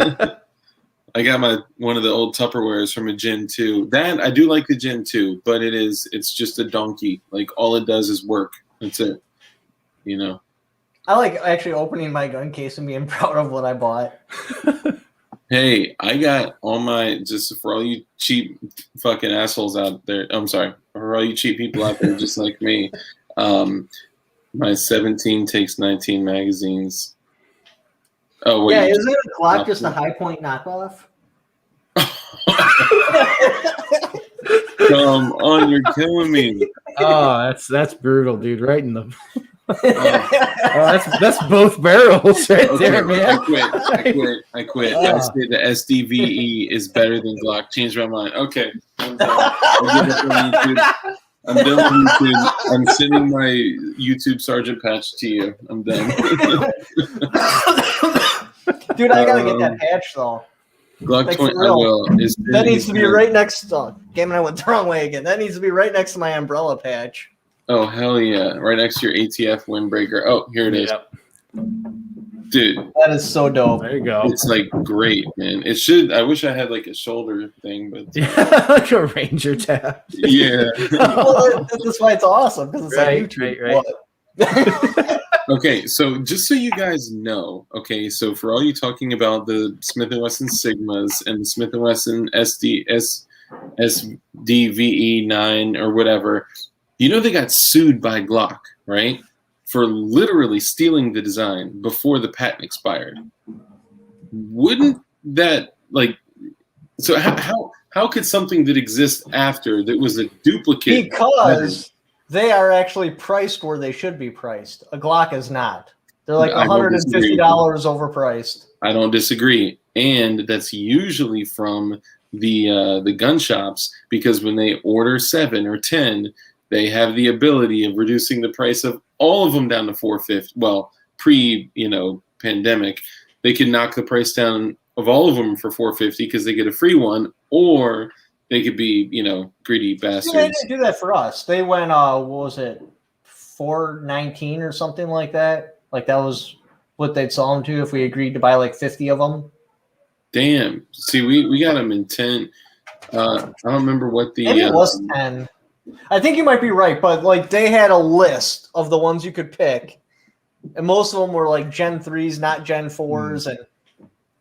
I got one of the old Tupperwares from a Gen 2. That I do like the Gen 2, but it's just a donkey. Like, all it does is work. That's it. You know. I like actually opening my gun case and being proud of what I bought. Hey, I got all my, just for all you cheap fucking assholes out there. I'm sorry, for all you cheap people out there, just like me. My 17 takes 19 magazines. Oh wait, yeah, isn't it a Glock just a high point knockoff? Come on, you're killing me. Oh, that's brutal, dude. Right in the. That's both barrels right there, man. I quit. I say the SDVE is better than Glock. Changed my mind. Okay, I'm done. I'm done with YouTube. I'm sending my YouTube sergeant patch to you. I'm done. Dude, I gotta get that patch though. Glock like, 20. I will. That needs to be right next to. Damn it, I went the wrong way again. That needs to be right next to my umbrella patch. Oh hell yeah! Right next to your ATF windbreaker. Oh, here it is. Yep. Dude, that is so dope. There you go. It's like great, man. It should. I wish I had like a shoulder thing, but like a Ranger tab. Yeah. Well, that's why it's awesome because it's like YouTube. Right. Okay, so just so you guys know, okay, so for all you talking about the Smith & Wesson Sigmas and the Smith & Wesson SDVE 9 or whatever, you know they got sued by Glock, right? For literally stealing the design before the patent expired. Wouldn't that, like, so how could something that exists after that was a duplicate? Because they are actually priced where they should be priced. A Glock is not. They're like $150 overpriced. I don't disagree. And that's usually from the gun shops, because when they order 7 or 10, they have the ability of reducing the price of all of them down to $450. Well, pandemic, they can knock the price down of all of them for $450 because they get a free one, or they could be, greedy bastards. They didn't do that for us. They went, what was it, $419 or something like that? Like that was what they'd sell them to if we agreed to buy like 50 of them. Damn. See, we got them in 10. I don't remember what the... Maybe it was 10. I think you might be right, but like they had a list of the ones you could pick. And most of them were like Gen 3s, not Gen 4s. And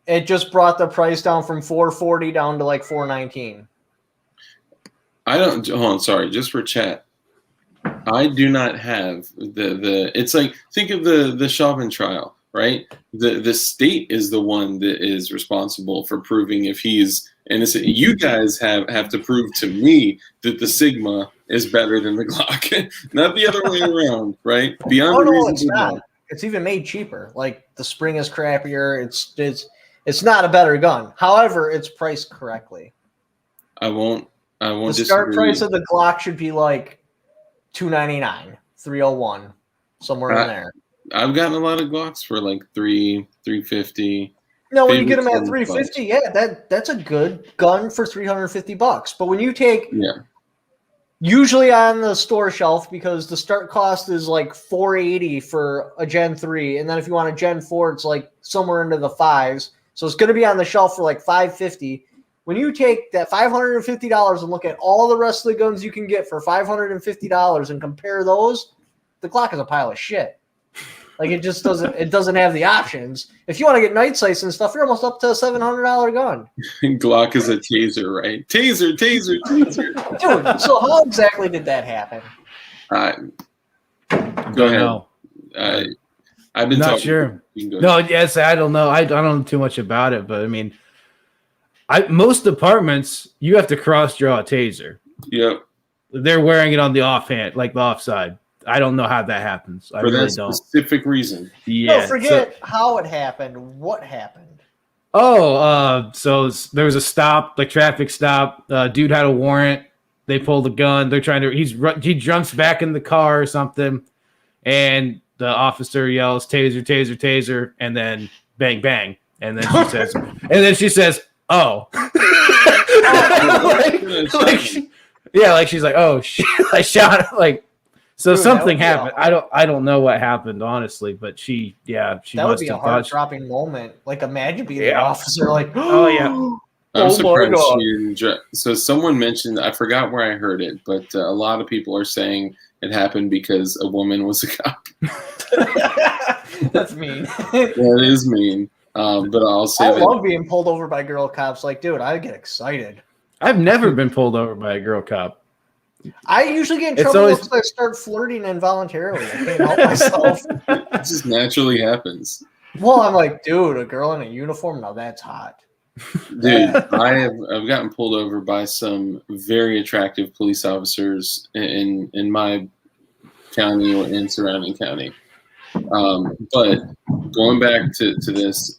it just brought the price down from $440 down to like $419. Hold on, sorry, just for chat. I do not have it's like, think of the Chauvin trial, right? The state is the one that is responsible for proving if he's innocent. You guys have to prove to me that the Sigma is better than the Glock, not the other way around, right? Beyond no, it's not. It's even made cheaper. Like the spring is crappier. It's not a better gun. However, it's priced correctly. I won't The start price of the Glock should be like $299, $301, somewhere in there. I've gotten a lot of Glocks for like $350. No, when you get them at $350, yeah, that's a good gun for $350. But when you take usually on the store shelf, because the start cost is like $480 for a Gen 3, and then if you want a Gen 4, it's like somewhere into the $5s. So it's going to be on the shelf for like $550. When you take that $550 and look at all the rest of the guns you can get for $550 and compare those, the Glock is a pile of shit. Like it just doesn't have the options. If you want to get night sights and stuff, you're almost up to a $700 gun. Glock is a taser, right? Taser. Dude, so how exactly did that happen? Go ahead. I've been not sure. No, yes, I don't know. I don't know too much about it, but I mean, most departments you have to cross draw a taser. Yep. They're wearing it on the offhand, like the offside. I don't know how that happens. I really don't. Specific reason. Yeah. No, forget how it happened. What happened? So there was a stop, like traffic stop. Dude had a warrant. They pulled a gun. They're trying to. He jumps back in the car or something, and the officer yells, "Taser, taser, taser!" And then bang, bang. And then she says, "Oh." like she's like, "Oh shit!" I shot like. So something happened. I don't know what happened, honestly, but she that would be a heart-dropping moment. Like imagine being an officer, like, oh yeah. I'm surprised she didn't. So someone mentioned, I forgot where I heard it, but a lot of people are saying it happened because a woman was a cop. That's mean. That is mean. But I'll say I love being pulled over by girl cops. Like, dude, I get excited. I've never been pulled over by a girl cop. I usually get in trouble because I start flirting involuntarily. I can't help myself. It just naturally happens. Well, I'm like, dude, a girl in a uniform? Now that's hot. Dude, I've gotten pulled over by some very attractive police officers in my county or in surrounding county. But going back to this,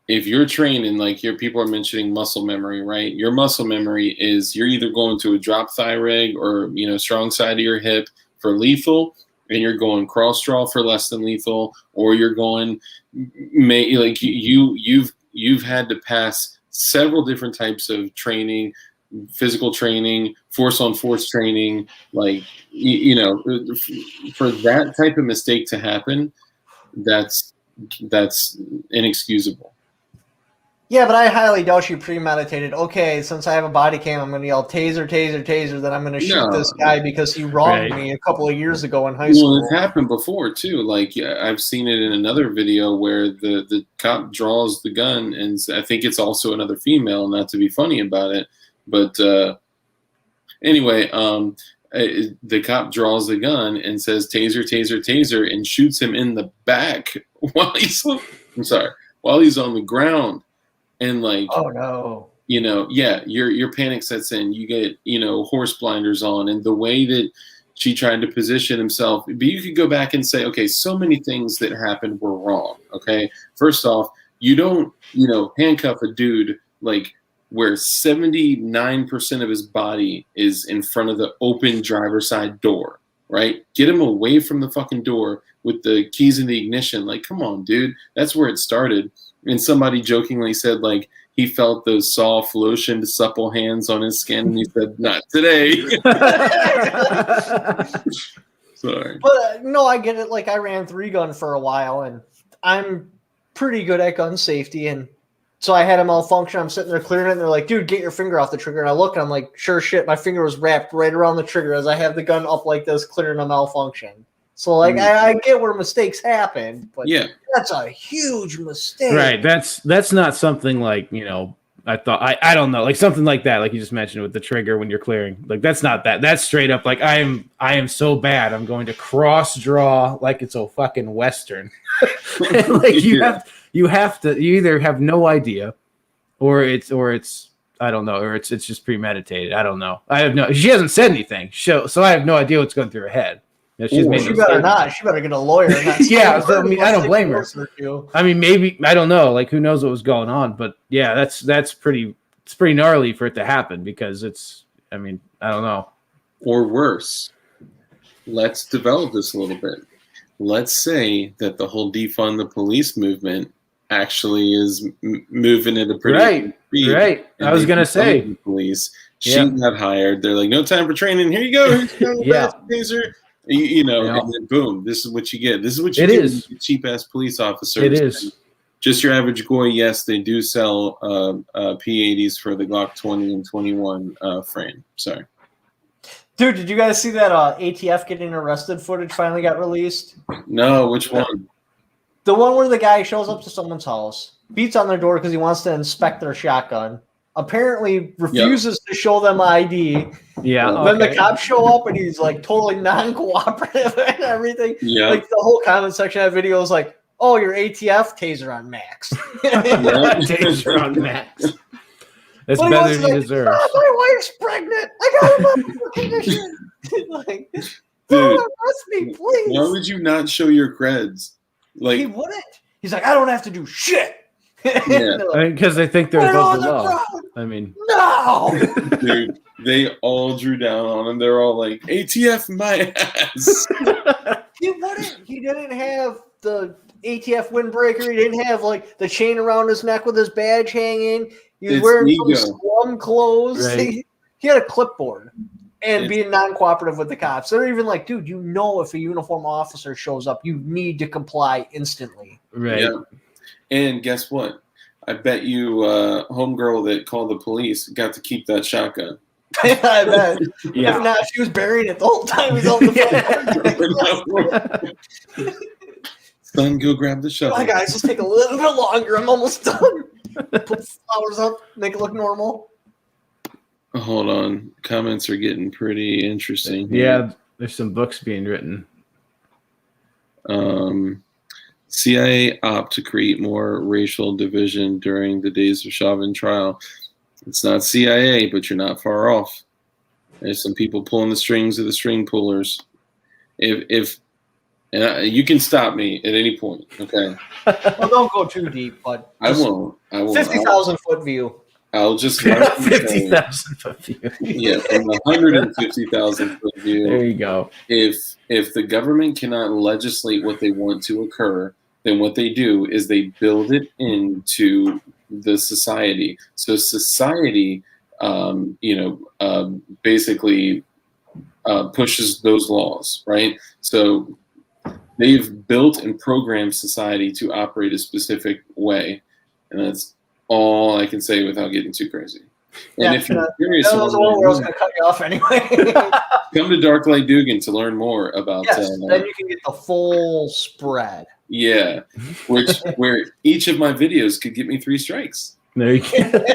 if you're trained and like your people are mentioning muscle memory, right? Your muscle memory is you're either going to a drop thigh rig or strong side of your hip for lethal, and you're going cross draw for less than lethal, or you're going like you've had to pass several different types of training, physical training, force on force training, like for that type of mistake to happen, that's inexcusable. Yeah, but I highly doubt you premeditated. Okay, since I have a body cam, I'm going to yell taser, taser, taser. Then I'm going to shoot this guy because he wronged me a couple of years ago in high school. Well, it's happened before too. Like I've seen it in another video where the cop draws the gun, and I think it's also another female. Not to be funny about it, but anyway, the cop draws the gun and says taser, taser, taser, and shoots him in the back while he's on the ground. And like, oh no, your panic sets in. You get, horse blinders on, and the way that she tried to position himself. But you could go back and say, okay, so many things that happened were wrong. Okay, first off, you don't, handcuff a dude like where 79% of his body is in front of the open driver's side door. Right, get him away from the fucking door with the keys in the ignition. Like, come on, dude, that's where it started. And somebody jokingly said, like, he felt those soft, lotioned, supple hands on his skin. And he said, not today. Sorry. But, no, I get it. Like, I ran 3-gun for a while, and I'm pretty good at gun safety. And so I had a malfunction. I'm sitting there clearing it, and they're like, dude, get your finger off the trigger. And I look, and I'm like, sure shit, my finger was wrapped right around the trigger as I have the gun up like this, clearing a malfunction. So, like, I get where mistakes happen, but that's a huge mistake. Right. That's not something like, I thought, I don't know, like something like that, like you just mentioned with the trigger when you're clearing. Like, that's not that. That's straight up like, I am so bad. I'm going to cross draw like it's a fucking Western. Like, you either have no idea or it's I don't know, or it's just premeditated. I don't know. She hasn't said anything. So I have no idea what's going through her head. Yeah, she's made She those better statements. not. She better get a lawyer. And not Yeah, sue her I mean, I don't blame her. unless they force to. I mean, maybe I don't know. Like, who knows what was going on? But yeah, that's pretty. It's pretty gnarly for it to happen because it's. I mean, I don't know. Or worse, let's develop this a little bit. Let's say that the whole defund the police movement actually is moving at a pretty Right. speed. Right. And I was they gonna defund say. the police. She Yeah. got hired. They're like, no time for training. Here you go. Here's your Yeah. taser. You know, Yeah. and then boom, this is what you get. This is what you It get is. with your cheap ass police officers. It is. Just your average goy. Yes, they do sell P80s for the Glock 20 and 21 frame. Sorry. Dude, did you guys see that ATF getting arrested footage finally got released? No, which one? The one where the guy shows up to someone's house, beats on their door because he wants to inspect their shotgun, apparently refuses to show them ID. Yeah. Then the Okay. cops show up and he's like totally non-cooperative and everything. Yeah. Like the whole comment section of that video is like, "Oh, you're ATF, taser on max." Taser on max. That's But he better wants than he to deserves. My wife's pregnant. I got a medical condition. Like, don't arrest me, please. Why would you not show your creds? He Like, wouldn't. He's like, I don't have to do shit. Yeah. They're like, Because they think they're "Put it above on the the law. ground." I mean, No. dude, they all drew down on him. They're all like, ATF my ass. He wouldn't. He didn't have the ATF windbreaker. He didn't have like the chain around his neck with his badge hanging. He was It's wearing ego. some slum clothes. Right. He had a clipboard and It's- being non-cooperative with the cops. They're even like, dude, you know, if a uniformed officer shows up, you need to comply instantly. right. Yeah. And guess what? I bet you homegirl that called the police got to keep that shotgun. I bet. Yeah. If not, she was burying it the whole time. He was on the phone. Son, go grab the shovel. Hi guys, let's take a little bit longer. I'm almost done. Put the flowers up, make it look normal. Hold on. Comments are getting pretty interesting. Yeah. There's some books being written. CIA opt to create more racial division during the days of Chauvin trial. It's not CIA, but you're not far off. There's some people pulling the strings of the string pullers. You can stop me at any point, okay? Well, don't go too deep, but I won't. 50,000 foot view. I'll just 50,000 foot view. Yeah, from the 150,000 foot view. There you go. If the government cannot legislate what they want to occur, then what they do is they build it into the society. So society, basically pushes those laws, right? So they've built and programmed society to operate a specific way, and that's all I can say without getting too crazy. And if you're curious, That was the one where I was going to cut you off anyway. come to Dark Light Dugan to learn more about. Yes, then you can get the full spread. Yeah, where each of my videos could get me 3 strikes. There you go.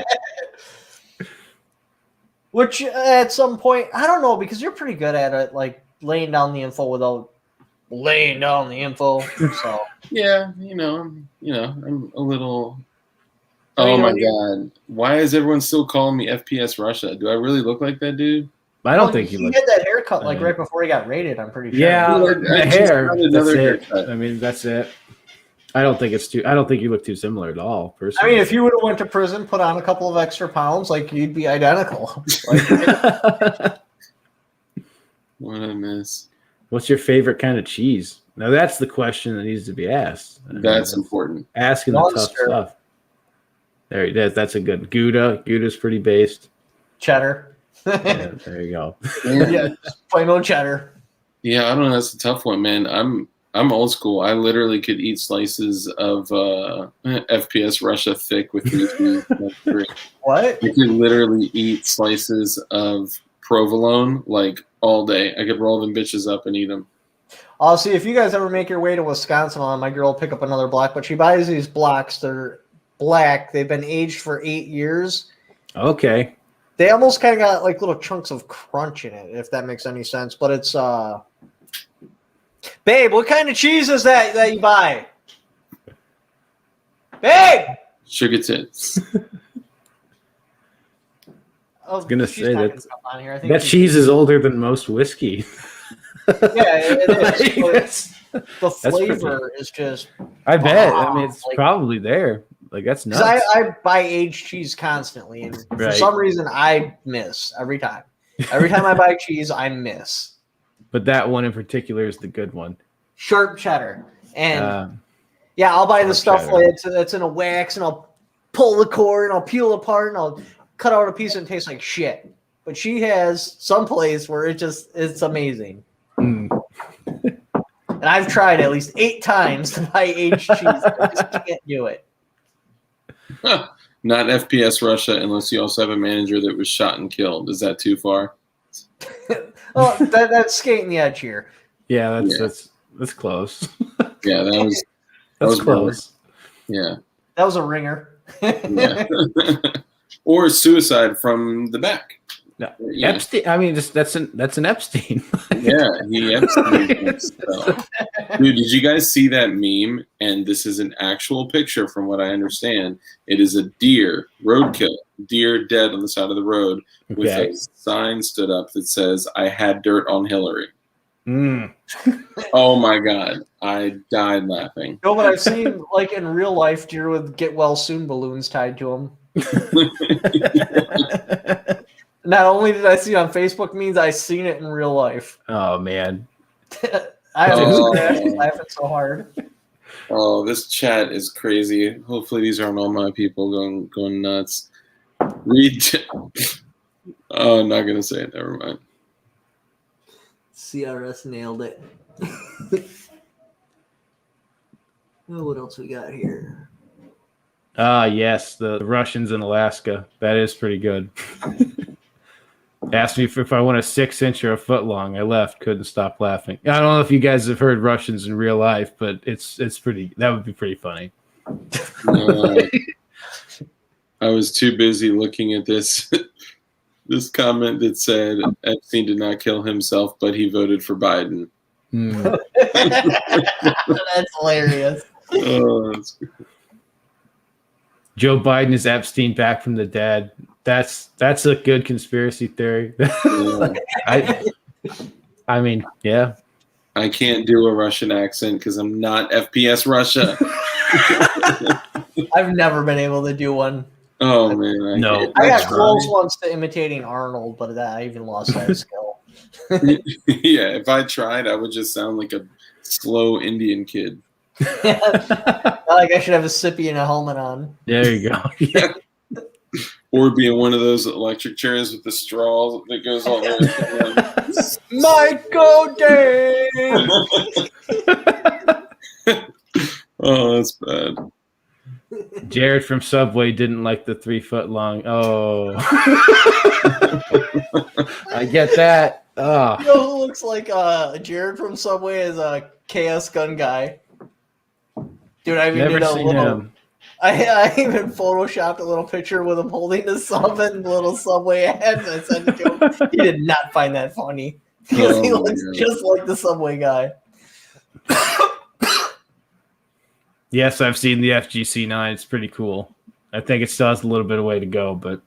Which at some point, I don't know, because you're pretty good at it, like laying down the info without laying down the info. So Yeah, I'm a little. I mean, Oh my when you- god! Why is everyone still calling me FPS Russia? Do I really look like that dude? I don't think you he look. had that haircut like Yeah. right before he got raided. I'm pretty sure. Yeah, Dude, I the just hair. got That's another it. haircut. I mean, that's it. I don't think it's too. I don't think you look too similar at all. I Personally. mean, if you would have went to prison, put on a couple of extra pounds, like you'd be identical. Like, What I miss? What's your favorite kind of cheese? Now that's the question that needs to be asked. I mean, That's important. asking the tough Monster. stuff. There it is. That's a good Gouda. Gouda's pretty based. cheddar. Yeah, there you go. Yeah, just plain old cheddar. Yeah, I don't know. That's a tough one, man. I'm old school. I literally could eat slices of FPS Russia thick with these. What? I could literally eat slices of provolone like all day. I could roll them bitches up and eat them. I'll see if you guys ever make your way to Wisconsin. I'll have my girl pick up another block, but she buys these blocks. They're black. They've been aged for 8 years. Okay. They almost kind of got like little chunks of crunch in it, if that makes any sense. But it's babe, what kind of cheese is that you buy? Babe! Sugar tits. I was gonna say that- On here. I think That cheese is older than most whiskey. it is. Like, The flavor is just. I bet. Wow. I mean, it's Like, probably there. Like, that's nuts. I buy aged cheese constantly, and for Right. some reason I miss every time. Every time I buy cheese, I miss. But that one in particular is the good one. Sharp cheddar. And Uh, I'll buy the sharp stuff cheddar. that's in a wax, and I'll pull the cord, and I'll peel it apart, and I'll cut out a piece, and it tastes like shit. But she has some place where it's amazing. mm. And I've tried at least 8 times to buy aged cheese. I just can't do it. Not FPS Russia unless you also have a manager that was shot and killed. Is that too far? Well, that's skating the edge here. Yeah, that's close. Yeah, that That's was close. yeah. That was a ringer. Yeah. Or suicide from the back. No, Yeah. Epstein. I mean, that's an Epstein. Yeah, he Epstein himself. Dude, did you guys see that meme? And this is an actual picture from what I understand. It is a deer, roadkill, deer dead on the side of the road with Okay. a sign stood up that says, "I had dirt on Hillary." Mm. Oh my God. I died laughing. No, but I've seen, like, in real life, deer with get well soon balloons tied to them. Not only did I see it on Facebook memes, I seen it in real life. Oh man. I Oh. was actually laughing so hard. Oh, this chat is crazy. Hopefully these aren't all my people going nuts. Read. Oh, I'm not gonna say it. Never mind. CRS nailed it. Oh, what else we got here? Yes, the Russians in Alaska. That is pretty good. Asked me if I want a 6-inch or a foot long. I left, couldn't stop laughing. I don't know if you guys have heard Russians in real life, but it's pretty. That would be pretty funny. I was too busy looking at this this comment that said Epstein did not kill himself, but he voted for Biden. Mm. That's hilarious. Oh, that's Joe Biden is Epstein back from the dead. That's a good conspiracy theory. yeah. I mean, yeah. I can't do a Russian accent because I'm not FPS Russia. I've never been able to do one. Oh man, No. can't. I got That's close once to imitating Arnold, but I even lost that skill. Yeah, if I tried, I would just sound like a slow Indian kid. Like I should have a sippy and a helmet on. There you go. Yeah. Or be in one of those electric chairs with the straw that goes all the way. Might go Dave. Oh, that's bad. Jared from Subway didn't like the 3-foot long. Oh. I get that. Oh. You know who looks like Jared from Subway is a KS gun guy? Dude, I even Never did a seen little. him. I even photoshopped a little picture with him holding the sub and the little Subway ad. And I sent it to him. He did not find that funny because he Oh, looks yeah. just like the Subway guy. Yes, I've seen the FGC9. It's pretty cool. I think it still has a little bit of way to go, but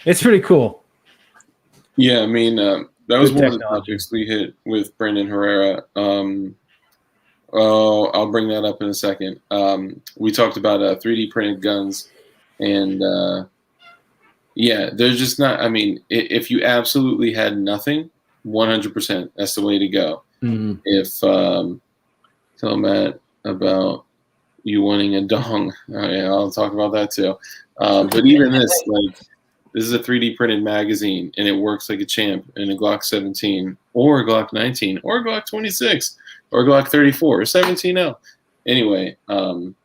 it's pretty cool. Yeah, I mean, that was Good one of the technology. topics we hit with Brendan Herrera. Oh, I'll bring that up in a second. We talked about 3D printed guns, and yeah, there's just not. I mean, if you absolutely had nothing, 100%, that's the way to go. Mhm. If tell Matt about you wanting a dong, yeah, I'll talk about that too. But even this, like, this is a 3D printed magazine, and it works like a champ in a Glock 17 or a Glock 19 or a Glock 26 or a Glock 34 or 17L. Anyway, and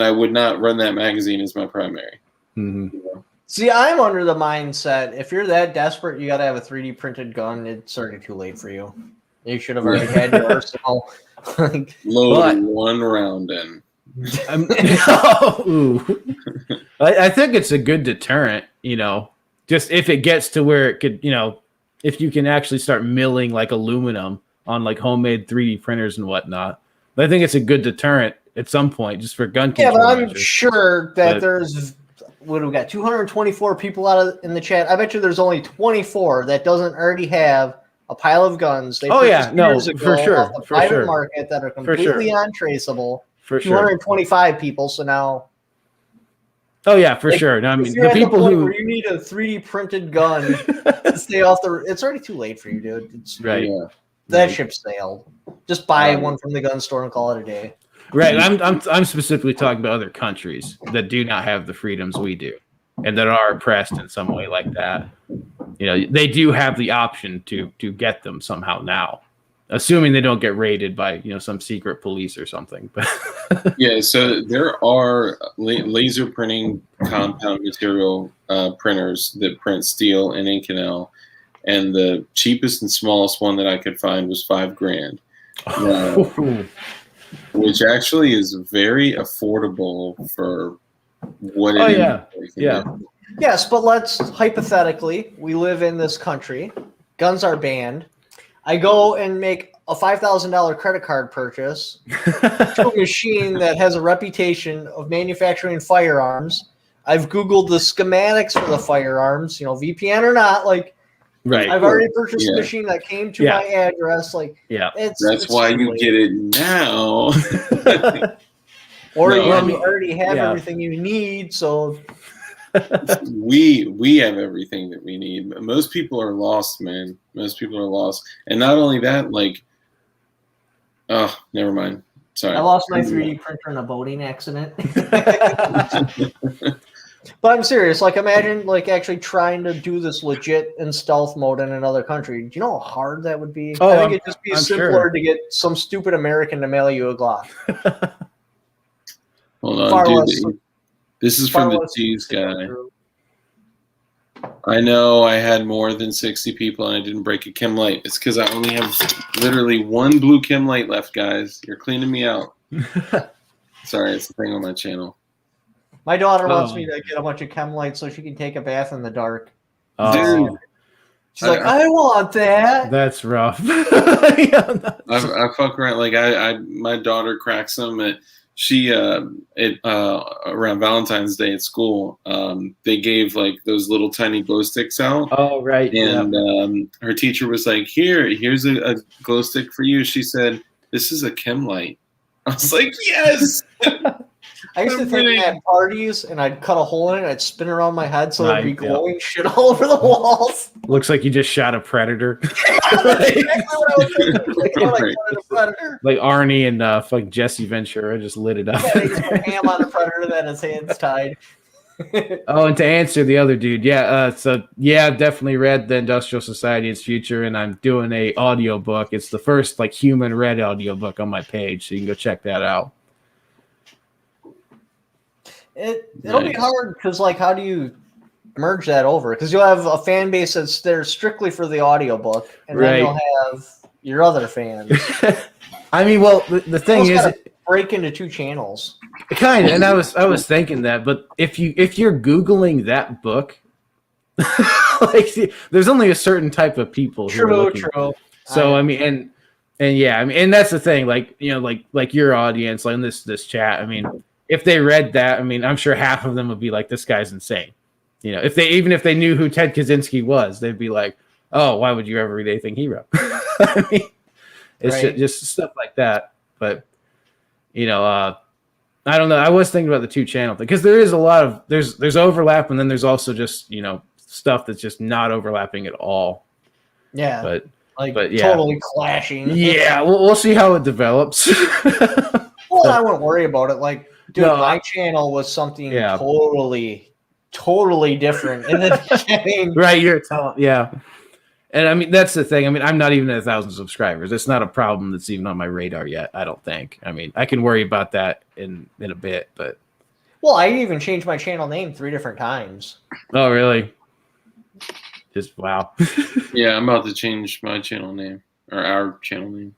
I would not run that magazine as my primary. Mhm. You know? See, I'm under the mindset if you're that desperate, you got to have a 3D printed gun. It's already too late for you. You should have already had your arsenal. Like, Load But- one round in. Ooh. I think it's a good deterrent, you know, just if it gets to where it could, you know, if you can actually start milling like aluminum on like homemade 3D printers and whatnot. I think it's a good deterrent at some point just for gun yeah, control. but I'm measures. sure that But- there's what do we got? 224 people in the chat. I bet you there's only 24 that doesn't already have a pile of guns. They Oh, yeah. purchased No, years ago for sure, off the for private sure. market that are For sure. completely untraceable. For sure. 225 people. So now, Oh yeah, for like, sure. No, I if mean, you're the at people point who where you need a 3D printed gun to stay off the, it's already too late for you, dude. It's, right, Yeah. that ship sailed. Just buy Right. one from the gun store and call it a day. right. I'm specifically talking about other countries that do not have the freedoms we do, and that are oppressed in some way like that. You know, they do have the option to get them somehow now, assuming they don't get raided by some secret police or something. But Yeah, so there are laser printing compound material printers that print steel and Inconel, and the cheapest and smallest one that I could find was $5,000, which actually is very affordable for what it is. yeah. Yes, but let's hypothetically, we live in this country. Guns are banned. I go and make a $5,000 credit card purchase to a machine that has a reputation of manufacturing firearms. I've Googled the schematics for the firearms, VPN or not. Like, Right. I've already purchased a Yeah. machine that came to Yeah. my address. Like, Yeah. That's why too you late. get it now. Or No, you I mean, already have yeah. everything you need. So we have everything that we need. Most people are lost, man. Most people are lost, and not only that, like, oh, never mind. Sorry, I lost my 3D printer in a boating accident. But I'm serious. Like, imagine actually trying to do this legit in stealth mode in another country. Do you know how hard that would be? Oh, I think it'd just be I'm simpler sure. to get some stupid American to mail you a Glock. Hold on, Far dude. less- This is far from the less cheese to go guy. through. I know I had more than 60 people and I didn't break a chem light. It's because I only have literally one blue chem light left, guys. You're cleaning me out. Sorry, it's the thing on my channel. My daughter wants Oh. me to get a bunch of chem lights so she can take a bath in the dark. Dude, She's like, I want that. That's rough. Yeah, I fuck around. Like my daughter cracks them at around Valentine's Day at school. They gave like those little tiny glow sticks out. oh, right. And her teacher was like, here's a glow stick for you. She said, this is a chem light. I was like, yes. I used to take them at parties and I'd cut a hole in it and I'd spin around my head so there'd be Right, yeah. glowing shit all over the walls. Looks like you just shot a predator. Exactly what I was thinking. Like, when I Right. cut a predator. Like Arnie and fucking Jesse Ventura just lit it up. Yeah, he just put ham on a predator that his hands tied. Oh, and to answer the other dude, I've definitely read The Industrial Society Its Future, and I'm doing a audiobook. It's the first like human read audiobook on my page, so you can go check that out. It'll be hard because, like, how do you merge that over? Because you'll have a fan base that's there strictly for the audiobook, and then Right. you'll have your other fans. I mean, well, the thing Almost is, gotta break into two channels. kind of, and I was thinking that, but if you're Googling that book, like, see, there's only a certain type of people who are looking. True. So I mean, and yeah, I mean, and that's the thing, like, like your audience, like in this chat, I mean, if they read that, I mean, I'm sure half of them would be like, this guy's insane. If they knew who Ted Kaczynski was, they'd be like, oh, why would you ever read anything he wrote? I mean, it's Right. just stuff like that. But I don't know. I was thinking about the two channel thing because there is a lot of there's overlap, and then there's also just stuff that's just not overlapping at all. Yeah. But yeah. Totally clashing. yeah, we'll see how it develops. Well, I wouldn't worry about it. Like, dude, No, my channel was something Yeah. totally different in the beginning. Right, you're telling, yeah. And I mean, that's the thing. I mean, I'm not even at 1,000 subscribers. It's not a problem that's even on my radar yet, I don't think. I mean, I can worry about that in a bit, but. Well, I even changed my channel name 3 different times. Oh, really? Just wow. Yeah, I'm about to change my channel name or our channel name.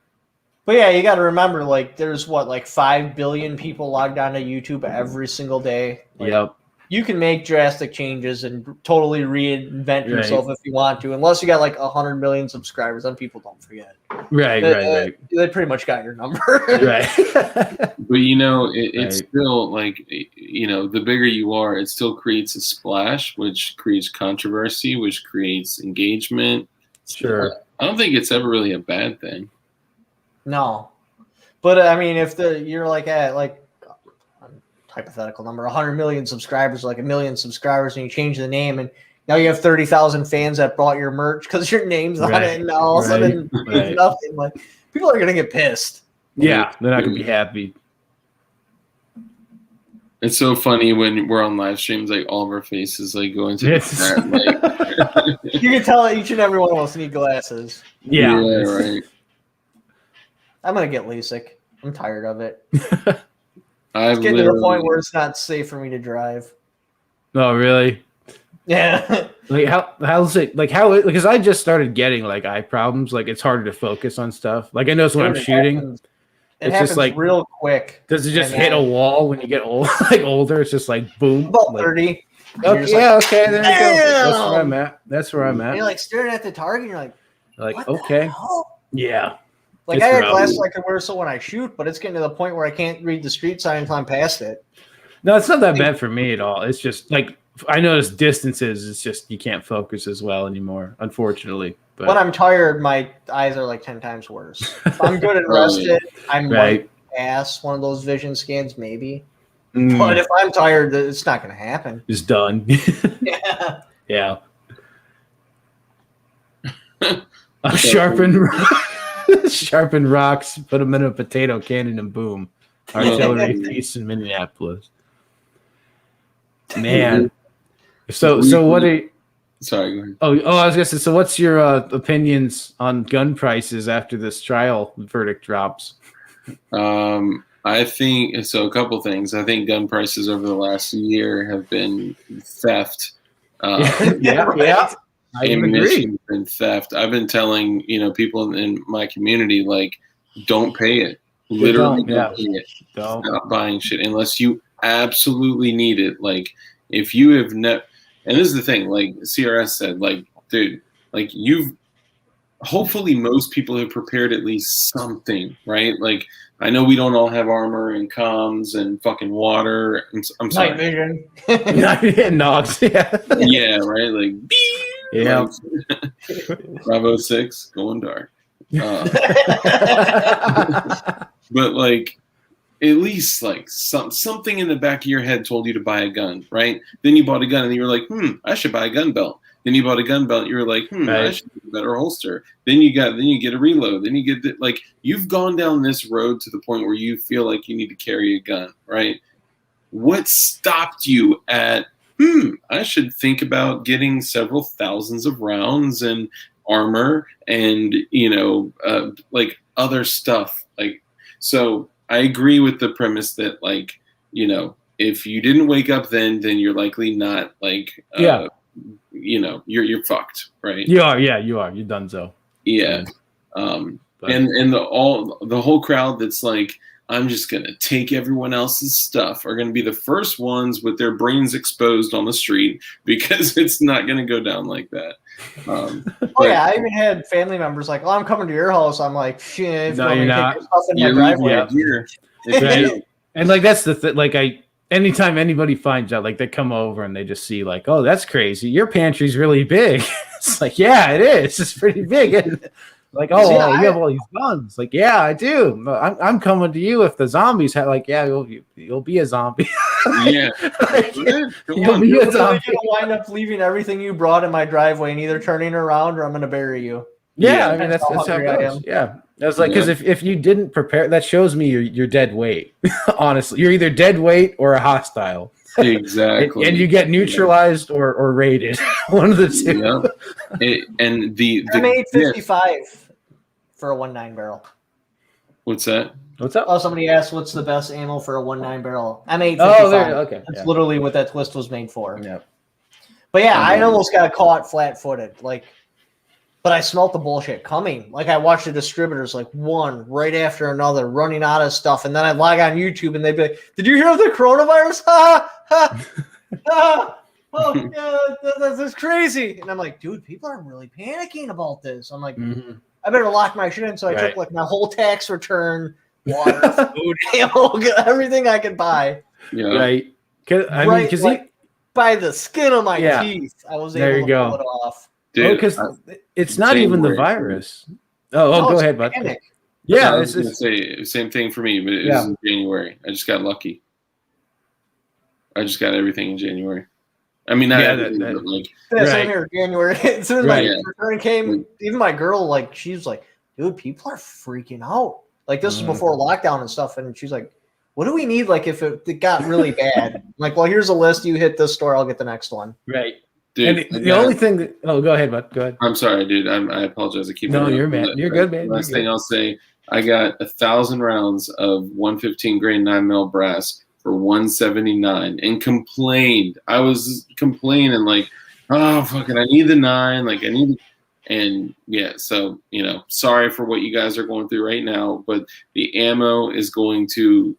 But yeah, you got to remember, like, there's 5 billion people logged onto YouTube every single day. Like, Yep. You can make drastic changes and totally reinvent yourself if you want to, unless you got 100 million subscribers. Then people don't forget. Right. They pretty much got your number. Right. But it's Right. still like, the bigger you are, it still creates a splash, which creates controversy, which creates engagement. Sure. I don't think it's ever really a bad thing. No, but I mean, if you're like at like hypothetical number 100 million subscribers, like 1 million subscribers, and you change the name, and now you have 30,000 fans that bought your merch because your name's on it, and now all of a sudden there's nothing. Like people are gonna get pissed. Yeah, they're not gonna be happy. It's so funny when we're on live streams, like all of our faces like go into the chat, like you can tell that each and every one of us need glasses. Yeah, right. I'm gonna get LASIK. I'm tired of it. I've It's getting to the point where it's not safe for me to drive. Oh, really? Yeah. Like how's it like how because I just started getting like eye problems. Like it's harder to focus on stuff. Like I notice when I'm shooting. It happens just like real quick. Does it just hit a wall when you get old, like older? It's just like boom. About like, 30. Okay, yeah, okay, there you go. That's where I'm at. That's where I'm at. You're like staring at the target, and you're like what okay, the hell? Yeah. Like I had glasses I could wear so when I shoot, but it's getting to the point where I can't read the street sign until I'm past it. No, it's not that bad for me at all. It's just like I notice distances. It's just you can't focus as well anymore, unfortunately. But when I'm tired, my eyes are like 10 times worse. If I'm good and rested, I'm right ass one of those vision scans, maybe. But if I'm tired, it's not going to happen. It's done. Yeah. Yeah. Sharpen rocks, put them in a potato cannon, and boom. Artillery piece in Minneapolis. Man. So what are you... Sorry, go ahead. Oh, I was gonna say. So, what's your opinions on gun prices after this trial verdict drops? I think so. A couple things. I think gun prices over the last year have been theft. Yeah. I agree. Been theft. I've been telling people in my community like, don't pay it. Literally, don't pay it. Stop buying shit unless you absolutely need it. Like, if you have never. And this is the thing, like CRS said, like, dude, like hopefully most people have prepared at least something, right? Like, I know we don't all have armor and comms and fucking water. I'm sorry. Night vision. Nogs. Yeah. Yeah, right? Like, yeah. Like, Bravo 6, going dark. But like, at least like something in the back of your head told you to buy a gun, right? Then you bought a gun and you were like, I should buy a gun belt. Then you bought a gun belt, you were like, I should get a better holster. Then you get a reload. Then you get like you've gone down this road to the point where you feel like you need to carry a gun, right? What stopped you at I should think about getting several thousands of rounds and armor and like other stuff. Like, so I agree with the premise that, like, if you didn't wake up then you're likely not like, you're fucked, right? You are. Yeah, you are. You're done. So yeah. And the whole crowd that's like, I'm just gonna take everyone else's stuff are gonna be the first ones with their brains exposed on the street because it's not gonna go down like that. Yeah, I even had family members like, I'm coming to your house. I'm like, shit, no, you're not. You're driveway. Right. And like that's the thing. Like anytime anybody finds out, like they come over and they just see like, oh, that's crazy. Your pantry's really big. It's like, yeah, it is. It's pretty big. Like, oh, you have all these guns. Like, yeah, I do. I'm coming to you if the zombies have. Like, yeah, you'll be a zombie. Yeah, like, you'll be a zombie. You'll wind up leaving everything you brought in my driveway and either turning around or I'm going to bury you. Yeah, I mean that's how it goes. Yeah, that's like because if you didn't prepare, that shows me you're dead weight. Honestly, you're either dead weight or a hostile. Exactly, and you get neutralized or raided. One of the two. Yeah. And the M855 for a 1.9 barrel. What's that? What's up? Oh, somebody asked what's the best ammo for a 1.9 barrel. M855. Oh, there. Okay, that's literally what that twist was made for. Yeah. But yeah, I almost got caught flat-footed. Like, but I smelt the bullshit coming. Like, I watched the distributors like one right after another running out of stuff, and then I'd log on YouTube and they'd be like, "Did you hear of the coronavirus? Oh yeah, that's crazy." And I'm like, dude, people are really panicking about this. I'm like, I better lock my shit in. So I took like my whole tax return, water, food, ammo, everything I could buy. Yeah. Right. I mean, because by the skin of my teeth, I was able to pull it off. Dude, because it's not even the January. virus. No, Go it's ahead, bud. panic. Yeah, I was going to say same thing for me, but it was in January. I just got lucky. I just got everything in January. I mean, not everything, but like That's Right. in here, January. As soon as Right. my return came, even my girl, like, she's like, dude, people are freaking out. Like, this was before lockdown and stuff, and she's like, what do we need, like, if it got really bad? I'm like, well, here's a list. You hit this store, I'll get the next one. Right. dude. And the only thing that go ahead, bud. Go ahead. I'm sorry, dude. I apologize. I keep No, you're interrupting, man. but You're good, man. Last You're thing good. I'll say, I got 1,000 rounds of 115 grain 9mm brass for $179 and complained. I was complaining like, oh fucking, I need the 9, like I need. And yeah, so sorry for what you guys are going through right now, but the ammo is going to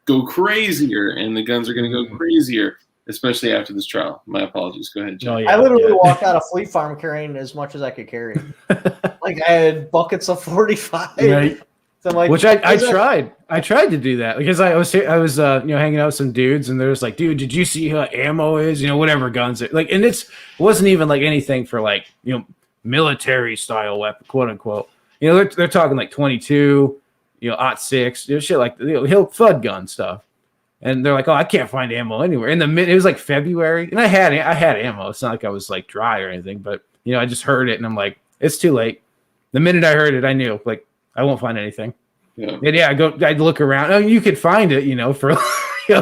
go crazier, and the guns are going to go crazier, especially after this trial. My apologies. Go ahead, Jim. Oh, yeah, I literally walked out of Fleet Farm carrying as much as I could carry. Like, I had buckets of 45. Right. So I'm like, Which I tried. I tried to do that because I was hanging out with some dudes, and they're just like, dude, did you see how ammo is? Whatever guns are like, and it wasn't even like anything for like military style weapon, quote unquote. They're talking like 22, .6, shit like hill thud gun stuff. And they're like, oh, I can't find ammo anywhere. It was like February, and I had ammo. It's not like I was like dry or anything, but I just heard it, and I'm like, it's too late. The minute I heard it, I knew like I won't find anything. Yeah. And I'd look around. I mean, you could find it, for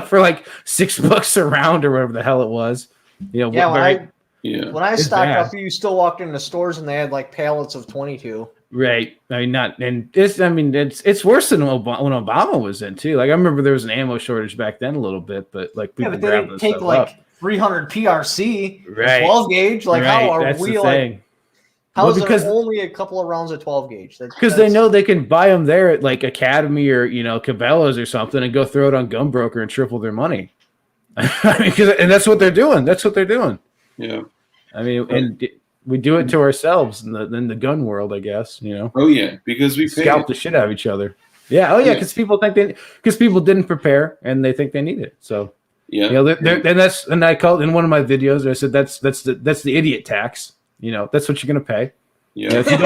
for like $6 a round or whatever the hell it was. When I It's stocked bad. up, you still walked into stores and they had like pallets of 22. Right. I mean, it's worse than when Obama was in too. Like I remember there was an ammo shortage back then a little bit, but like people But they grabbed didn't this take stuff like up. 300 PRC, Right. 12 gauge. Like, how are That's we the like? thing. How is because there only a couple of rounds of 12 gauge? Because they know they can buy them there at like Academy or Cabela's or something, and go throw it on Gunbroker and triple their money. I mean, and that's what they're doing. Yeah. I mean, and we do it to ourselves in the gun world, I guess. Oh yeah, because we pay. Scalp the shit out of each other. Yeah. Oh yeah, because people didn't prepare and they think they need it. So Yeah. and I called in one of my videos. I said that's the idiot tax. That's what you're gonna pay. Yeah. If you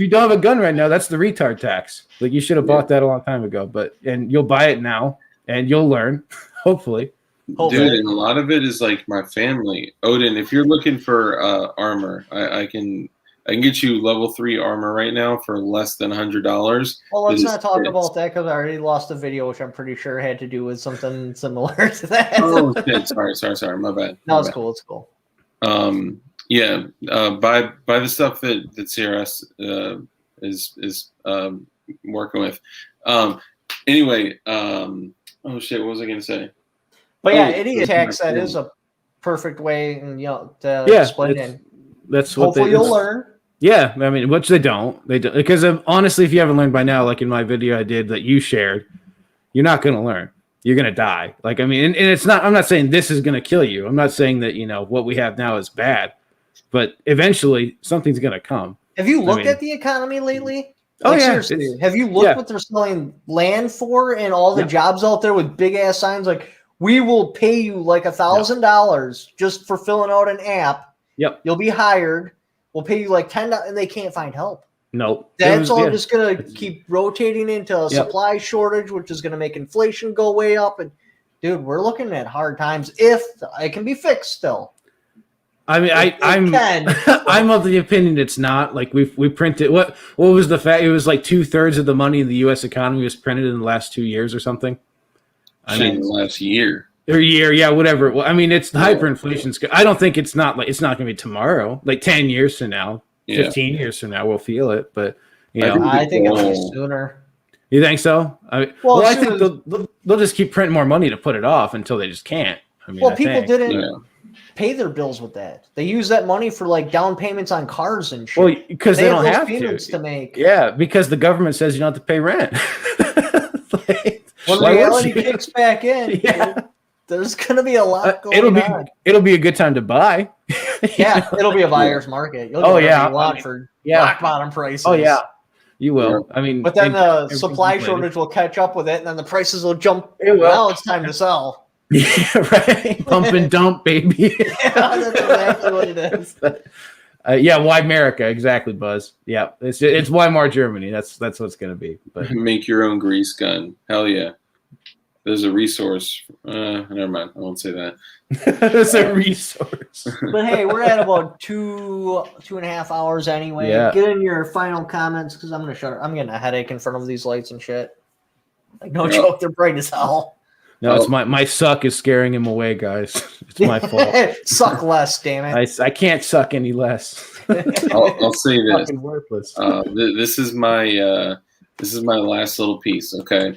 don't have a gun right now, that's the retard tax. Like you should have bought that a long time ago. And you'll buy it now, and you'll learn, hopefully. Dude, and a lot of it is like my family. Odin, if you're looking for armor, I can get you level 3 armor right now for less than $100. Well, let's not talk about that because I already lost a video, which I'm pretty sure had to do with something similar to that. Oh shit! Sorry, my bad. No, it's cool. It's cool. Yeah, buy the stuff that CRS is working with. Anyway, oh shit, what was I gonna say? But yeah, idiot tax, that is a perfect way to explain it. That's what Hopefully you'll learn. Yeah, I mean, which they don't because honestly, if you haven't learned by now, like in my video I did that you shared, you're not going to learn. You're going to die. Like, I mean, and it's not, I'm not saying this is going to kill you. I'm not saying that, what we have now is bad, but eventually something's going to come. Have you looked at the economy lately? Oh, yeah. Seriously, have you looked what they're selling land for and all the jobs out there with big ass signs like, we will pay you like $1,000 just for filling out an app. Yep. You'll be hired. We'll pay you like $10, and they can't find help. Nope. That's just going to keep rotating into a supply shortage, which is going to make inflation go way up. And dude, we're looking at hard times if it can be fixed still. I mean, I'm of the opinion it's not. Like we printed what was the fact? It was like 2/3 of the money in the U.S. economy was printed in the last 2 years or something. In the last year. Or year, yeah, whatever. Well, I mean, it's hyperinflation's. I don't think it's not going to be tomorrow. Like 10 years from now, 15 years from now, we'll feel it. But I think it'll be sooner. You think so? I think they'll just keep printing more money to put it off until they just can't. I mean, people didn't pay their bills with that. They use that money for like down payments on cars and shit. Well, because they don't have payments to make. Yeah, because the government says you don't have to pay rent. When reality kicks back in, there's going to be a lot going on. It'll be a good time to buy. Yeah, it'll be a buyer's market. You'll get whatever you want for rock bottom prices. Oh, yeah. You will. I mean, but then the supply shortage will catch up with it, and then the prices will jump. Now it's time to sell. Yeah, right. Pump and dump, baby. Yeah, that's exactly what it is. Yeah, Weimerica, exactly, Buzz. Yeah, it's Weimar, Germany. That's what it's gonna be. But Make your own grease gun. Hell yeah. There's a resource. Never mind. I won't say that. it's a resource. But hey, we're at about 2.5 hours anyway. Yeah. Get in your final comments because I'm gonna shut it. I'm getting a headache in front of these lights and shit. Like no joke, they're bright as hell. No, it's my suck is scaring him away, guys. It's my fault. Suck less, damn it. I can't suck any less. I'll say this. Fucking worthless. This is my last little piece. Okay,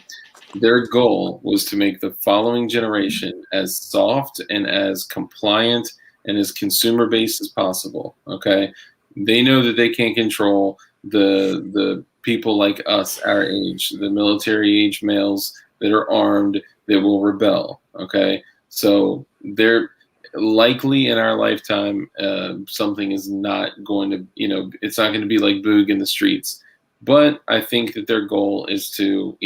their goal was to make the following generation as soft and as compliant and as consumer based as possible. Okay, they know that they can't control the people like us, our age, the military age males that are armed that will rebel. Okay, so they're likely in our lifetime something is not going to, it's not going to be like Boog in the streets. But I think that their goal is to,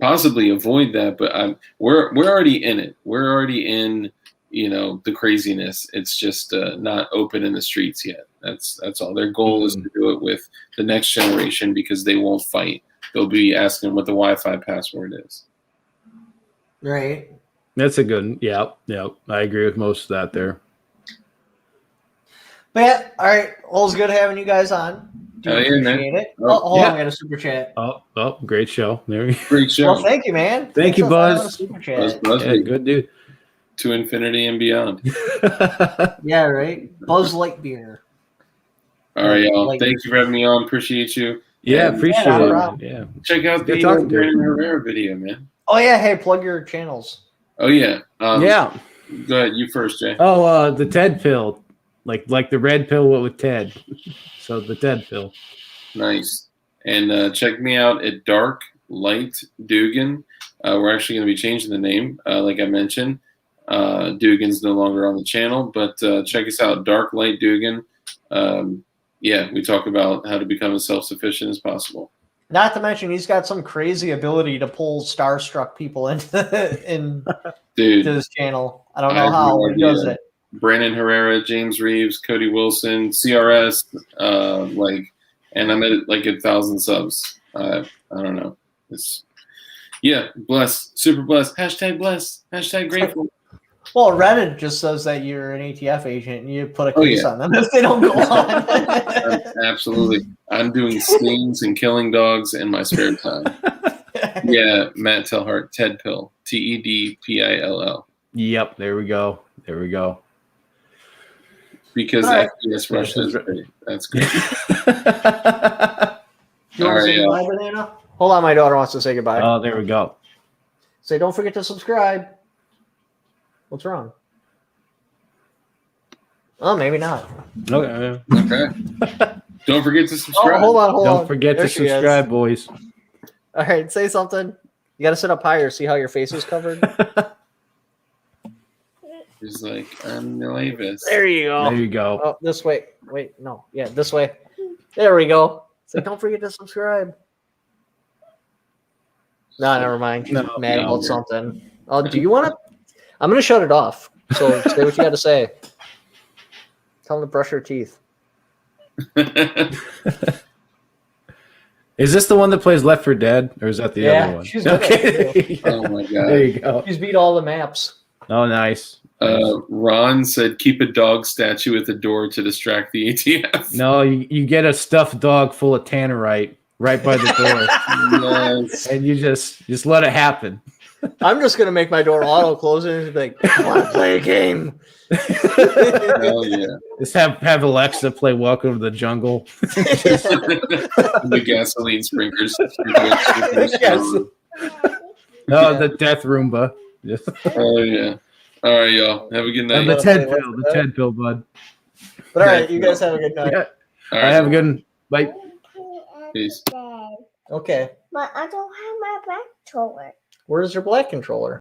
possibly avoid that. But we're already in it. We're already in, the craziness. It's just not open in the streets yet. That's all. Their goal is to do it with the next generation because they won't fight. They'll be asking what the Wi-Fi password is. Right. That's a good. Yeah. I agree with most of that there. But yeah, all right. Well, it's good having you guys on. Do appreciate it. Hold on, I got a super chat. Oh, great show. There we go. Great show. Well, thank you, man. Thank you, Buzz. Super chat. Buzz, Yeah, good dude. to infinity and beyond. Yeah, right. Buzz Lightyear. All right, y'all. Thank you for having me on. Appreciate you. Yeah, And appreciate it. Yeah. check out the Good talking to you. Brandon Herrera video, man. Oh yeah, hey, plug your channels. Oh yeah. Yeah. Go ahead. You first, Jay. Oh, the Ted pill, like the red pill with Ted. So the Ted pill. Nice. And check me out at Dark Light Dugan. We're actually going to be changing the name, like I mentioned. Dugan's no longer on the channel, but check us out, Dark Light Dugan. Yeah, we talk about how to become as self-sufficient as possible. Not to mention, he's got some crazy ability to pull starstruck people into Dude, his channel. I don't I know have how no he does idea. it. Brandon Herrera, James Reeves, Cody Wilson, CRS, and I'm at like 1,000 subs. I don't know. Blessed, super blessed. # blessed. # grateful. Well, Reddit just says that you're an ATF agent and you put a case on them if they don't go on. Absolutely. I'm doing stings and killing dogs in my spare time. Yeah, Matt Telhart, Ted Pill, TEDPILL. Yep, there we go. Because FPS Russia is great. That's great. You want to say goodbye, Banana? Hold on, my daughter wants to say goodbye. Oh, there we go. Say, don't forget to subscribe. What's wrong? Oh, maybe not. Okay. Don't forget to subscribe. Oh, hold on. Don't forget to she is. subscribe, boys. All right, say something. You got to sit up higher. See how your face is covered? He's like, I'm Noavis. There you go. There you go. Oh, this way. Wait, no. Yeah, this way. There we go. So don't forget to subscribe. No, never mind. She's mad about something. Oh, do you want to? I'm going to shut it off. So say what you got to say. Tell them to brush your teeth. Is this the one that plays Left 4 Dead, or is that the other one? She's okay. Oh my god. There you go. She's beat all the maps. Oh, nice. Ron said, keep a dog statue at the door to distract the ATF. No, you get a stuffed dog full of tannerite right by the door. Yes. And you just let it happen. I'm just going to make my door auto close and just be like, I want to play a game. Hell yeah. Just have Alexa play Welcome to the Jungle. The gasoline sprinklers. No, the Death Roomba. Just Oh yeah. All right, y'all. Have a good night. and the Ted pill, bud. But all right, you guys have a good night. Yeah. All I right. have a good one. Bye. Peace. Okay. But I don't have my back controller. Where's your black controller?